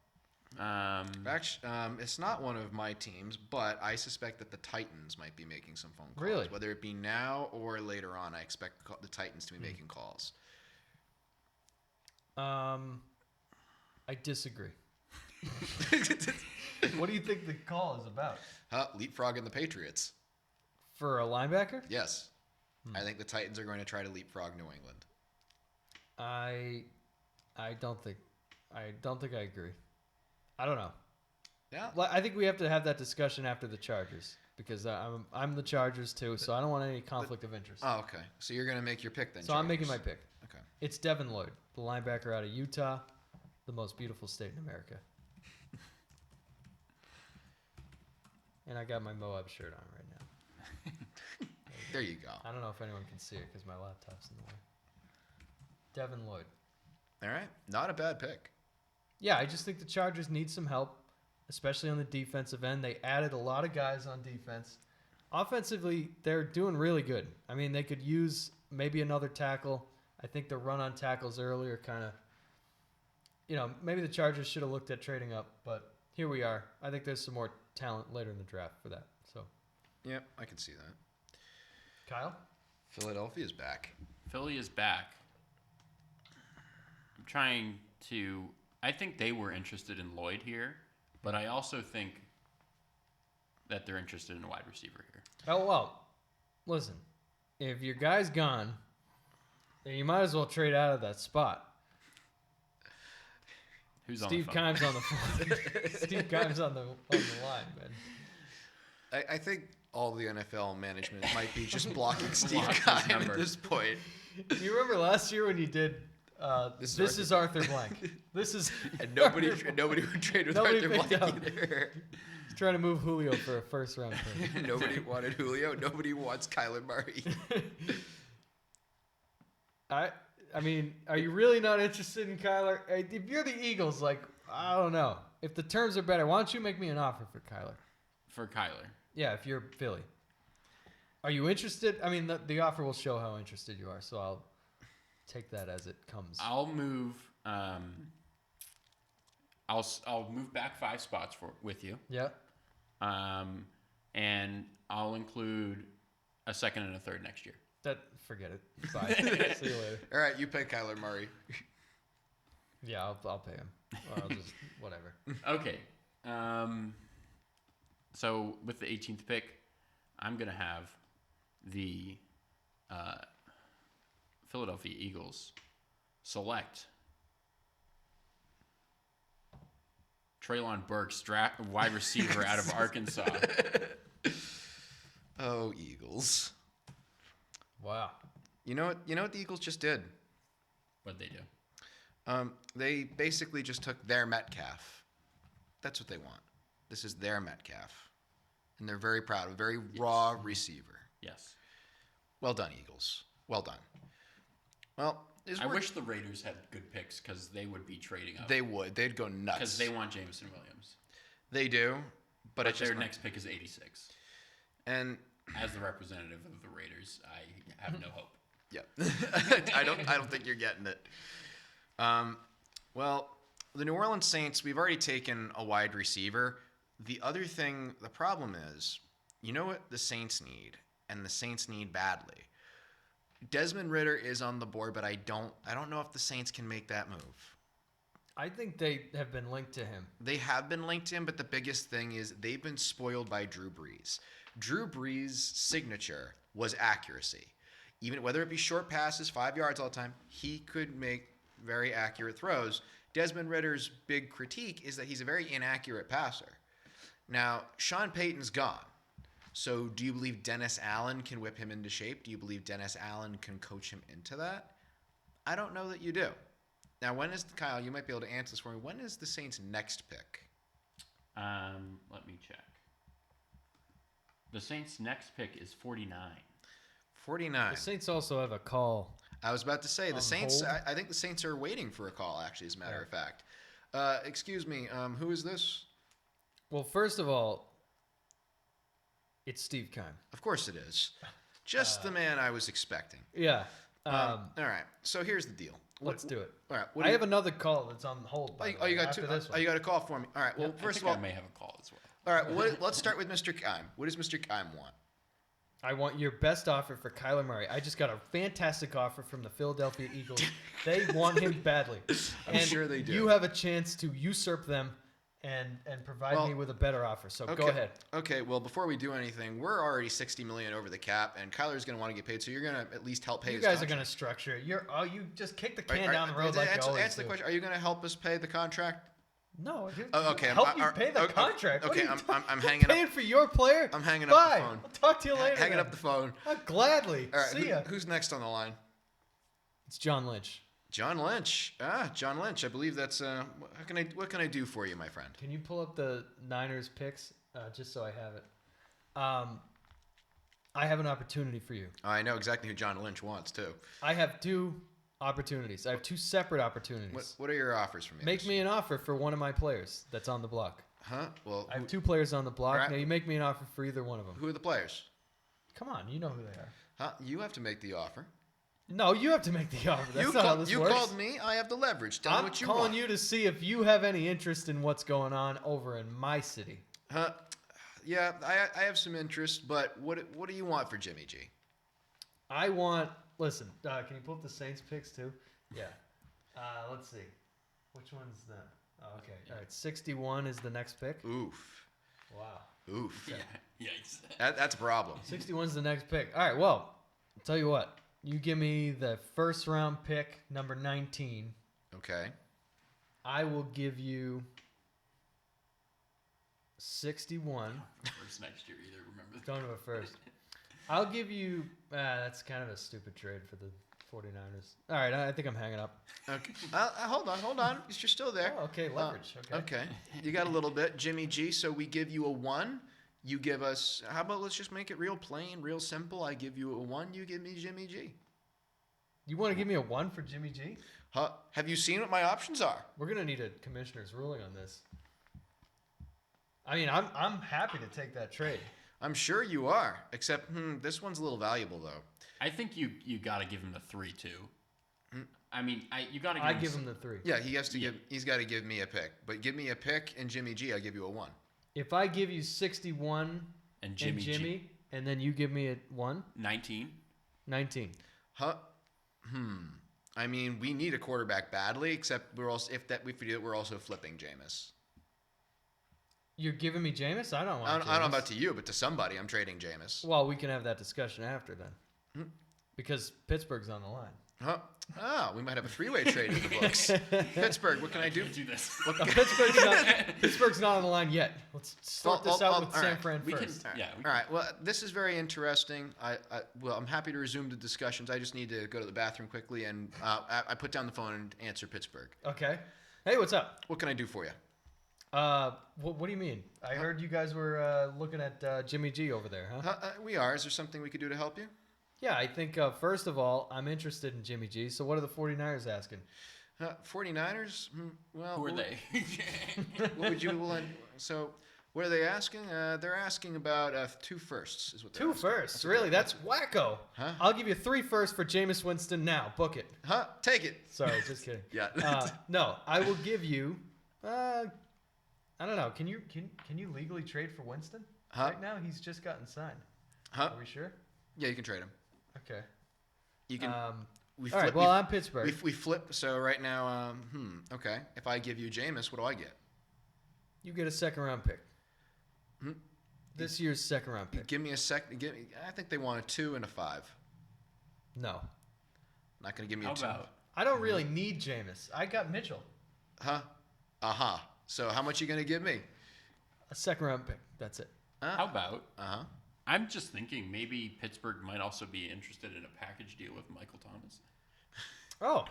Actually, it's not one of my teams, but I suspect that the Titans might be making some phone calls. Really? Whether it be now or later on, I expect the Titans to be making calls. I disagree. What do you think the call is about? Leapfrogging the Patriots. For a linebacker? Yes. I think the Titans are going to try to leapfrog New England. I don't think I agree. I don't know. Yeah. I think we have to have that discussion after the Chargers because I'm the Chargers too, so I don't want any conflict of interest. Oh, okay. So you're going to make your pick then, So I'm making my pick. Okay. It's Devin Lloyd, the linebacker out of Utah, the most beautiful state in America. And I got my Moab shirt on right now. There you go. I don't know if anyone can see it because my laptop's in the way. Devin Lloyd. All right. Not a bad pick. Yeah, I just think the Chargers need some help, especially on the defensive end. They added a lot of guys on defense. Offensively, they're doing really good. I mean, they could use maybe another tackle. I think the run on tackles earlier kind of, maybe the Chargers should have looked at trading up, but here we are. I think there's some more talent later in the draft for that. So, yeah, I can see that. Kyle? Philadelphia's back. Philly is back. I'm trying to. I think they were interested in Lloyd here, but I also think that they're interested in a wide receiver here. Oh, well, listen. If your guy's gone, then you might as well trade out of that spot. Who's Steve on the phone? Kimes on the phone. Steve Kimes on the line, man. I think all the NFL management might be just blocking Steve Block his Kimes number. at this point. Do you remember last year when you did this is Arthur Blank? This is And nobody would trade with Nobody Arthur picked Blank up. either. He's trying to move Julio for a first round pick. Nobody wanted Julio. Nobody wants Kyler Murray. I mean, are you really not interested in Kyler? If you're the Eagles, I don't know. If the terms are better, why don't you make me an offer for Kyler? For Kyler. Yeah, if you're Philly. Are you interested? I mean, the offer will show how interested you are, so I'll take that as it comes. I'll move. I'll move back 5 spots with you. Yeah. And I'll include a second and a third next year. Forget it. Bye. See you later. All right, you pay Kyler Murray. Yeah, I'll pay him. Or I'll just whatever. Okay. So with the 18th pick, I'm gonna have the Philadelphia Eagles select Treylon Burks, wide receiver out of Arkansas. Oh, Eagles. Wow. You know what the Eagles just did? What'd they do? They basically just took their Metcalf. That's what they want. This is their Metcalf. And they're very proud of a very raw receiver. Yes. Well done, Eagles. Well done. Well, I wish the Raiders had good picks because they would be trading up. They would. They'd go nuts. Because they want Jameson Williams. They do. But it's their next pick is 86. And as the representative of the Raiders, I have no hope. Yeah. I don't think you're getting it. Well, the New Orleans Saints, we've already taken a wide receiver. The problem is, you know what the Saints need, and the Saints need badly. Desmond Ridder is on the board, but I don't know if the Saints can make that move. I think they have been linked to him. They have been linked to him, but the biggest thing is they've been spoiled by Drew Brees. Drew Brees' signature was accuracy. Even whether it be short passes, 5 yards all the time, he could make very accurate throws. Desmond Ridder's big critique is that he's a very inaccurate passer. Now, Sean Payton's gone. So do you believe Dennis Allen can whip him into shape? Do you believe Dennis Allen can coach him into that? I don't know that you do. Now, Kyle, you might be able to answer this for me. When is the Saints' next pick? Let me check. The Saints' next pick is 49. 49. The Saints also have a call. I was about to say, the Saints, hold? I think the Saints are waiting for a call, actually, as a matter of fact. Excuse me, who is this? Well, first of all, it's Steve Keim. Of course it is. Just the man I was expecting. Yeah. All right, so here's the deal. Let's do it. All right. I have another call that's on hold. You got two. This one. You got a call for me. All right. Well, first of all, I may have a call as well. All right. Let's start with Mr. Keim. What does Mr. Keim want? I want your best offer for Kyler Murray. I just got a fantastic offer from the Philadelphia Eagles. They want him badly. I'm sure they do. You have a chance to usurp them and provide me with a better offer. So go ahead. Okay. Well, before we do anything, we're already $60 million over the cap, and Kyler's going to want to get paid. So you're going to at least help pay. You his guys are contract. going to structure it. You just kick the can down the road like you always answer do. the question. Are you going to help us pay the contract? No. Okay. Help you pay the contract. Okay. I'm hanging paying up. for your player. I'm hanging Bye. up the phone. I'll talk to you later. Hanging up the phone. Gladly. All right. See ya. Who's next on the line? It's John Lynch. John Lynch. John Lynch. I believe that's. What can I do for you, my friend? Can you pull up the Niners picks just so I have it? I have an opportunity for you. I know exactly who John Lynch wants too. I have two opportunities. I have two separate opportunities. What are your offers for me? Make me an offer for one of my players that's on the block. Huh? Well, I have two players on the block. Right. Now you make me an offer for either one of them. Who are the players? Come on, you know who they are. Huh? You have to make the offer. No, you have to make the offer. That's not how this you works. called me. I have the leverage. Tell me I'm what you calling want. you to see if you have any interest in what's going on over in my city. Huh? Yeah, I have some interest, but what do you want for Jimmy G? I want. Listen, can you pull up the Saints picks too? Yeah. Let's see. Which one's that? Oh, okay. All right. 61 is the next pick. Oof. Wow. Oof. Yeah. Yikes. That's a problem. 61 is the next pick. All right. Well, I'll tell you what. You give me the first round pick, number 19. Okay. I will give you 61. First next year either, remember? Don't do it first. I'll give you. That's kind of a stupid trade for the 49ers. All right, I think I'm hanging up. Okay. Hold on. You're still there. Oh, okay, leverage. Okay. You got a little bit, Jimmy G. So we give you a 1. You give us. How about let's just make it real plain, real simple. I give you a 1. You give me Jimmy G. You want to give me a 1 for Jimmy G? Huh? Have you seen what my options are? We're gonna need a commissioner's ruling on this. I mean, I'm happy to take that trade. I'm sure you are. Except, this one's a little valuable though. I think you got to give him the 3 too. I mean, you got to. I give him the 3. Yeah, he has to give. He's got to give me a pick. But give me a pick and Jimmy G. I'll give you a 1. If I give you 61 and Jimmy G. and then you give me a 1, 19. Huh? I mean, we need a quarterback badly. Except we're also if we do it, we're also flipping Jameis. You're giving me Jameis? I don't want. I don't know about to you, but to somebody, I'm trading Jameis. Well, we can have that discussion after then, because Pittsburgh's on the line. Huh? Oh, we might have a 3-way trade in the books. Pittsburgh, what can I do? Do this. Pittsburgh's not on the line yet. Let's start this out with San Fran We first. can. Yeah. All right. Well, this is very interesting. I'm happy to resume the discussions. I just need to go to the bathroom quickly, and I put down the phone and answer Pittsburgh. Okay. Hey, what's up? What can I do for you? What do you mean? I heard you guys were looking at Jimmy G over there, huh? We are. Is there something we could do to help you? Yeah, I think first of all, I'm interested in Jimmy G. So what are the 49ers asking? 49ers? Well, Who are they? What would you want? So, what are they asking? They're asking about 2 firsts. Is what they're 2 asking. firsts? Really? That's wacko. Huh? I'll give you 3 firsts for Jameis Winston now. Book it. Huh? Take it. Sorry, just kidding. Yeah. No, I will give you. I don't know. Can you legally trade for Winston? Huh? Right now, he's just gotten signed. Huh? Are we sure? Yeah, you can trade him. Okay. You can. All right. Well, I'm Pittsburgh. We flip. So right now, okay. If I give you Jameis, what do I get? You get a 2nd round pick. This year's 2nd round pick. Give me a second. I think they want a 2 and a 5. No. Not gonna give me How a 2. about? I don't really need Jameis. I got Mitchell. Huh? So how much you gonna give me? A 2nd round pick. That's it. How about? Uh-huh. I'm just thinking maybe Pittsburgh might also be interested in a package deal with Michael Thomas. Oh.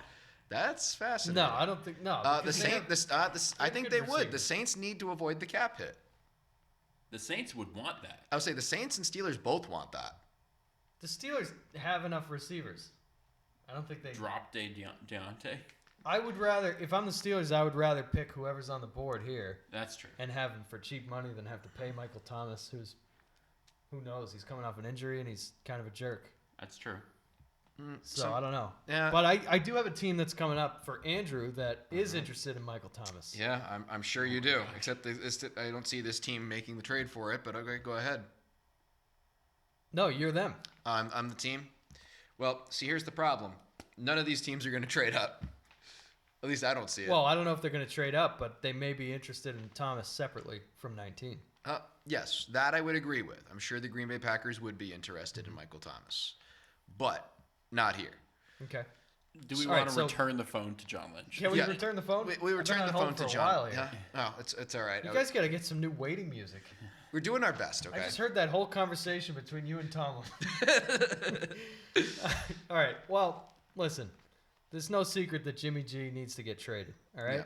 That's fascinating. No, I don't think. No. I think they good would. The receivers. Saints need to avoid the cap hit. The Saints would want that. I would say the Saints and Steelers both want that. The Steelers have enough receivers. I don't think they. Drop day Deontay. I would rather, if I'm the Steelers, I would rather pick whoever's on the board here That's true. and have him for cheap money than have to pay Michael Thomas, who knows? He's coming off an injury and he's kind of a jerk. That's true. So I don't know. Yeah. But I do have a team that's coming up for Andrew that is interested in Michael Thomas. Yeah, I'm sure you do. Except I don't see this team making the trade for it. But okay, go ahead. No, you're them. I'm the team. Well, see, here's the problem. None of these teams are going to trade up. At least I don't see it. Well, I don't know if they're going to trade up, but they may be interested in Thomas separately from 19. Yes, that I would agree with. I'm sure the Green Bay Packers would be interested in Michael Thomas. But not here. Okay. Do we All want right, to return the phone to John Lynch? Can we return the phone? We returned the phone to John. Yeah. Oh, it's all right. You guys got to get some new waiting music. We're doing our best, okay? I just heard that whole conversation between you and Tomlin. All right. Well, listen. There's no secret that Jimmy G needs to get traded. All right. Yeah.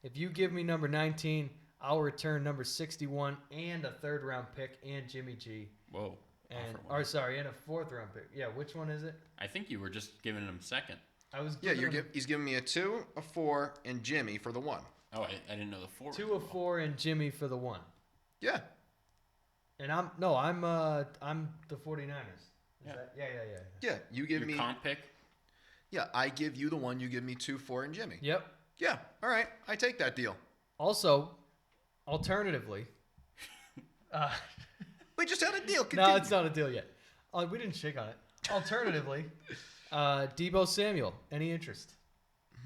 If you give me number 19, I'll return number 61 and a 3rd round pick and Jimmy G. Whoa. And Offer one. and a 4th round pick. Yeah. Which one is it? I think you were just giving him 2nd. I was. Yeah, giving him he's giving me a 2, a 4, and Jimmy for the 1. Oh, I didn't know the 4. 2 of 4 and Jimmy for the 1. Yeah. And I'm the 49ers. Yeah. Yeah, you give Your me. comp pick? Yeah, I give you the 1. You give me 2, 4, and Jimmy. Yep. Yeah. All right. I take that deal. Also, alternatively, We just had a deal. no, Continue. it's not a deal yet. We didn't shake on it. Alternatively, Debo Samuel. Any interest?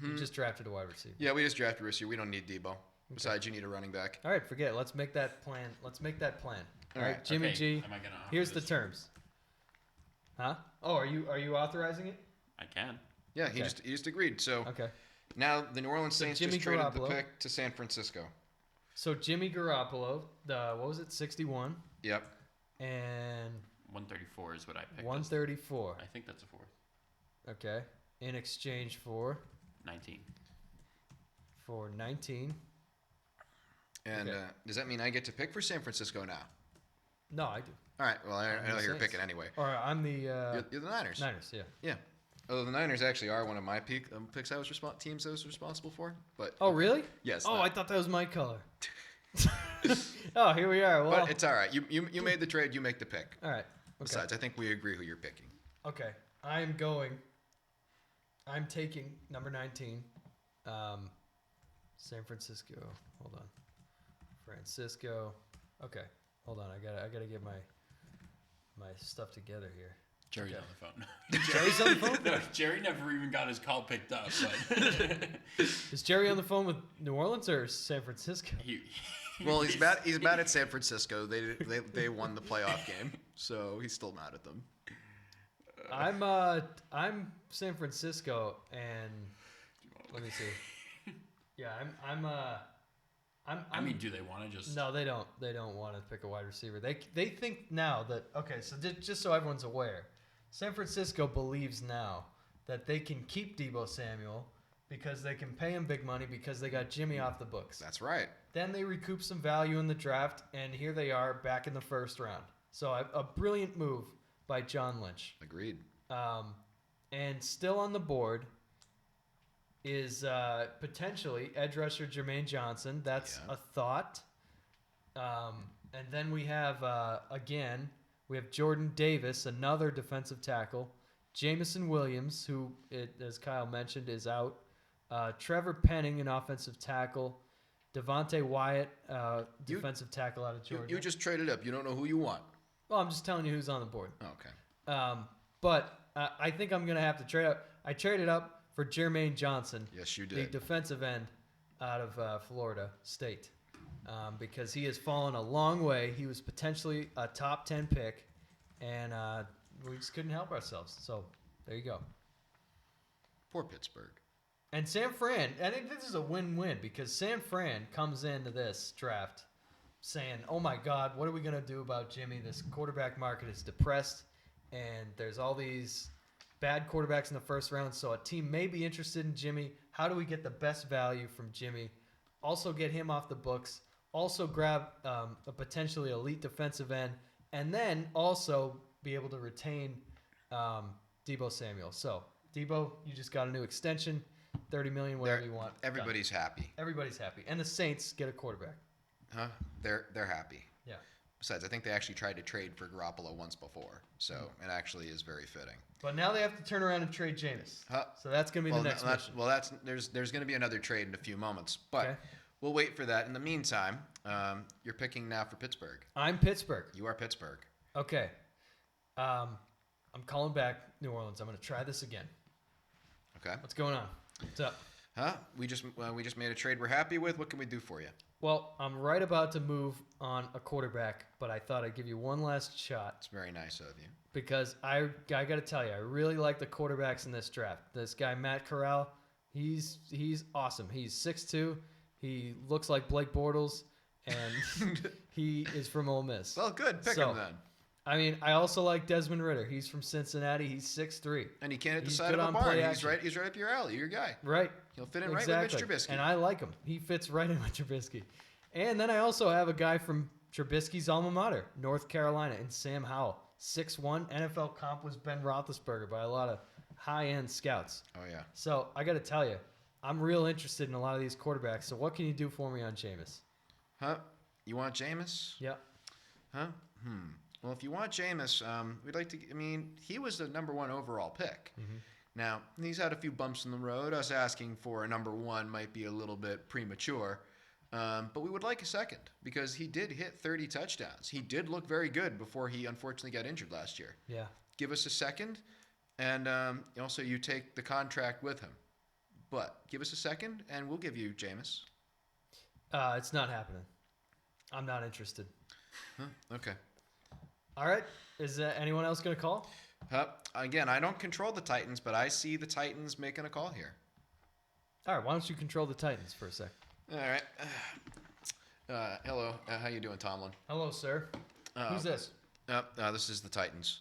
You just drafted a wide receiver. Yeah, we just drafted a receiver. We don't need Debo. Besides, you need a running back. All right, forget it. Let's make that plan. All right, right. Jimmy Okay, G. am I gonna offer Here's the this? terms. Huh? Oh, are you authorizing it? I can. Yeah, Okay. he just agreed. So Okay. now the New Orleans So Saints Jimmy just traded Garoppolo. the pick to San Francisco. So Jimmy Garoppolo, what was it? 61 Yep. and 134 is what I picked. 134. I think that's a 4th. Okay. In exchange for 19. 19. And Okay. does that mean I get to pick for San Francisco now? No, I do. All right. Well, I I'm know the you're Saints. picking anyway. Or I'm the You're the Niners. Niners. Yeah. Yeah. Although the Niners actually are one of my picks I was responsible for. But Oh, really? yes. Oh, I thought that was my color. Oh, here we are. Well, But it's all right. You made the trade. You make the pick. all right. Okay. Besides, I think we agree who you're picking. Okay. I'm taking number 19. San Francisco. Hold on. Francisco. Okay. Hold on. I gotta get my stuff together here. Jerry's Okay. on the phone. Jerry's on the phone? No, Jerry never even got his call picked up. But Is Jerry on the phone with New Orleans or San Francisco? Well, he's mad. He's mad at San Francisco. They won the playoff game, so he's still mad at them. I'm San Francisco, and let me see. Yeah, I mean, do they want to just? No, they don't. They don't want to pick a wide receiver. They think now that so just so everyone's aware, San Francisco believes now that they can keep Deebo Samuel because they can pay him big money because they got Jimmy off the books. That's right. Then they recoup some value in the draft, and here they are back in the first round. So a brilliant move by John Lynch. Agreed. And still on the board is potentially edge rusher Jermaine Johnson. That's a thought. And then we have, again, we have Jordan Davis, another defensive tackle. Jamison Williams, who, as Kyle mentioned, is out. Trevor Penning, an offensive tackle. Devontae Wyatt, defensive tackle out of Georgia. You just traded up. You don't know who you want. Well, I'm just telling you who's on the board. Okay. But I think I'm going to have to trade up. I traded up for Jermaine Johnson. Yes, you The did. defensive end out of Florida State. Because he has fallen a long way. He was potentially a top 10 pick, and we just couldn't help ourselves. So there you go. Poor Pittsburgh. And San Fran, I think this is a win-win because San Fran comes into this draft saying, oh my God, what are we going to do about Jimmy? This quarterback market is depressed, and there's all these bad quarterbacks in the first round, so a team may be interested in Jimmy. How do we get the best value from Jimmy? Also get him off the books. Also grab a potentially elite defensive end, and then also be able to retain Deebo Samuel. So, Deebo, you just got a new extension. $30 million, whatever you want. Everybody's happy. Everybody's happy. And the Saints get a quarterback. Huh? They're happy. Yeah. Besides, I think they actually tried to trade for Garoppolo once before, so it actually is very fitting. But now they have to turn around and trade Jameis. Huh? So that's going to be the next mission. There's going to be another trade in a few moments, but Okay. we'll wait for that. In the meantime, you're picking now for Pittsburgh. I'm Pittsburgh. You are Pittsburgh. Okay. I'm calling back New Orleans. I'm going to try this again. Okay. What's going on? What's up? Huh? We just made a trade we're happy with. What can we do for you? Well, I'm right about to move on a quarterback, but I thought I'd give you one last shot It's very nice of you. because I got to tell you, I really like the quarterbacks in this draft. This guy, Matt Corral, he's awesome. He's 6'2". He looks like Blake Bortles, and he is from Ole Miss. Well, good. Pick So, him then. I mean, I also like Desmond Ridder. He's from Cincinnati. He's 6'3". And he can't hit the he's side good of a on barn. play He's action. right up your alley. Your guy. Right. He'll fit in right with Mitch Trubisky. And I like him. He fits right in with Trubisky. And then I also have a guy from Trubisky's alma mater, North Carolina, and Sam Howell. 6'1". NFL comp was Ben Roethlisberger by a lot of high-end scouts. Oh, yeah. So I got to tell you, I'm real interested in a lot of these quarterbacks. So what can you do for me on Jameis? Huh? You want Jameis? Yeah. Huh? Well, if you want Jameis, we'd like to. I mean, he was the number 1 overall pick. Mm-hmm. Now, he's had a few bumps in the road. Us asking for a number 1 might be a little bit premature. But we would like a second because he did hit 30 touchdowns. He did look very good before he unfortunately got injured last year. Yeah. Give us a second, and also you take the contract with him. But give us a second, and we'll give you Jameis. It's not happening. I'm not interested. Huh? Okay. All right. Is anyone else going to call? Again, I don't control the Titans, but I see the Titans making a call here. All right. Why don't you control the Titans for a sec? All right. Hello. How you doing, Tomlin? Hello, sir. Who's this? This is the Titans.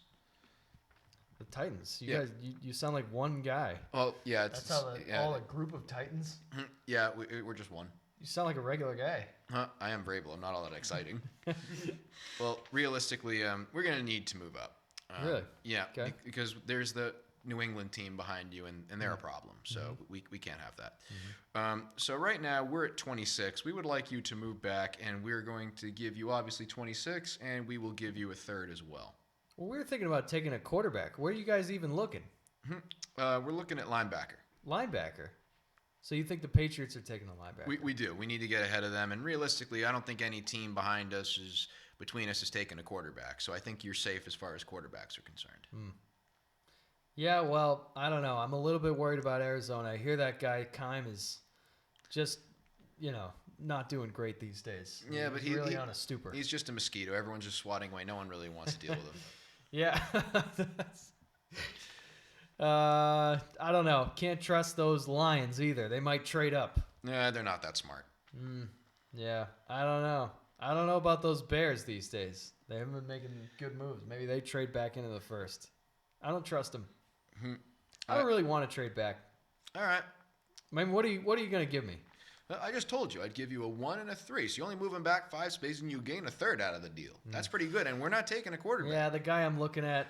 The Titans. You Yeah. guys, you sound like one guy. Oh, yeah. That's how all a group of Titans. Yeah, we're just one. You sound like a regular guy. I am Vrabel. I'm not all that exciting. Well, realistically, we're going to need to move up. Really? Yeah, Okay. because there's the New England team behind you, and they're a problem. So we can't have that. So right now we're at 26. We would like you to move back, and we're going to give you obviously 26, and we will give you a third as well. Well, we were thinking about taking a quarterback. Where are you guys even looking? We're looking at linebacker. Linebacker. So you think the Patriots are taking a linebacker? We do. We need to get ahead of them, and realistically, I don't think any team between us is taking a quarterback. So I think you're safe as far as quarterbacks are concerned. Yeah, well, I don't know. I'm a little bit worried about Arizona. I hear that guy Kime is just, not doing great these days. Yeah, but he's really on a stupor. He's just a mosquito. Everyone's just swatting away. No one really wants to deal with him. Yeah. I don't know. Can't trust those Lions either. They might trade up. Yeah, they're not that smart. Yeah, I don't know. I don't know about those Bears these days. They haven't been making good moves. Maybe they trade back into the first. I don't trust them. I don't really want to trade back. All right. I mean, what are you going to give me? I just told you I'd give you a 1 and a 3. So you only move him back 5 spaces and you gain a third out of the deal. That's pretty good. And we're not taking a quarterback. Yeah, the guy I'm looking at,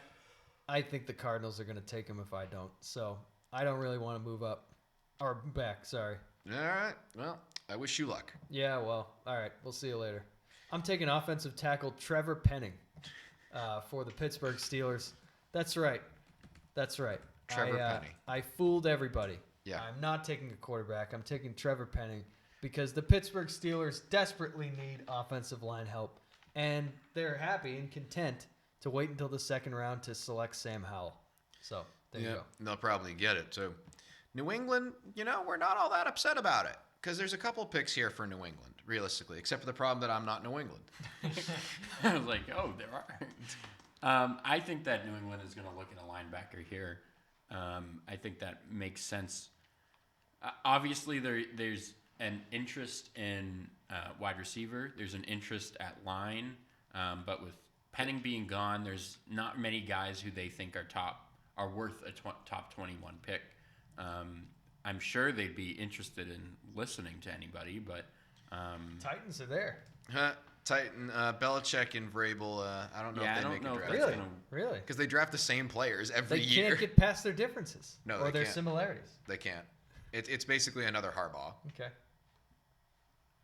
I think the Cardinals are going to take him if I don't. So I don't really want to move up. Or back, sorry. All right. Well, I wish you luck. Yeah, well, all right. We'll see you later. I'm taking offensive tackle Trevor Penning for the Pittsburgh Steelers. That's right. Trevor Penning. I fooled everybody. Yeah. I'm not taking a quarterback. I'm taking Trevor Penning because the Pittsburgh Steelers desperately need offensive line help, and they're happy and content to wait until the second round to select Sam Howell. So there you go. They'll probably get it. So New England, we're not all that upset about it because there's a couple picks here for New England, realistically, except for the problem that I'm not New England. I was like, oh, there are. I think that New England is going to look at a linebacker here. I think that makes sense. Obviously, there's an interest in wide receiver. There's an interest at line. But with Penning being gone, there's not many guys who they think are worth a top 21 pick. I'm sure they'd be interested in listening to anybody, but Titans are there. Titan, Belichick and Vrabel, I don't know if they make a draft. Really? Because they draft the same players every year. They can't get past their differences or their similarities. They can't. It's basically another Harbaugh. Okay.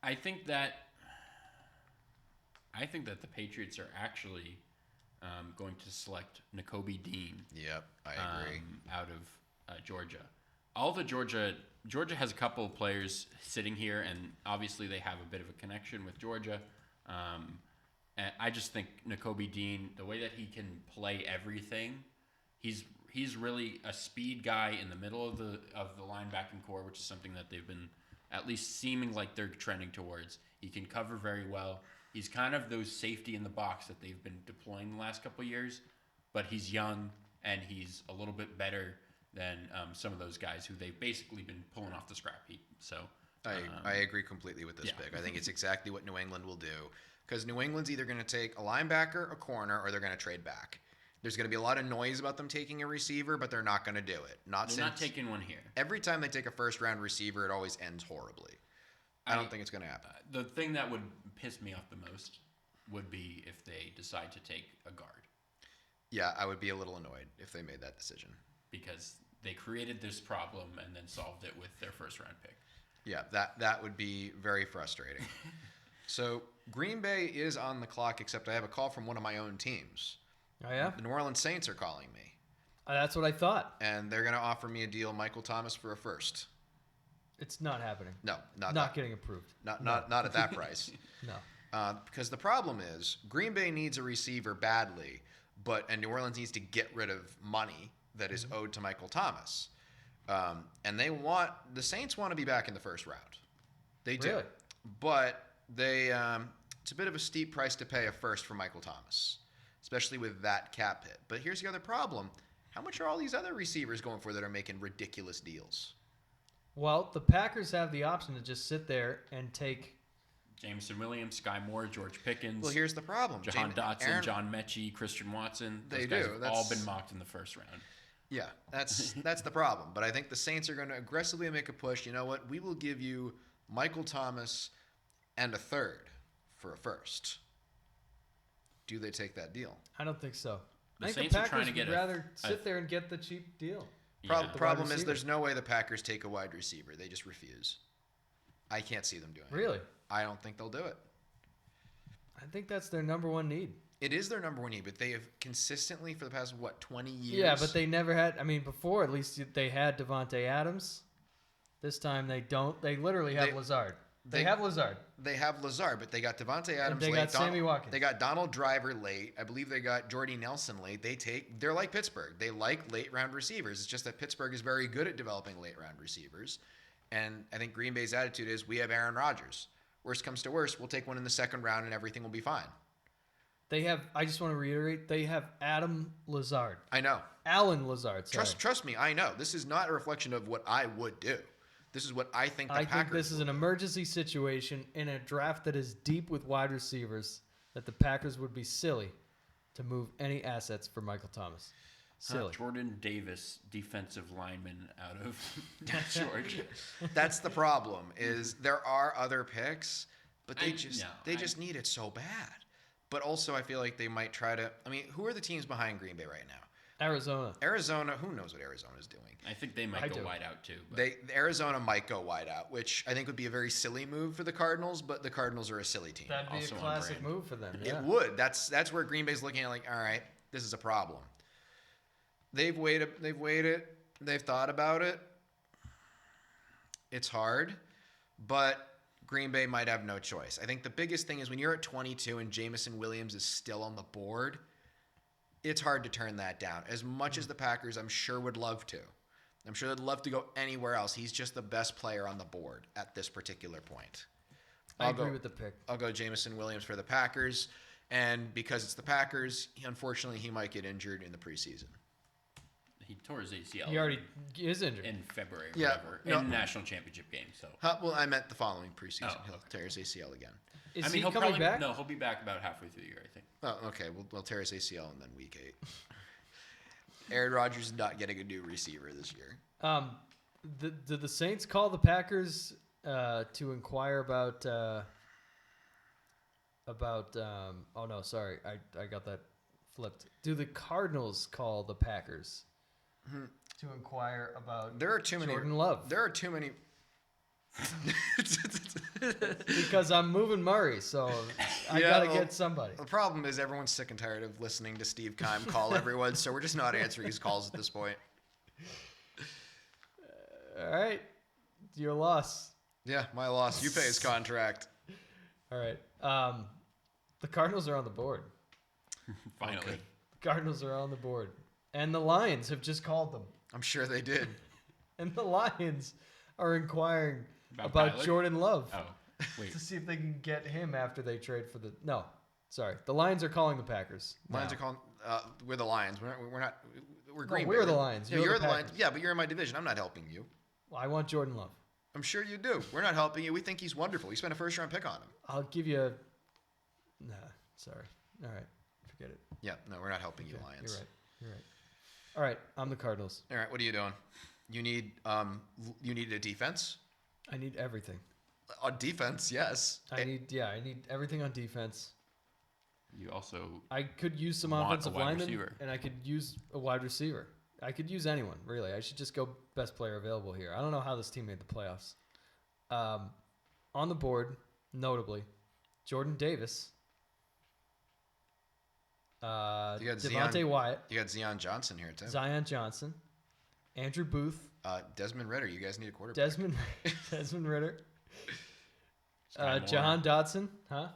I think that the Patriots are actually going to select Nakobe Dean. Yep, I agree. Out of Georgia. Georgia has a couple of players sitting here, and obviously they have a bit of a connection with Georgia. And I just think Nakobe Dean, the way that he can play everything, he's really a speed guy in the middle of the linebacking core, which is something that they've been at least seeming like they're trending towards. He can cover very well. He's kind of those safety in the box that they've been deploying the last couple of years, but he's young and he's a little bit better than some of those guys who they've basically been pulling off the scrap heap. So I agree completely with this pick. I think it's exactly what New England will do because New England's either going to take a linebacker, a corner, or they're going to trade back. There's going to be a lot of noise about them taking a receiver, but they're not going to do it. They're not taking one here. Every time they take a first-round receiver, it always ends horribly. I don't think it's going to happen. The thing that would piss me off the most would be if they decide to take a guard. Yeah, I would be a little annoyed if they made that decision. Because they created this problem and then solved it with their first-round pick. Yeah, that would be very frustrating. So Green Bay is on the clock, except I have a call from one of my own teams. Oh, yeah? The New Orleans Saints are calling me. That's what I thought. And they're going to offer me a deal, Michael Thomas, for a first. It's not happening. No, not getting approved. Not at that price. No. Because the problem is Green Bay needs a receiver badly, and New Orleans needs to get rid of money that is owed to Michael Thomas. And the Saints want to be back in the first round. They do. Really? But it's a bit of a steep price to pay a first for Michael Thomas, especially with that cap hit. But here's the other problem. How much are all these other receivers going for that are making ridiculous deals? Well, the Packers have the option to just sit there and take Jameson Williams, Sky Moore, George Pickens. Well, here's the problem. Jahan Dotson, John Mechie, Christian Watson. Those guys have all been mocked in the first round. Yeah, that's the problem. But I think the Saints are going to aggressively make a push. You know what? We will give you Michael Thomas and a third for a first. Do they take that deal? I don't think so. I think Saints the are trying Packers to get would rather sit there and get the cheap deal. Yeah. Problem is, receiver. there's no way the Packers take a wide receiver. They just refuse. I can't see them doing it. Really? I don't think they'll do it. I think that's their number one need. It is their number one need, but they have consistently for the past, 20 years? Yeah, but they never had. I mean, before at least they had Devontae Adams. This time they don't. They literally have Lazard. They have Lazard. They have Lazard, but they got Devontae Adams they late. got Sammy Watkins. They got Donald Driver late. I believe they got Jordy Nelson late. They're like Pittsburgh. They like late round receivers. It's just that Pittsburgh is very good at developing late round receivers. And I think Green Bay's attitude is, we have Aaron Rodgers. Worst comes to worst, we'll take one in the second round and everything will be fine. They have. I just want to reiterate. They have Adam Lazard. I know. Alan Lazard. Sorry. Trust me, I know. This is not a reflection of what I would do. This is what I think the Packers think this is an emergency situation in a draft that is deep with wide receivers that the Packers would be silly to move any assets for Michael Thomas. Silly. Jordan Davis, defensive lineman out of Georgia. That's the problem. Is there are other picks, but they just need it so bad. But also, I feel like they might try to. I mean, who are the teams behind Green Bay right now? Arizona. Who knows what Arizona's doing? I think they might go wide out too. But. Arizona might go wide out, which I think would be a very silly move for the Cardinals, but the Cardinals are a silly team. That'd be Also a on classic brand. move for them. Yeah. It would. That's where Green Bay's looking at, like, all right, this is a problem. They've waited, they've thought about it. It's hard, but Green Bay might have no choice. I think the biggest thing is when you're at 22 and Jamison Williams is still on the board, it's hard to turn that down. As much as the Packers, I'm sure, would love to. I'm sure they'd love to go anywhere else. He's just the best player on the board at this particular point. I agree with the pick. I'll go Jamison Williams for the Packers. And because it's the Packers, unfortunately, he might get injured in the preseason. He tore his ACL. He already is injured. In February, Yeah, whatever, no. in the national championship game. So Well, I meant the following preseason. Oh, He'll okay. tear his ACL again. Is I mean, he he'll coming probably back? no, he'll be back about halfway through the year, I think. Oh, okay. We'll tear his ACL and then week 8. Aaron Rodgers is not getting a new receiver this year. Did the Saints call the Packers to inquire about? Oh no, sorry, I got that flipped. Do the Cardinals call the Packers to inquire about? There are too many. Jordan Love. There are too many. Because I'm moving Murray, so I Yeah, gotta well, get somebody. The problem is everyone's sick and tired of listening to Steve Keim call everyone, so we're just not answering his calls at this point. All right, your loss. Yeah, my loss. You pay his contract. All right, the Cardinals are on the board. Finally, Okay. The Cardinals are on the board, and the Lions have just called them, I'm sure they did. and the Lions are inquiring About about Tyler? Jordan Love. oh wait, To see if they can get him after they trade for the. No, sorry. The Lions are calling the Packers. Lions now. are calling. We're the Lions. We're not. We're Green Bay. we're the Lions. No, You're you're the the Lions. Packers. Yeah, but you're in my division. I'm not helping you. Well, I want Jordan Love. I'm sure you do. We're not helping you. We think he's wonderful. You spent a first-round pick on him. I'll give you a. Nah, sorry. All right, forget it. Yeah, no, we're not helping you, Okay, Lions. You're right. All right, I'm the Cardinals. All right, what are you doing? You need a defense. I need everything. On defense, yes. I need everything on defense. you also I could use some Want a offensive wide linemen, receiver. and I could use a wide receiver. I could use anyone, really. I should just go best player available here. I don't know how this team made the playoffs. On the board, notably, Jordan Davis, Devontae Wyatt, You got Zion Johnson here too. Zion Johnson, Andrew Booth, Desmond Ritter. You guys need a quarterback. Desmond Ritter, Sky Moore. Jahan Dotson, huh?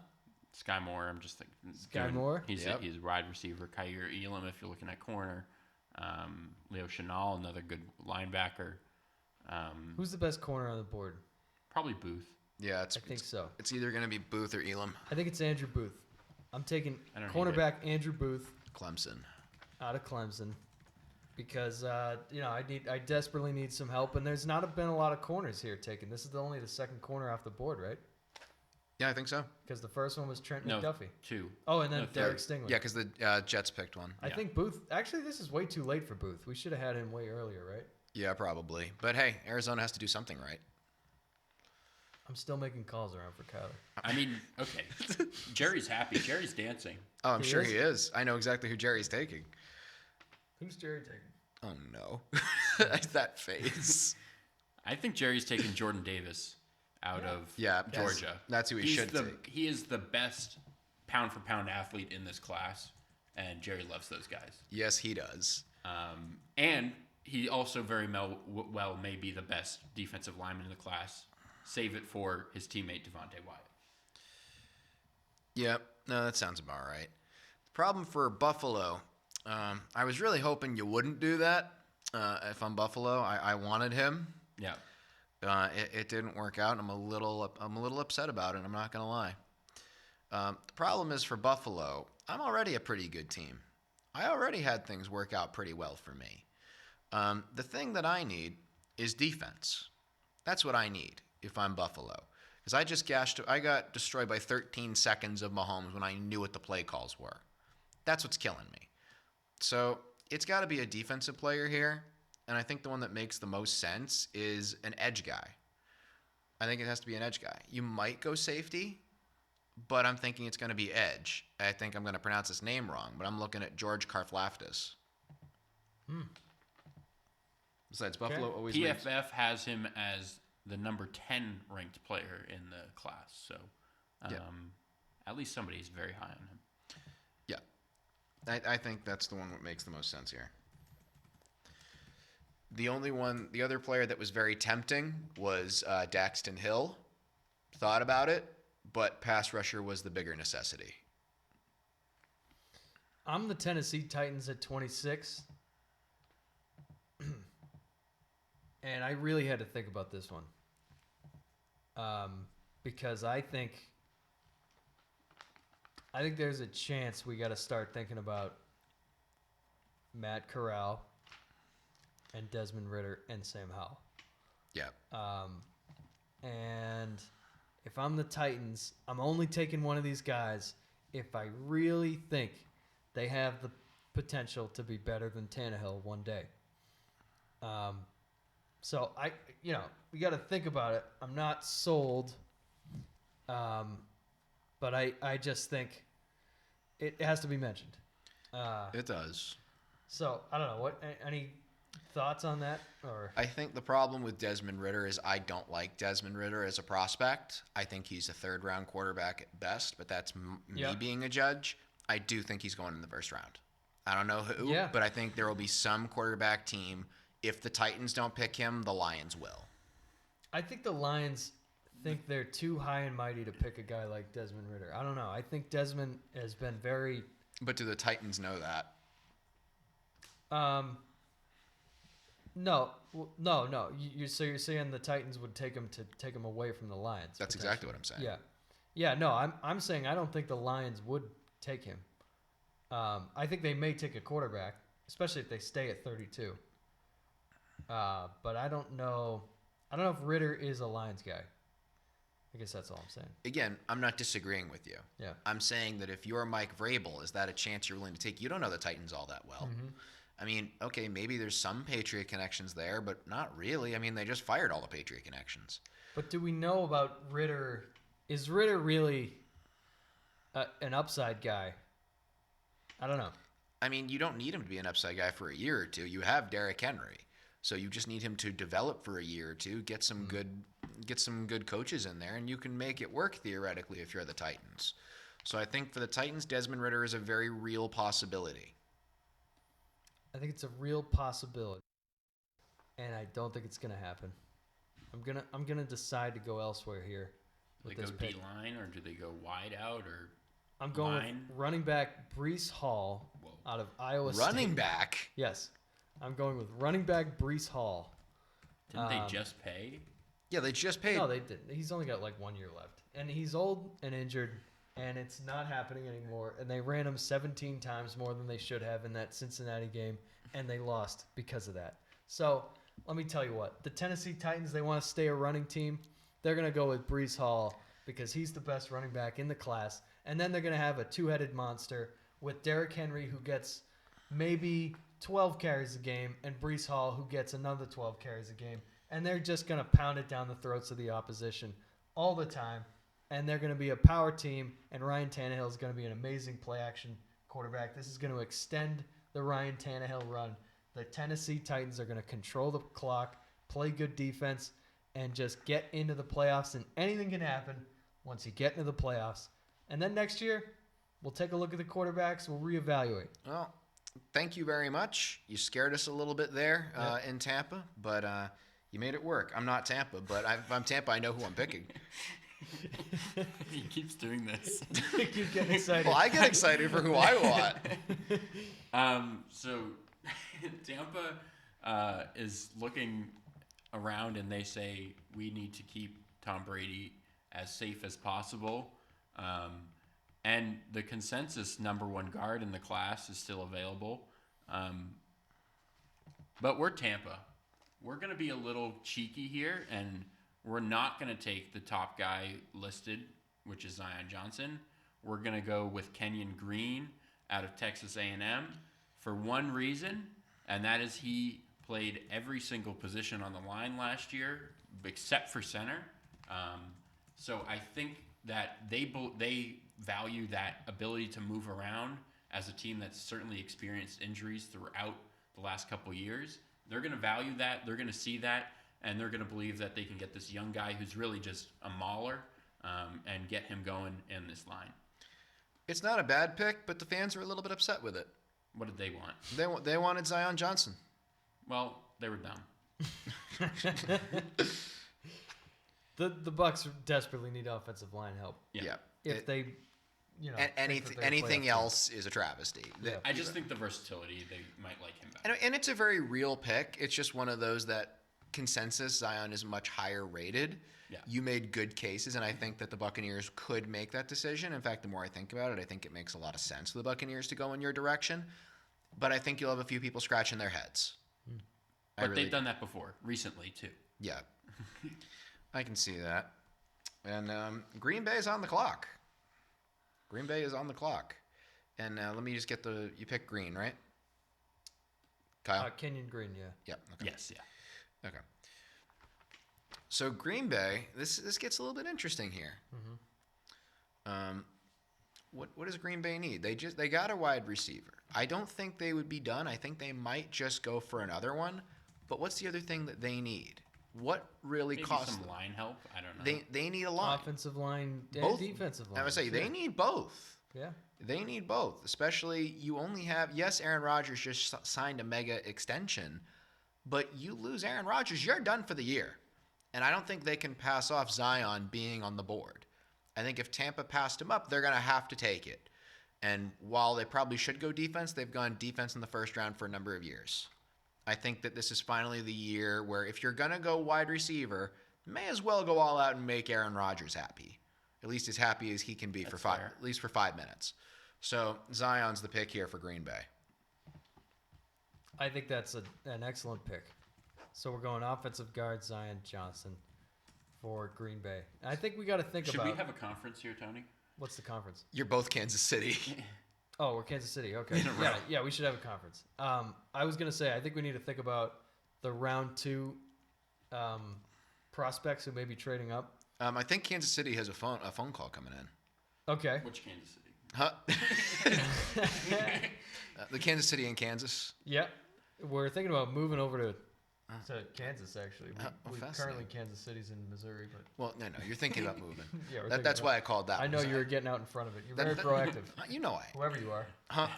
Sky Moore. I'm just thinking. Sky Moore? He's Yep. he's a wide receiver. Kyer Elam, if you're looking at corner. Leo Chenal, another good linebacker. Who's the best corner on the board? Probably Booth. Yeah, I think so. it's either gonna be Booth or Elam. I think it's Andrew Booth. I'm taking I don't hate cornerback Andrew Booth Clemson. out of Clemson because I desperately need some help, and there's not been a lot of corners here taken. This is only the second corner off the board, right? Yeah, I think so. Because the first one was Trent No, McDuffie. 2. Oh, and then No, third. Derek Stingley. Yeah, because the Jets picked one. I Yeah. think Booth. Actually, this is way too late for Booth. We should have had him way earlier, right? Yeah, probably. But hey, Arizona has to do something right. I'm still making calls around for Kyler. I mean, okay. Jerry's happy. Jerry's dancing. Oh, I'm He sure is? he is. I know exactly who Jerry's taking. Who's Jerry taking? Oh, no. That face. I think Jerry's taking Jordan Davis out of Georgia. That's who he should take. He is the best pound-for-pound athlete in this class, and Jerry loves those guys. Yes, he does. And he also very well may be the best defensive lineman in the class. Save it for his teammate Devontae Wyatt. Yep. No, that sounds about right. The problem for Buffalo, I was really hoping you wouldn't do that. If I'm Buffalo, I wanted him. Yeah. It didn't work out. I'm a little upset about it. I'm not gonna lie. The problem is for Buffalo, I'm already a pretty good team. I already had things work out pretty well for me. The thing that I need is defense. That's what I need if I'm Buffalo. Because I got destroyed by 13 seconds of Mahomes when I knew what the play calls were. That's what's killing me. So it's got to be a defensive player here. And I think the one that makes the most sense is an edge guy. I think it has to be an edge guy. You might go safety, but I'm thinking it's going to be edge. I think I'm going to pronounce his name wrong, but I'm looking at George Karlaftis. Besides, Buffalo always wins. PFF has him as the number 10 ranked player in the class. So at least somebody's very high on him. Yeah. I think that's the one that makes the most sense here. The other player that was very tempting was Daxton Hill. Thought about it, but pass rusher was the bigger necessity. I'm the Tennessee Titans at 26. And I really had to think about this one. Because I think there's a chance we got to start thinking about Matt Corral and Desmond Ridder and Sam Howell. Yeah. And if I'm the Titans, I'm only taking one of these guys if I really think they have the potential to be better than Tannehill one day. So we got to think about it. I'm not sold, but I just think it has to be mentioned. It does. So I don't know any thoughts on that, or I think the problem with Desmond Ridder is I don't like Desmond Ridder as a prospect. I think he's a third-round quarterback at best, but that's me being a judge. I do think he's going in the first round. I don't know who, but I think there will be some quarterback team. If the Titans don't pick him, the Lions will. I think the Lions think they're too high and mighty to pick a guy like Desmond Ridder. I don't know. I think Desmond has been very... But do the Titans know that? No. So you're saying the Titans would take him away from the Lions? That's exactly what I'm saying. Yeah. No, I'm saying I don't think the Lions would take him. I think they may take a quarterback, especially if they stay at 32. But I don't know. I don't know if Ridder is a Lions guy. I guess that's all I'm saying. Again, I'm not disagreeing with you. Yeah. I'm saying that if you're Mike Vrabel, is that a chance you're willing to take? You don't know the Titans all that well. Mm-hmm. I mean, okay, maybe there's some Patriot connections there, but not really. I mean, they just fired all the Patriot connections. But do we know about Ridder? Is Ridder really an upside guy? I don't know. I mean, you don't need him to be an upside guy for a year or two. You have Derrick Henry. So you just need him to develop for a year or two, get some good coaches in there, and you can make it work theoretically if you're the Titans. So I think for the Titans, Desmond Ridder is a very real possibility. I think it's a real possibility, and I don't think it's gonna happen. I'm gonna decide to go elsewhere here. Do they go D-line, or do they go wide out, or I'm going line? with running back Breece Hall out of Iowa State. Running back? Yes. I'm going with running back Breece Hall. Didn't they just pay? Yeah, they just paid. No, they didn't. He's only got like 1 year left. And he's old and injured, and it's not happening anymore. And they ran him 17 times more than they should have in that Cincinnati game, and they lost because of that. So let me tell you what. The Tennessee Titans, they want to stay a running team. They're going to go with Breece Hall because he's the best running back in the class. And then they're going to have a two-headed monster with Derrick Henry, who gets maybe 12 carries a game, and Breece Hall, who gets another 12 carries a game. And they're just going to pound it down the throats of the opposition all the time. And they're going to be a power team, and Ryan Tannehill is going to be an amazing play-action quarterback. This is going to extend the Ryan Tannehill run, the Tennessee Titans are going to control the clock, play good defense, and just get into the playoffs. And anything can happen once you get into the playoffs. And then next year, we'll take a look at the quarterbacks. We'll reevaluate. Well, thank you very much. You scared us a little bit there in Tampa, but you made it work. I'm not Tampa, but if I'm Tampa, I know who I'm picking. He keeps doing this. You keep getting excited. Well, I get excited for who I want. So Tampa is looking around and they say we need to keep Tom Brady as safe as possible. And the consensus number one guard in the class is still available. But we're Tampa. We're going to be a little cheeky here, and we're not going to take the top guy listed, which is Zion Johnson. We're going to go with Kenyon Green out of Texas A&M for one reason, and that is he played every single position on the line last year except for center. So I think that they value that ability to move around as a team that's certainly experienced injuries throughout the last couple of years. They're going to value that. They're going to see that. And they're going to believe that they can get this young guy who's really just a mauler and get him going in this line. It's not a bad pick, but the fans are a little bit upset with it. What did they want? They wanted Zion Johnson. Well, they were dumb. The Bucs desperately need offensive line help. Yeah. If they, anything else is a travesty. Yeah. I just think the versatility, they might like him better. And it's a very real pick. It's just one of those that consensus Zion is much higher rated. Yeah. You made good cases, and I think that the Buccaneers could make that decision. In fact, the more I think about it, I think it makes a lot of sense for the Buccaneers to go in your direction. But I think you'll have a few people scratching their heads. But they've done that before, recently, too. Yeah. I can see that. And Green Bay is on the clock. Green Bay is on the clock. And let me just get you pick Green, right? Kyle? Kenyon Green, yeah. Yeah. Okay. Yes, yeah. Okay. So Green Bay, this gets a little bit interesting here. Mm-hmm. What does Green Bay need? They got a wide receiver. I don't think they would be done. I think they might just go for another one. But what's the other thing that they need? What really Maybe costs some line help? I don't know. They need a line. Offensive line and Both. defensive line. I would say they need both. Yeah. They need both, especially you only have, yes, Aaron Rodgers just signed a mega extension, but you lose Aaron Rodgers, you're done for the year. And I don't think they can pass off Zion being on the board. I think if Tampa passed him up, they're going to have to take it. And while they probably should go defense, they've gone defense in the first round for a number of years. I think that this is finally the year where if you're going to go wide receiver, may as well go all out and make Aaron Rodgers happy. At least as happy as he can be at least for 5 minutes. So Zion's the pick here for Green Bay. I think that's an excellent pick. So we're going offensive guard Zion Johnson for Green Bay. I think we got to think Should about. we have a conference here, Tony? What's the conference? You're both Kansas City. Oh, we're Kansas City. Okay. Yeah, we should have a conference. I was gonna say I think we need to think about the round 2 prospects who may be trading up. I think Kansas City has a phone call coming in. Okay. Which Kansas City? Huh? The Kansas City in Kansas. Yeah, we're thinking about moving over to Kansas. Actually, we currently fascinating. Kansas City's in Missouri, but Well, no, you're thinking about moving. yeah, That's why I called that. I know one. you were getting out in front of it. You're very proactive. You know Whoever you are.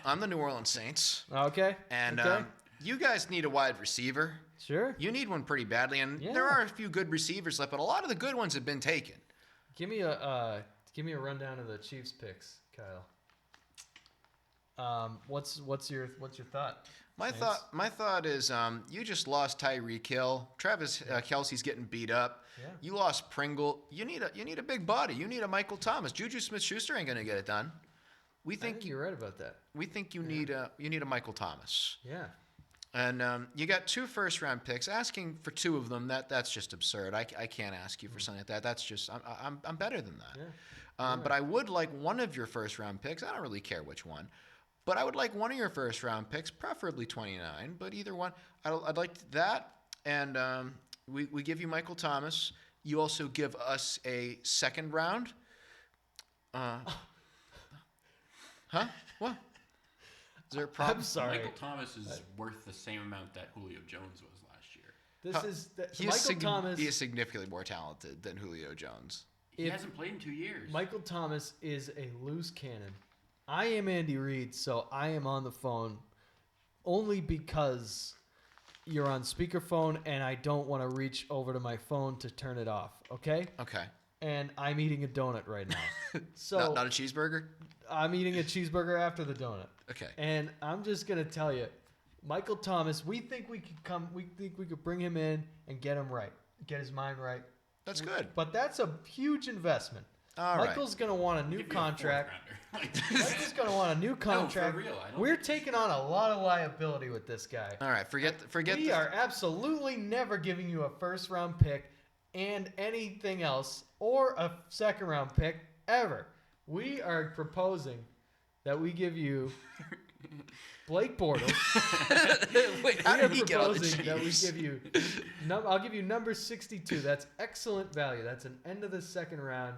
I'm the New Orleans Saints, Okay. and okay. you guys need a wide receiver. Sure. You need one pretty badly, and Yeah. there are a few good receivers left, but a lot of the good ones have been taken. Give me a rundown of the Chiefs picks, Kyle. What's your thought? My thought is you just lost Tyreek Hill. Travis Kelce's getting beat up. Yeah. You lost Pringle. You need a big body. You need a Michael Thomas. Juju Smith-Schuster ain't gonna get it done. I think you're right about that. We think you need a Michael Thomas. Yeah. And you got 2 first-round picks. Asking for 2 of them, that's just absurd. I can't ask you for something like that. That's just I'm better than that. Yeah. But I would like one of your first-round picks. I don't really care which one. But I would like one of your first-round picks, preferably 29. But either one, I'd like that. And we give you Michael Thomas. You also give us a second round. Huh? What? there a problem? I'm sorry. Michael Thomas is worth the same amount that Julio Jones was last year. He is significantly more talented than Julio Jones. He hasn't played in 2 years. Michael Thomas is a loose cannon. I am Andy Reid, so I am on the phone only because you're on speakerphone and I don't want to reach over to my phone to turn it off, okay? Okay. And I'm eating a donut right now. So not a cheeseburger? I'm eating a cheeseburger after the donut. Okay. And I'm just going to tell you, Michael Thomas, we think we could bring him in and get him right. Get his mind right. That's good. But that's a huge investment. All Michael's going to want a new contract. Michael's going to want a new contract. No, for real. We're taking on a lot of liability with this guy. All right, forget. We are absolutely never giving you a first-round pick and anything else or a second-round pick ever. We are proposing that we give you Blake Bortles. Wait, how did he get all the proposing that we Chiefs? give you. I'll give you number 62. That's excellent value. That's an end of the second round.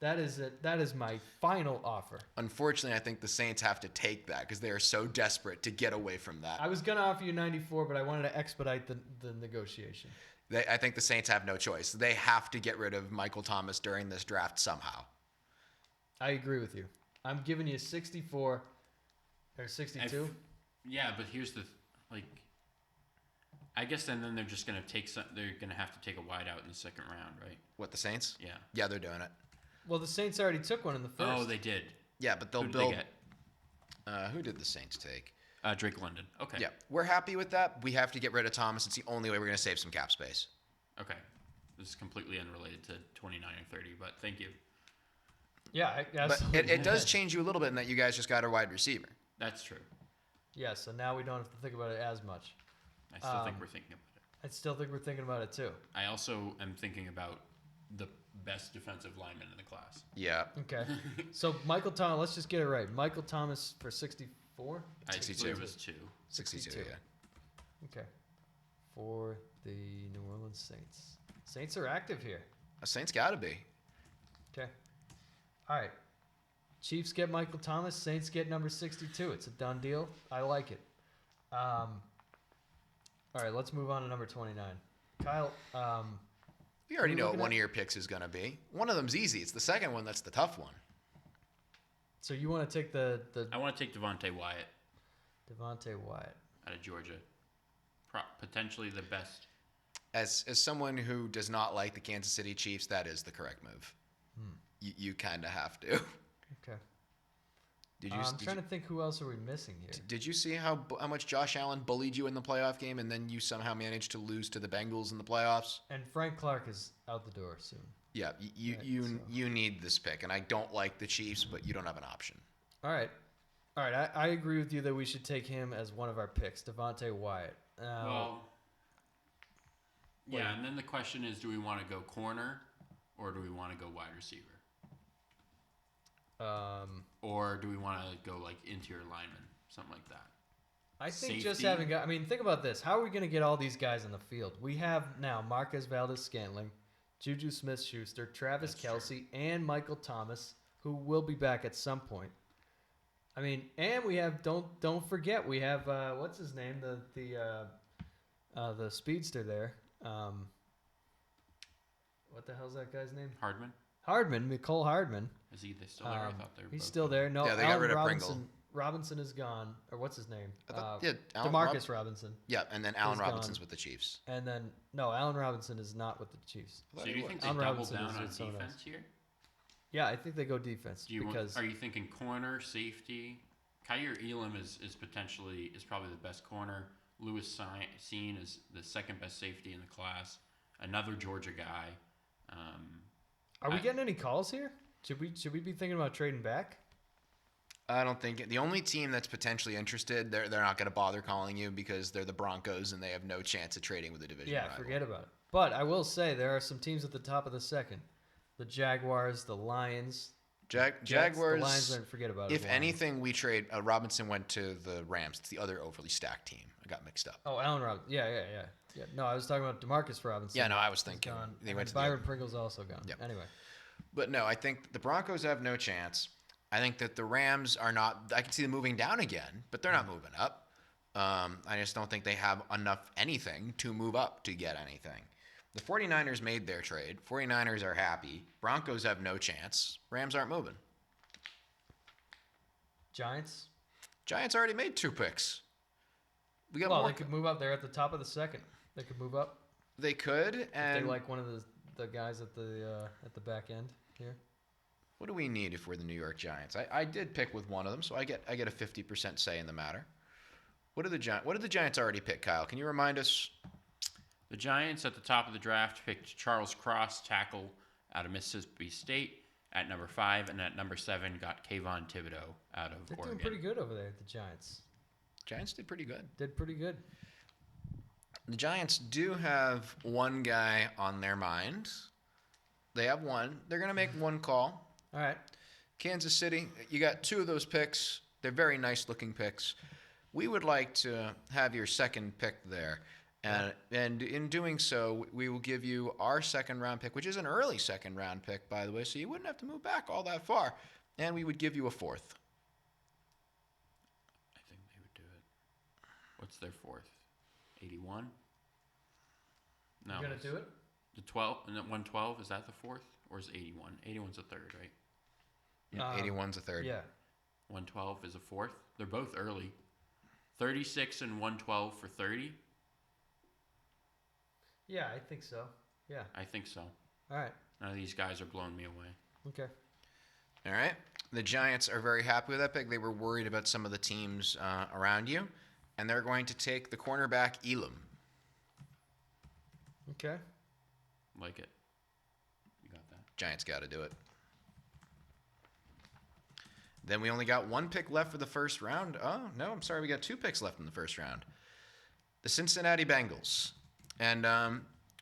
That is it. That is my final offer. Unfortunately, I think the Saints have to take that because they are so desperate to get away from that. I was gonna offer you 94, but I wanted to expedite the negotiation. I think the Saints have no choice. They have to get rid of Michael Thomas during this draft somehow. I agree with you. I'm giving you 64 or 62. Yeah, but here's I guess then they're just gonna they're gonna have to take a wide out in the second round, right? What, the Saints? Yeah. Yeah, they're doing it. Well, the Saints already took one in the first. Oh, they did. Yeah, but they'll Who did build. they get? Who did the Saints take? Drake London. Okay. Yeah, we're happy with that. We have to get rid of Thomas. It's the only way we're going to save some cap space. Okay. This is completely unrelated to 29 or 30, but thank you. Yeah, But absolutely. it does change you a little bit in that you guys just got a wide receiver. That's true. Yeah, so now we don't have to think about it as much. I still think we're thinking about it. I still think we're thinking about it too. I also am thinking about the best defensive lineman in the class. Yeah. Okay. So Michael Thomas, let's just get it right. Michael Thomas for 64? I 62. believe it was 2. 62, 62. yeah. Okay. For the New Orleans Saints. Saints are active here. A Saints got to be. Okay. All right. Chiefs get Michael Thomas. Saints get number 62. It's a done deal. I like it. All right, let's move on to number 29. Kyle, We already Who are you know what looking one at? of your picks is going to be. One of them's easy. It's the second one that's the tough one. so you want to take the I want to take Devontae Wyatt Devontae Wyatt. out of Georgia. Potentially the best. As someone who does not like the Kansas City Chiefs, that is the correct move. You kind of have to. Okay. Did you? I'm trying to think who else are we missing here. Did you see how much Josh Allen bullied you in the playoff game, and then you somehow managed to lose to the Bengals in the playoffs? And Frank Clark is out the door soon. Yeah, you need this pick, and I don't like the Chiefs, but you don't have an option. All right. I agree with you that we should take him as one of our picks, Devontae Wyatt. Well, yeah, and then the question is, do we want to go corner or do we want to go wide receiver? Or do we want to go like interior lineman, something like that? I think Safety. just having got. I mean, think about this. How are we going to get all these guys on the field? We have now Marquez Valdez-Scantling, Juju Smith-Schuster, Travis That's Kelce, and Michael Thomas, who will be back at some point. I mean, and we have don't forget we have what's his name, the speedster there. What the hell's that guy's name? Hardman? Nicole Hardman. Is he still there? I thought they were He's both still there. No, Yeah, they got Allen rid of Robinson. Pringle. Robinson is gone, or what's his name? Allen DeMarcus Robinson. Yeah, and then Allen He's gone. Robinson's with the Chiefs. And then no, Allen Robinson is not with the Chiefs. I So thought do he you was. think they Allen double Robinson down is on with someone defense else. here? Yeah, I think they go defense because Are you thinking corner, safety? Kyer Elam is probably the best corner. Lewis Seen is the second best safety in the class. Another Georgia guy. are we getting any calls here? Should we be thinking about trading back? I don't think the only team that's potentially interested, they're not going to bother calling you because they're the Broncos and they have no chance of trading with the division Yeah, rival. forget about it. But I will say there are some teams at the top of the second: the Jaguars, the Lions, Jets, Jaguars. The Lions. Don't forget about it. If the Lions. anything, we trade. Robinson went to the Rams. It's the other overly stacked team. I got mixed up. Oh, Allen Robinson. Yeah. No, I was talking about DeMarcus Robinson. Yeah, no, I was He's thinking gone. they And went to Byron the. Pringle's also gone. Yep. Anyway. But no, I think the Broncos have no chance. I think that the Rams are not. I can see them moving down again, but they're not moving up. I just don't think they have enough anything to move up to get anything. The 49ers made their trade. 49ers are happy. Broncos have no chance. Rams aren't moving. Giants. Giants already made 2 picks. We got Well, more. they could move up. They're at the top of the second. They could move up. They could, and If they like one of the guys at the back end here. what do we need if we're the New York Giants? I did pick with one of them, so I get a 50% say in the matter. What did the Giants already pick, Kyle? Can you remind us? The Giants at the top of the draft picked Charles Cross, tackle out of Mississippi State, at number 5, and at number 7 got Kayvon Thibodeau out of They're Oregon. doing pretty good over there at the Giants. Giants did pretty good. Did pretty good. The Giants do have one guy on their mind. They have one. They're going to make one call. All right. Kansas City, you got 2 of those picks. They're very nice-looking picks. We would like to have your second pick there. And in doing so, we will give you our second-round pick, which is an early second-round pick, by the way, so you wouldn't have to move back all that far. And we would give you a 4th. I think they would do it. What's their 4th? 81? No. You gonna do it? The 12 and then 112, is that the 4th? Or is it 81? 81's the 3rd, right? Yeah, 81's a 3rd. Yeah. 112 is a 4th. They're both early. 36 and 112 for 30? Yeah, I think so. Yeah. I think so. All right. None of these guys are blowing me away. Okay. All right. The Giants are very happy with that pick. They were worried about some of the teams around you, and they're going to take the cornerback Elam. Okay. Like it. You got that. Giants got to do it. Then we only got 1 pick left for the first round. Oh, no, I'm sorry. We got 2 picks left in the first round. The Cincinnati Bengals. And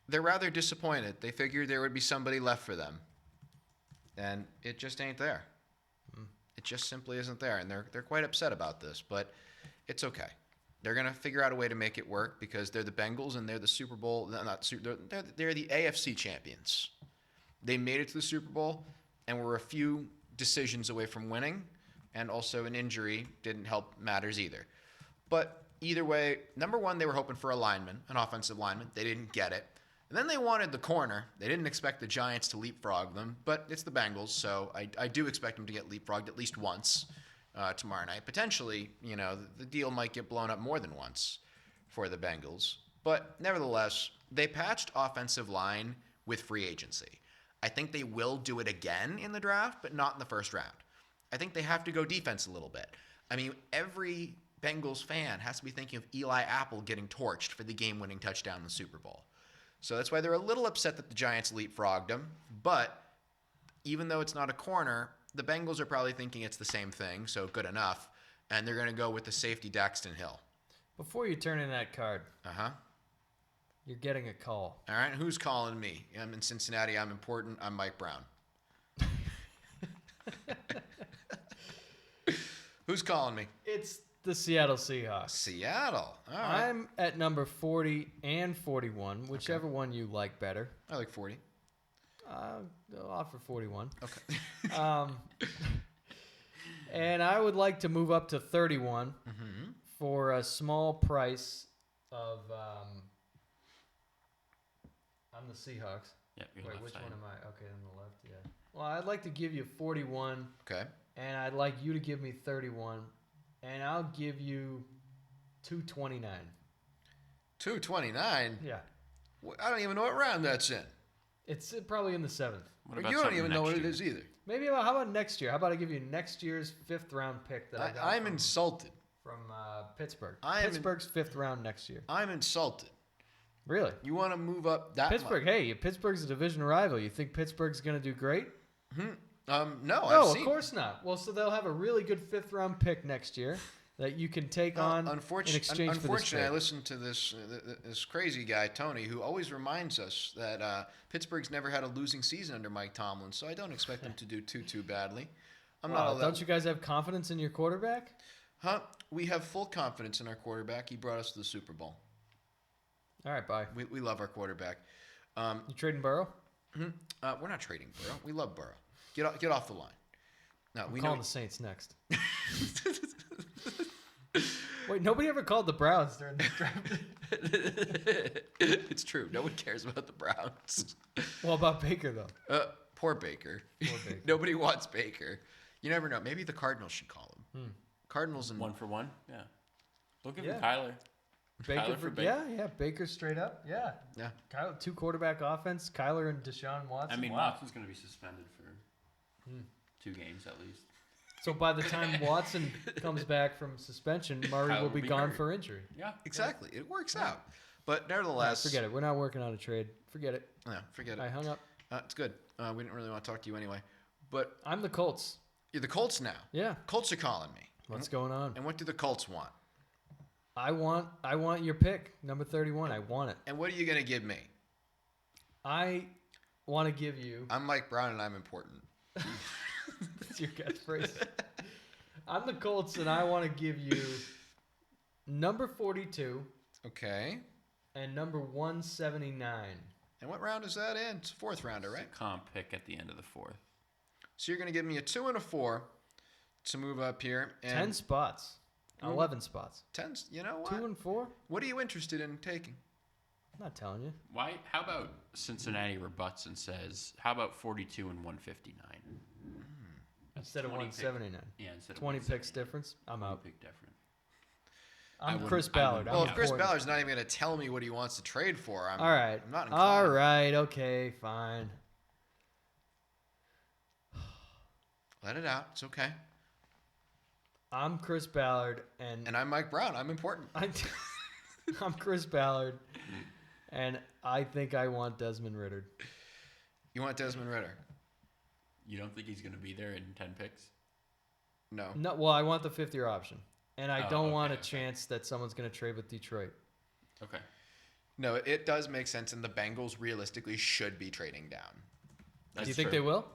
they're rather disappointed. They figured there would be somebody left for them. And it just ain't there. It just simply isn't there. And they're quite upset about this, but it's okay. They're going to figure out a way to make it work because they're the Bengals and they're the Super Bowl. They're the AFC champions. They made it to the Super Bowl and were a few decisions away from winning. And also an injury didn't help matters either. But either way, number 1, they were hoping for a lineman, an offensive lineman. They didn't get it. And then they wanted the corner. They didn't expect the Giants to leapfrog them, but it's the Bengals, so I do expect them to get leapfrogged at least once tomorrow night. Potentially, the deal might get blown up more than once for the Bengals. But nevertheless, they patched offensive line with free agency. I think they will do it again in the draft, but not in the first round. I think they have to go defense a little bit. I mean, every Bengals fan has to be thinking of Eli Apple getting torched for the game-winning touchdown in the Super Bowl. So that's why they're a little upset that the Giants leapfrogged them. But even though it's not a corner, the Bengals are probably thinking it's the same thing, so good enough. And they're going to go with the safety Daxton Hill. Before you turn in that card, Uh-huh. you're getting a call. All right, who's calling me? I'm in Cincinnati. I'm important. I'm Mike Brown. Who's calling me? It's the Seattle Seahawks. Seattle. All right. I'm at number 40 and 41, whichever one you like better. I like 40. I'll offer 41. Okay. And I would like to move up to 31 Mm-hmm. for a small price of. I'm the Seahawks. Yep, you're Wait, left which side. one am I? Okay, on the left, yeah. Well, I'd like to give you 41, Okay. and I'd like you to give me 31, and I'll give you 229. 229. Yeah. I don't even know what round that's in. It's probably in the 7th. What Or about you don't something even know next what year? it is either. Maybe how about next year? How about I give you next year's 5th round pick that I got I'm insulted. from Pittsburgh. I am in- Pittsburgh's 5th round next year. I'm insulted. Really? You want to move up that Pittsburgh, hey, Pittsburgh's a division rival. You think Pittsburgh's going to do great? No, No, I've of seen. course not. Well, so they'll have a really good 5th round pick next year that you can take on in exchange for this Unfortunately, I pick. listened to this crazy guy, Tony, who always reminds us that Pittsburgh's never had a losing season under Mike Tomlin, so I don't expect them to do too badly. I'm not all that. Don't you guys have confidence in your quarterback? Huh? We have full confidence in our quarterback. He brought us to the Super Bowl. All right, bye. We love our quarterback. You trading Burrow? We're not trading Burrow. We love Burrow. Get off the line. No, I'm we calling know. the Saints next. Wait, nobody ever called the Browns during the draft. It's true. No one cares about the Browns. What about Baker, though? Poor Baker. Poor Baker. Nobody wants Baker. You never know. Maybe the Cardinals should call him. Cardinals and 1 for 1. Yeah. We'll give Yeah. him Kyler. Baker Kyler for for Baker. Yeah, Baker straight up. Yeah. yeah. Kyler, 2 quarterback offense. Kyler and Deshaun Watson. I mean, Wow. Watson's going to be suspended for 2 games at least. So by the time Watson comes back from suspension, Murray Kyler will be will be gone hurt. for injury. Yeah. Exactly. It works out. But Nah, nevertheless, forget it. We're not working on a trade. Forget it. No, forget I it. hung up. It's good. We didn't really want to talk to you anyway. But I'm the Colts. you're the Colts now. Yeah. Colts are calling me. What's going on? And what do the Colts want? I want your pick, number 31. I want it. And what are you going to give me? I want to give you. I'm Mike Brown and I'm important. That's your catchphrase. I'm the Colts, and I want to give you number 42 Okay. and number 179. And what round is that in? It's a 4th rounder, right? Comp pick at the end of the 4th. So you're going to give me a 2 and a 4 to move up here. And 10 spots. 11 spots. 10. You know what? 2 and 4? What are you interested in taking? I'm not telling you. Why? How about Cincinnati rebuts and says, how about 42 and 159? Instead of 20 pick- 179. Yeah, instead of 20 179. picks difference. I'm 20 out. pick different. I'm wouldn't- Chris I Ballard. wouldn't- I'm Well, if Chris important. Ballard's not even going to tell me what he wants to trade for, I'm All right. I'm not All inclined. right. Okay. Fine. Let it out. It's okay. I'm Chris Ballard, and And I'm Mike Brown. I'm important. I'm Chris Ballard, and I think I want Desmond Ritter. You want Desmond Ritter? You don't think he's going to be there in 10 picks? No. No, well, I want the 5th-year option, and I Oh, don't want a okay. chance that someone's going to trade with Detroit. Okay. No, it does make sense, and the Bengals realistically should be trading down. That's Do you think true. they will?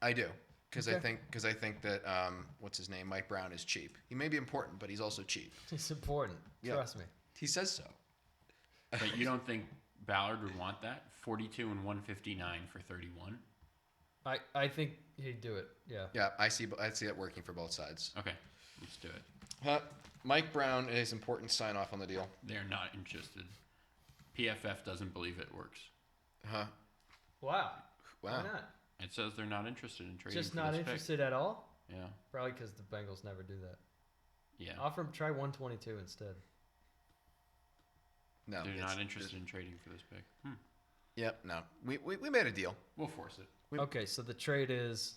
I do, because Okay. I think that what's his name, Mike Brown, is cheap. He may be important, but he's also cheap. It's important. Yeah. Trust me. He says so. But you don't think Ballard would want that? 42 and 159 for 31? I think he'd do it. Yeah. Yeah, I see it working for both sides. Okay. Let's do it. Mike Brown is important sign off on the deal. They're not interested. PFF doesn't believe it works. Huh? Wow. Wow. Why not? It says they're not interested in trading Just for not this interested at all? pick. Yeah. Probably because the Bengals never do that. Yeah. Offer him try 122 instead. No. They're it's- not interested in trading for this pick. Yep. No. We made a deal. We'll force it. Okay, so the trade is,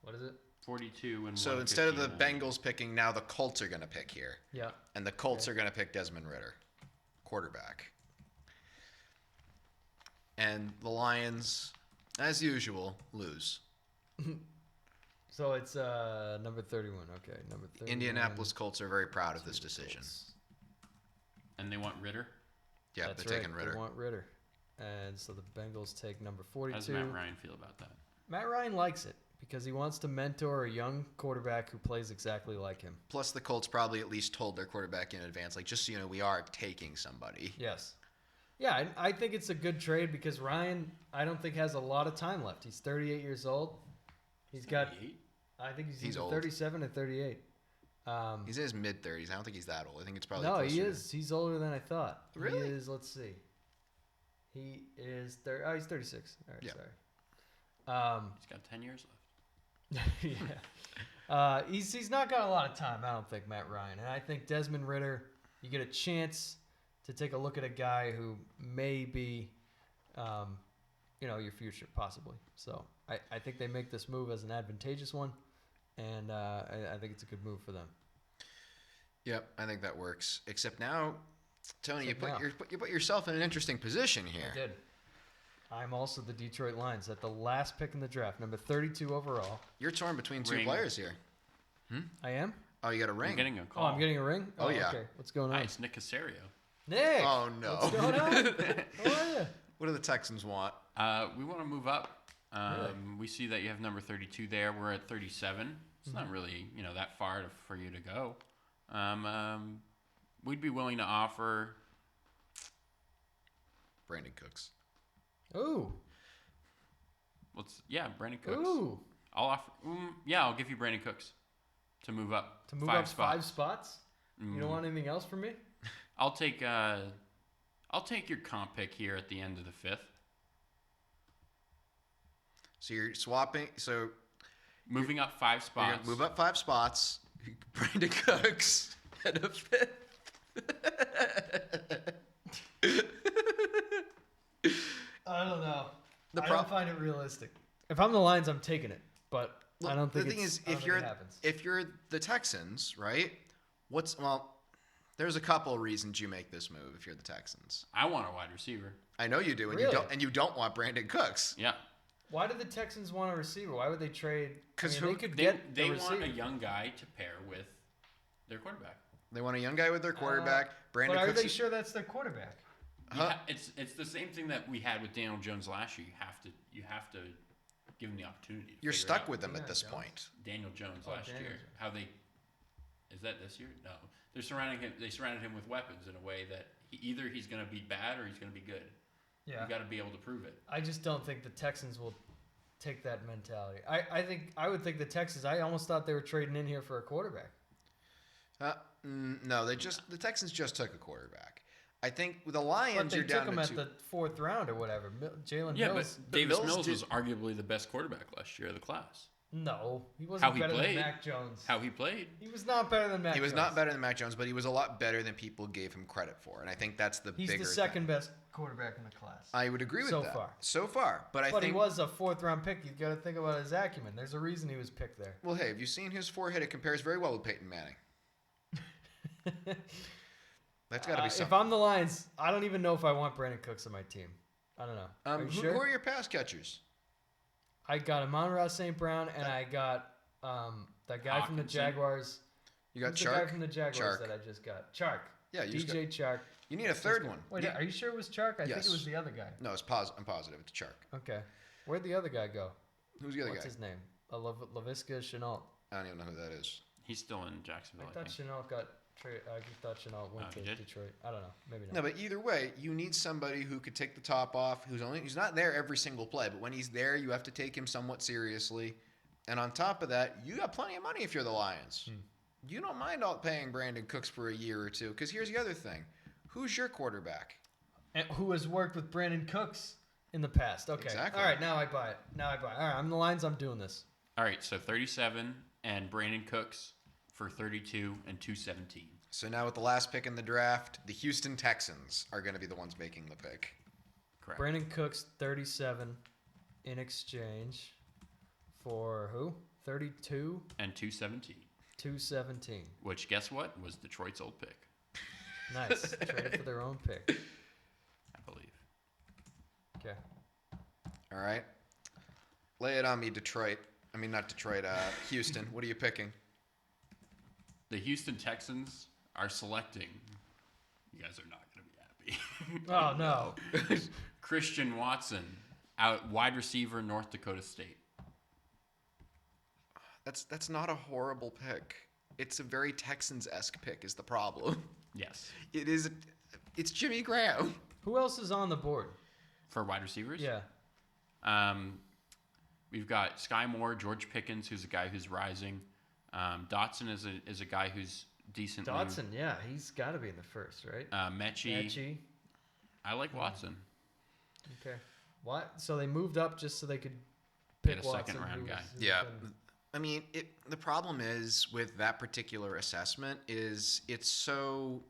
what is it? 42 and So instead of the 159. Bengals picking, now the Colts are going to pick here, Yeah. and the Colts are going to pick Desmond Ritter, quarterback. And the Lions, as usual, lose. So it's number 31. Okay, number 31. Indianapolis Colts are very proud of this decision. And they want Ritter? Yeah, That's they're taking right. Ritter. They want Ritter. And so the Bengals take number How 42. does Matt Ryan feel about that? Matt Ryan likes it because he wants to mentor a young quarterback who plays exactly like him. Plus, the Colts probably at least told their quarterback in advance, like, just so you know, we are taking somebody. Yes. Yeah, I think it's a good trade because Ryan, I don't think has a lot of time left. He's 38 years old. He's got, 38? I think he's He's either old. 37 or 38. He's in his mid-30s. I don't think he's that old. I think it's probably No, closer he to- is. He's older than I thought. Really? He is, let's see. He is, he's 36. All right, Yeah. sorry. He's got 10 years left. Yeah. He's not got a lot of time, I don't think, Matt Ryan. And I think Desmond Ritter, you get a chance to take a look at a guy who may be, your future, possibly. So I think they make this move as an advantageous one, and I think it's a good move for them. Yep, I think that works. Except now, Tony, Except now. you put yourself in an interesting position here. I did. I'm also the Detroit Lions at the last pick in the draft, number 32 overall. You're torn between two Ring. players here. I am? Oh, you got a ring. I'm getting a Oh, call. I'm getting a ring? Oh, yeah. Okay. What's going on? Hi, it's Nick Casario. Nick! Oh, no. What's going on? How are you? What do the Texans want? We want to move up. Really? We see that you have number 32 there. We're at 37. It's not really, that far for you to go. We'd be willing to offer. Brandon Cooks. Ooh. Brandon Cooks. Ooh. I'll offer. I'll give you Brandon Cooks to move up. To move five up spots. 5 spots? You don't want anything else from me? I'll take your comp pick here at the end of the 5th. So you're swapping. So Moving up 5 you're spots. gonna move up 5 spots. Brandon Cooks at a 5th. I don't know. The I pro- don't find it realistic. If I'm the Lions, I'm taking it. But I don't think the thing is, if you're the Texans, right? There's a couple of reasons you make this move if you're the Texans. I want a wide receiver. I know you do, and Really? you don't want Brandon Cooks. Yeah. Why do the Texans want a receiver? Why would they trade? 'Cause they could They get the want receiver. a young guy to pair with their quarterback. They want a young guy with their quarterback. Brandon But are Cooks. they sure that's their quarterback? It's the same thing that we had with Daniel Jones last year. You have to give him the opportunity. You're figure stuck it out. with them at Yeah, this Jones. point. Daniel Jones last Daniel year. Jones. Is that this year? No. They surrounded him with weapons in a way that either he's going to be bad or he's going to be good. Yeah. You got to be able to prove it. I just don't think the Texans will take that mentality. I would think the Texans. I almost thought they were trading in here for a quarterback. No, the Texans just took a quarterback. I think with the Lions, But they you're took down him to at 2. the 4th round or whatever. Jalen Yeah, Mills. but Davis Mills did- was arguably the best quarterback last year of the class. No, he wasn't How he better played. than Mac Jones. How he played. He was not better than Mac. He was Jones. not better than Mac Jones, but he was a lot better than people gave him credit for, and I think that's the He's bigger the second thing. best quarterback in the class. I would agree with So that. far. So far, but I But think he was a 4th round pick. You got to think about his acumen. There's a reason he was picked there. Well, hey, have you seen his forehead? It compares very well with Peyton Manning. That's got to be If something. I'm the Lions, I don't even know if I want Brandon Cooks on my team. I don't know. Are you Who sure? are your pass catchers? I got Amon-Ra St. Brown, and I got that guy from the Hawkinson. Jaguars. You got Who's the guy Chark. from the Jaguars Chark. that I just got? Chark. Yeah, you just DJ Chark. You need a third one. Wait, Yeah. are you sure it was Chark? I think Yes. it was the other guy. No, I'm positive. It's Chark. Okay. Where'd the other guy go? Who's the other What's guy? his name? LaVisca Chenault. I don't even know who that is. He's still in Jacksonville, I I thought think. Chenault got I thought Chenault went Oh, to he did? Detroit. I don't know. Maybe not. No, but either way, you need somebody who could take the top off, who's not there every single play, but when he's there, you have to take him somewhat seriously. And on top of that, you got plenty of money if you're the Lions. You don't mind paying Brandon Cooks for a year or two, because here's the other thing. Who's your quarterback? And who has worked with Brandon Cooks in the past? Okay. Exactly. All right. Now I buy it. All right. I'm the Lions. I'm doing this. All right, so 37 and Brandon Cooks for 32 and 217. So now with the last pick in the draft, the Houston Texans are going to be the ones making the pick. Correct. Brandon Cooks 37 in exchange for who? 32, And 217, 217. which guess what was Detroit's old pick, Nice. Traded for their own pick. I believe. Okay. All right. Lay it on me, Detroit. I mean, not Detroit, Houston. What are you picking? The Houston Texans are selecting. You guys are not going to be happy. Oh, no. Christian Watson, out wide receiver, North Dakota State. That's not a horrible pick. It's a very Texans-esque pick is the problem. Yes. It is. It's Jimmy Graham. Who else is on the board? For wide receivers? Yeah. We've got Sky Moore, George Pickens, who's a guy who's rising. Dotson is a guy who's decently. Dotson, yeah. He's got to be in the first, right? Mechie. I like Watson. Okay. What? So they moved up just so they could Get pick a Watson, second-round who guy. was- Yeah. I mean, the problem is with that particular assessment is it's so.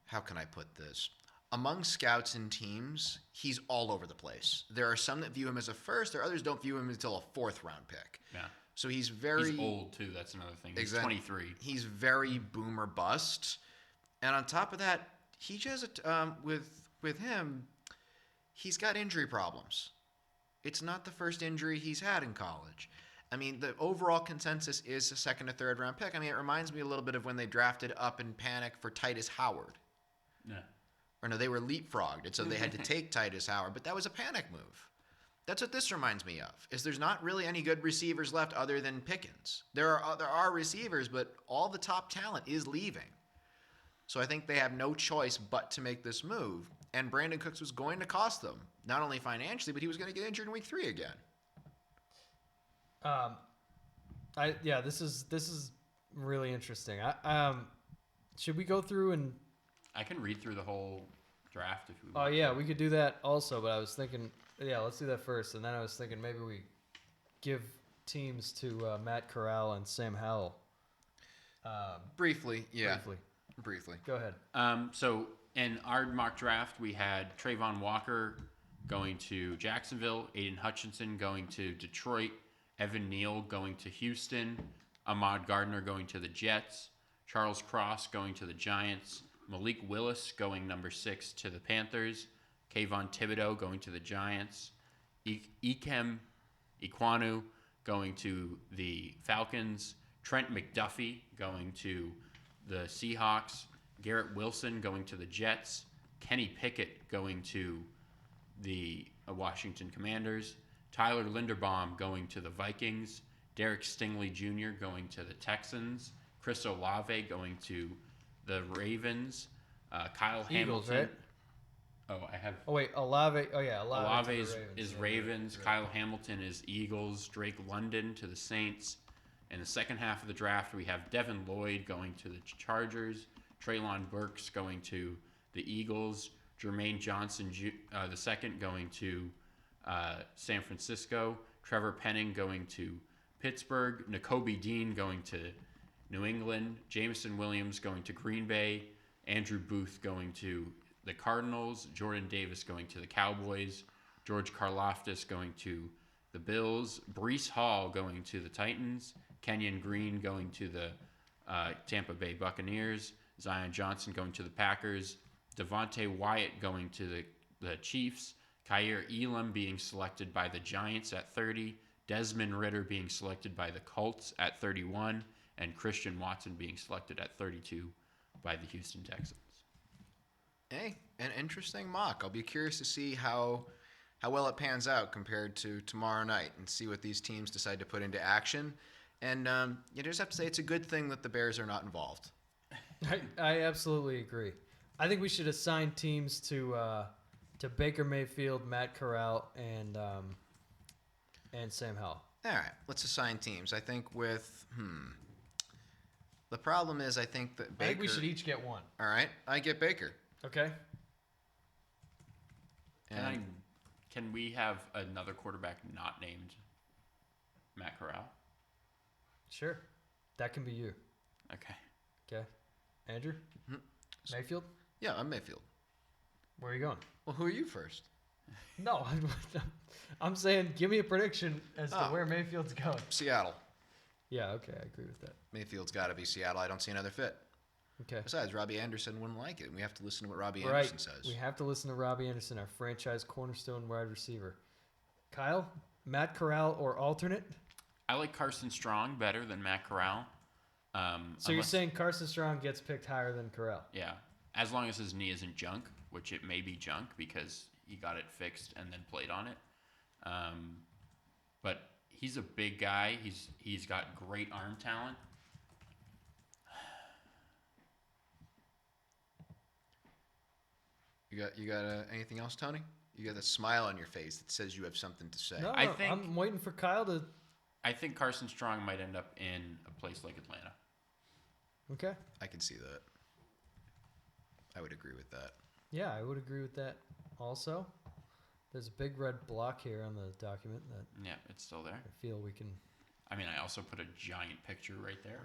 How can I put this? Among scouts and teams, he's all over the place. There are some that view him as a first, there are others don't view him until a 4th round pick. Yeah. So he's very He's old, too. That's another thing. He's Exactly. 23. He's very boomer bust, and on top of that, he just with him, he's got injury problems. It's not the first injury he's had in college. I mean, the overall consensus is a 2nd or 3rd round pick. I mean, it reminds me a little bit of when they drafted up in panic for Titus Howard. Yeah. Or no, they were leapfrogged, and so they had to take Titus Howard, but that was a panic move. That's what this reminds me of. Is there's not really any good receivers left other than Pickens. There are receivers, but all the top talent is leaving. So I think they have no choice but to make this move. And Brandon Cooks was going to cost them, not only financially, but he was going to get injured in week 3 again. This is really interesting. Should we go through and? I can read through the whole draft if we Oh want. yeah, we could do that also. But I was thinking, let's do that first, and then I was thinking maybe we give teams to Matt Corral and Sam Howell. Briefly. Go ahead. So in our mock draft, we had Trayvon Walker going to Jacksonville, Aiden Hutchinson going to Detroit, Evan Neal going to Houston, Ahmad Gardner going to the Jets, Charles Cross going to the Giants, Malik Willis going number 6 to the Panthers, Kayvon Thibodeau going to the Giants, Ikem Ikwanu going to the Falcons, Trent McDuffie going to the Seahawks, Garrett Wilson going to the Jets, Kenny Pickett going to the Washington Commanders, Tyler Linderbaum going to the Vikings, Derek Stingley Jr. going to the Texans, Chris Olave going to the Ravens, Kyle Eagles, Hamilton. right? Oh, I have. Oh wait, Olave. Oh yeah, Olave to the is Yeah, Ravens. right. Kyle Hamilton is Eagles. Drake London to the Saints. In the second half of the draft, we have Devin Lloyd going to the Chargers. Treylon Burks going to the Eagles. Jermaine Johnson the second going to San Francisco. Trevor Penning going to Pittsburgh. Nakobe Dean going to New England. Jameson Williams going to Green Bay. Andrew Booth going to the Cardinals. Jordan Davis going to the Cowboys. George Karlaftis going to the Bills. Breece Hall going to the Titans. Kenyon Green going to the Tampa Bay Buccaneers. Zion Johnson going to the Packers. Devontae Wyatt going to the Chiefs. Kyer Elam being selected by the Giants at 30. Desmond Ridder being selected by the Colts at 31. And Christian Watson being selected at 32 by the Houston Texans. Hey, an interesting mock. I'll be curious to see how well it pans out compared to tomorrow night and see what these teams decide to put into action. And you just have to say it's a good thing that the Bears are not involved. I absolutely agree. I think we should assign teams to Baker Mayfield, Matt Corral, and Sam Howell. All right, let's assign teams. I think with the problem is I think that Baker. I think we should each get one. All right, I get Baker. Okay. And Can we have another quarterback not named Matt Corral? Sure. That can be you. Okay. Okay. Andrew? Mayfield? yeah, I'm Mayfield. Where are you going? Well, who are you first? No, I'm saying give me a prediction as to Oh. where Mayfield's going. Seattle. Yeah, okay, I agree with that. Mayfield's got to be Seattle. I don't see another fit. Okay. Besides, Robbie Anderson wouldn't like it. and We have to listen to what Robbie Right. Anderson says. We have to listen to Robbie Anderson, our franchise cornerstone wide receiver. Kyle, Matt Corral or alternate? I like Carson Strong better than Matt Corral. So you're saying Carson Strong gets picked higher than Corral? Yeah. As long as his knee isn't junk, which it may be junk because he got it fixed and then played on it. But he's a big guy. He's got great arm talent. You got anything else, Tony? You got a smile on your face that says you have something to say. No, I think- I'm waiting for Kyle to. I think Carson Strong might end up in a place like Atlanta. Okay. I can see that. I would agree with that. Yeah, I would agree with that also. There's a big red block here on the document that Yeah, it's still there. I feel we can. I mean, I also put a giant picture right there.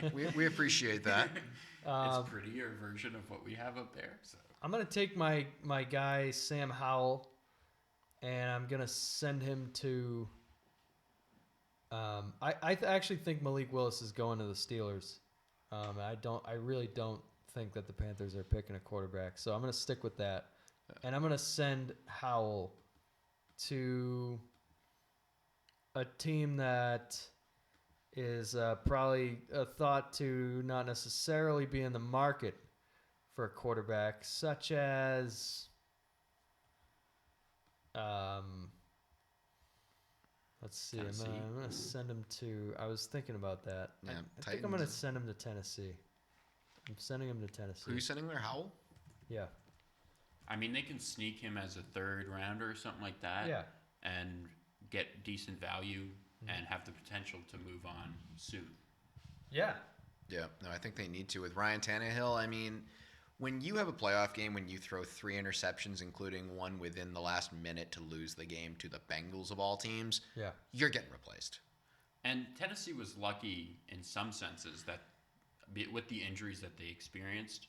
But We appreciate that. it's a prettier version of what we have up there. So I'm going to take my guy, Sam Howell, and I'm going to send him to. I actually think Malik Willis is going to the Steelers. I really don't think that the Panthers are picking a quarterback, so I'm going to stick with that. And I'm going to send Howell to a team that is probably thought to not necessarily be in the market for a quarterback, such as let's see. I'm Tennessee. going to send him to. I was thinking about that. Yeah, I think I'm going to Titans. send him to Tennessee. I'm sending him to Tennessee. Who are you sending there? Howell? Yeah. I mean, they can sneak him as a third rounder or something like that. Yeah. And get decent value and have the potential to move on soon. Yeah. Yeah, no, I think they need to. With Ryan Tannehill, I mean, when you have a playoff game, when you throw 3 interceptions, including one within the last minute to lose the game to the Bengals of all teams, you're getting replaced. And Tennessee was lucky in some senses that with the injuries that they experienced,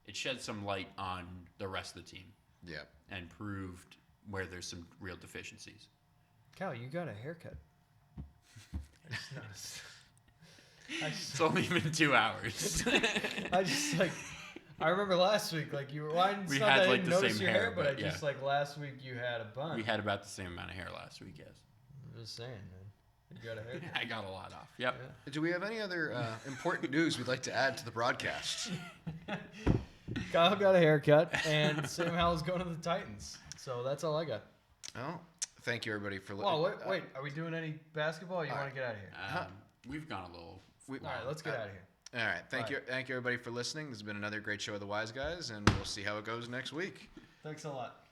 it shed some light on the rest of the team. Yeah. And proved where there's some real deficiencies. Cal, you got a haircut. I just noticed. It's only been 2 hours. I remember last week, like you were. Well, We not had, that I like, didn't the notice same your hair, but I but just like last week you had a bun. We had about the same amount of hair last week, yes. I'm just saying, man. You got a haircut. I got a lot off. Yep. Yeah. Do we have any other important news we'd like to add to the broadcast? Kyle got a haircut, and Sam Howell's going to the Titans. So that's all I got. Oh, thank you everybody for listening. Oh, wait. Are we doing any basketball? Or you want to get out of here? We've gone a little. All right, let's get out of here. All right, thank you everybody for listening. This has been another great show of the Wise Guys, and we'll see how it goes next week. Thanks a lot.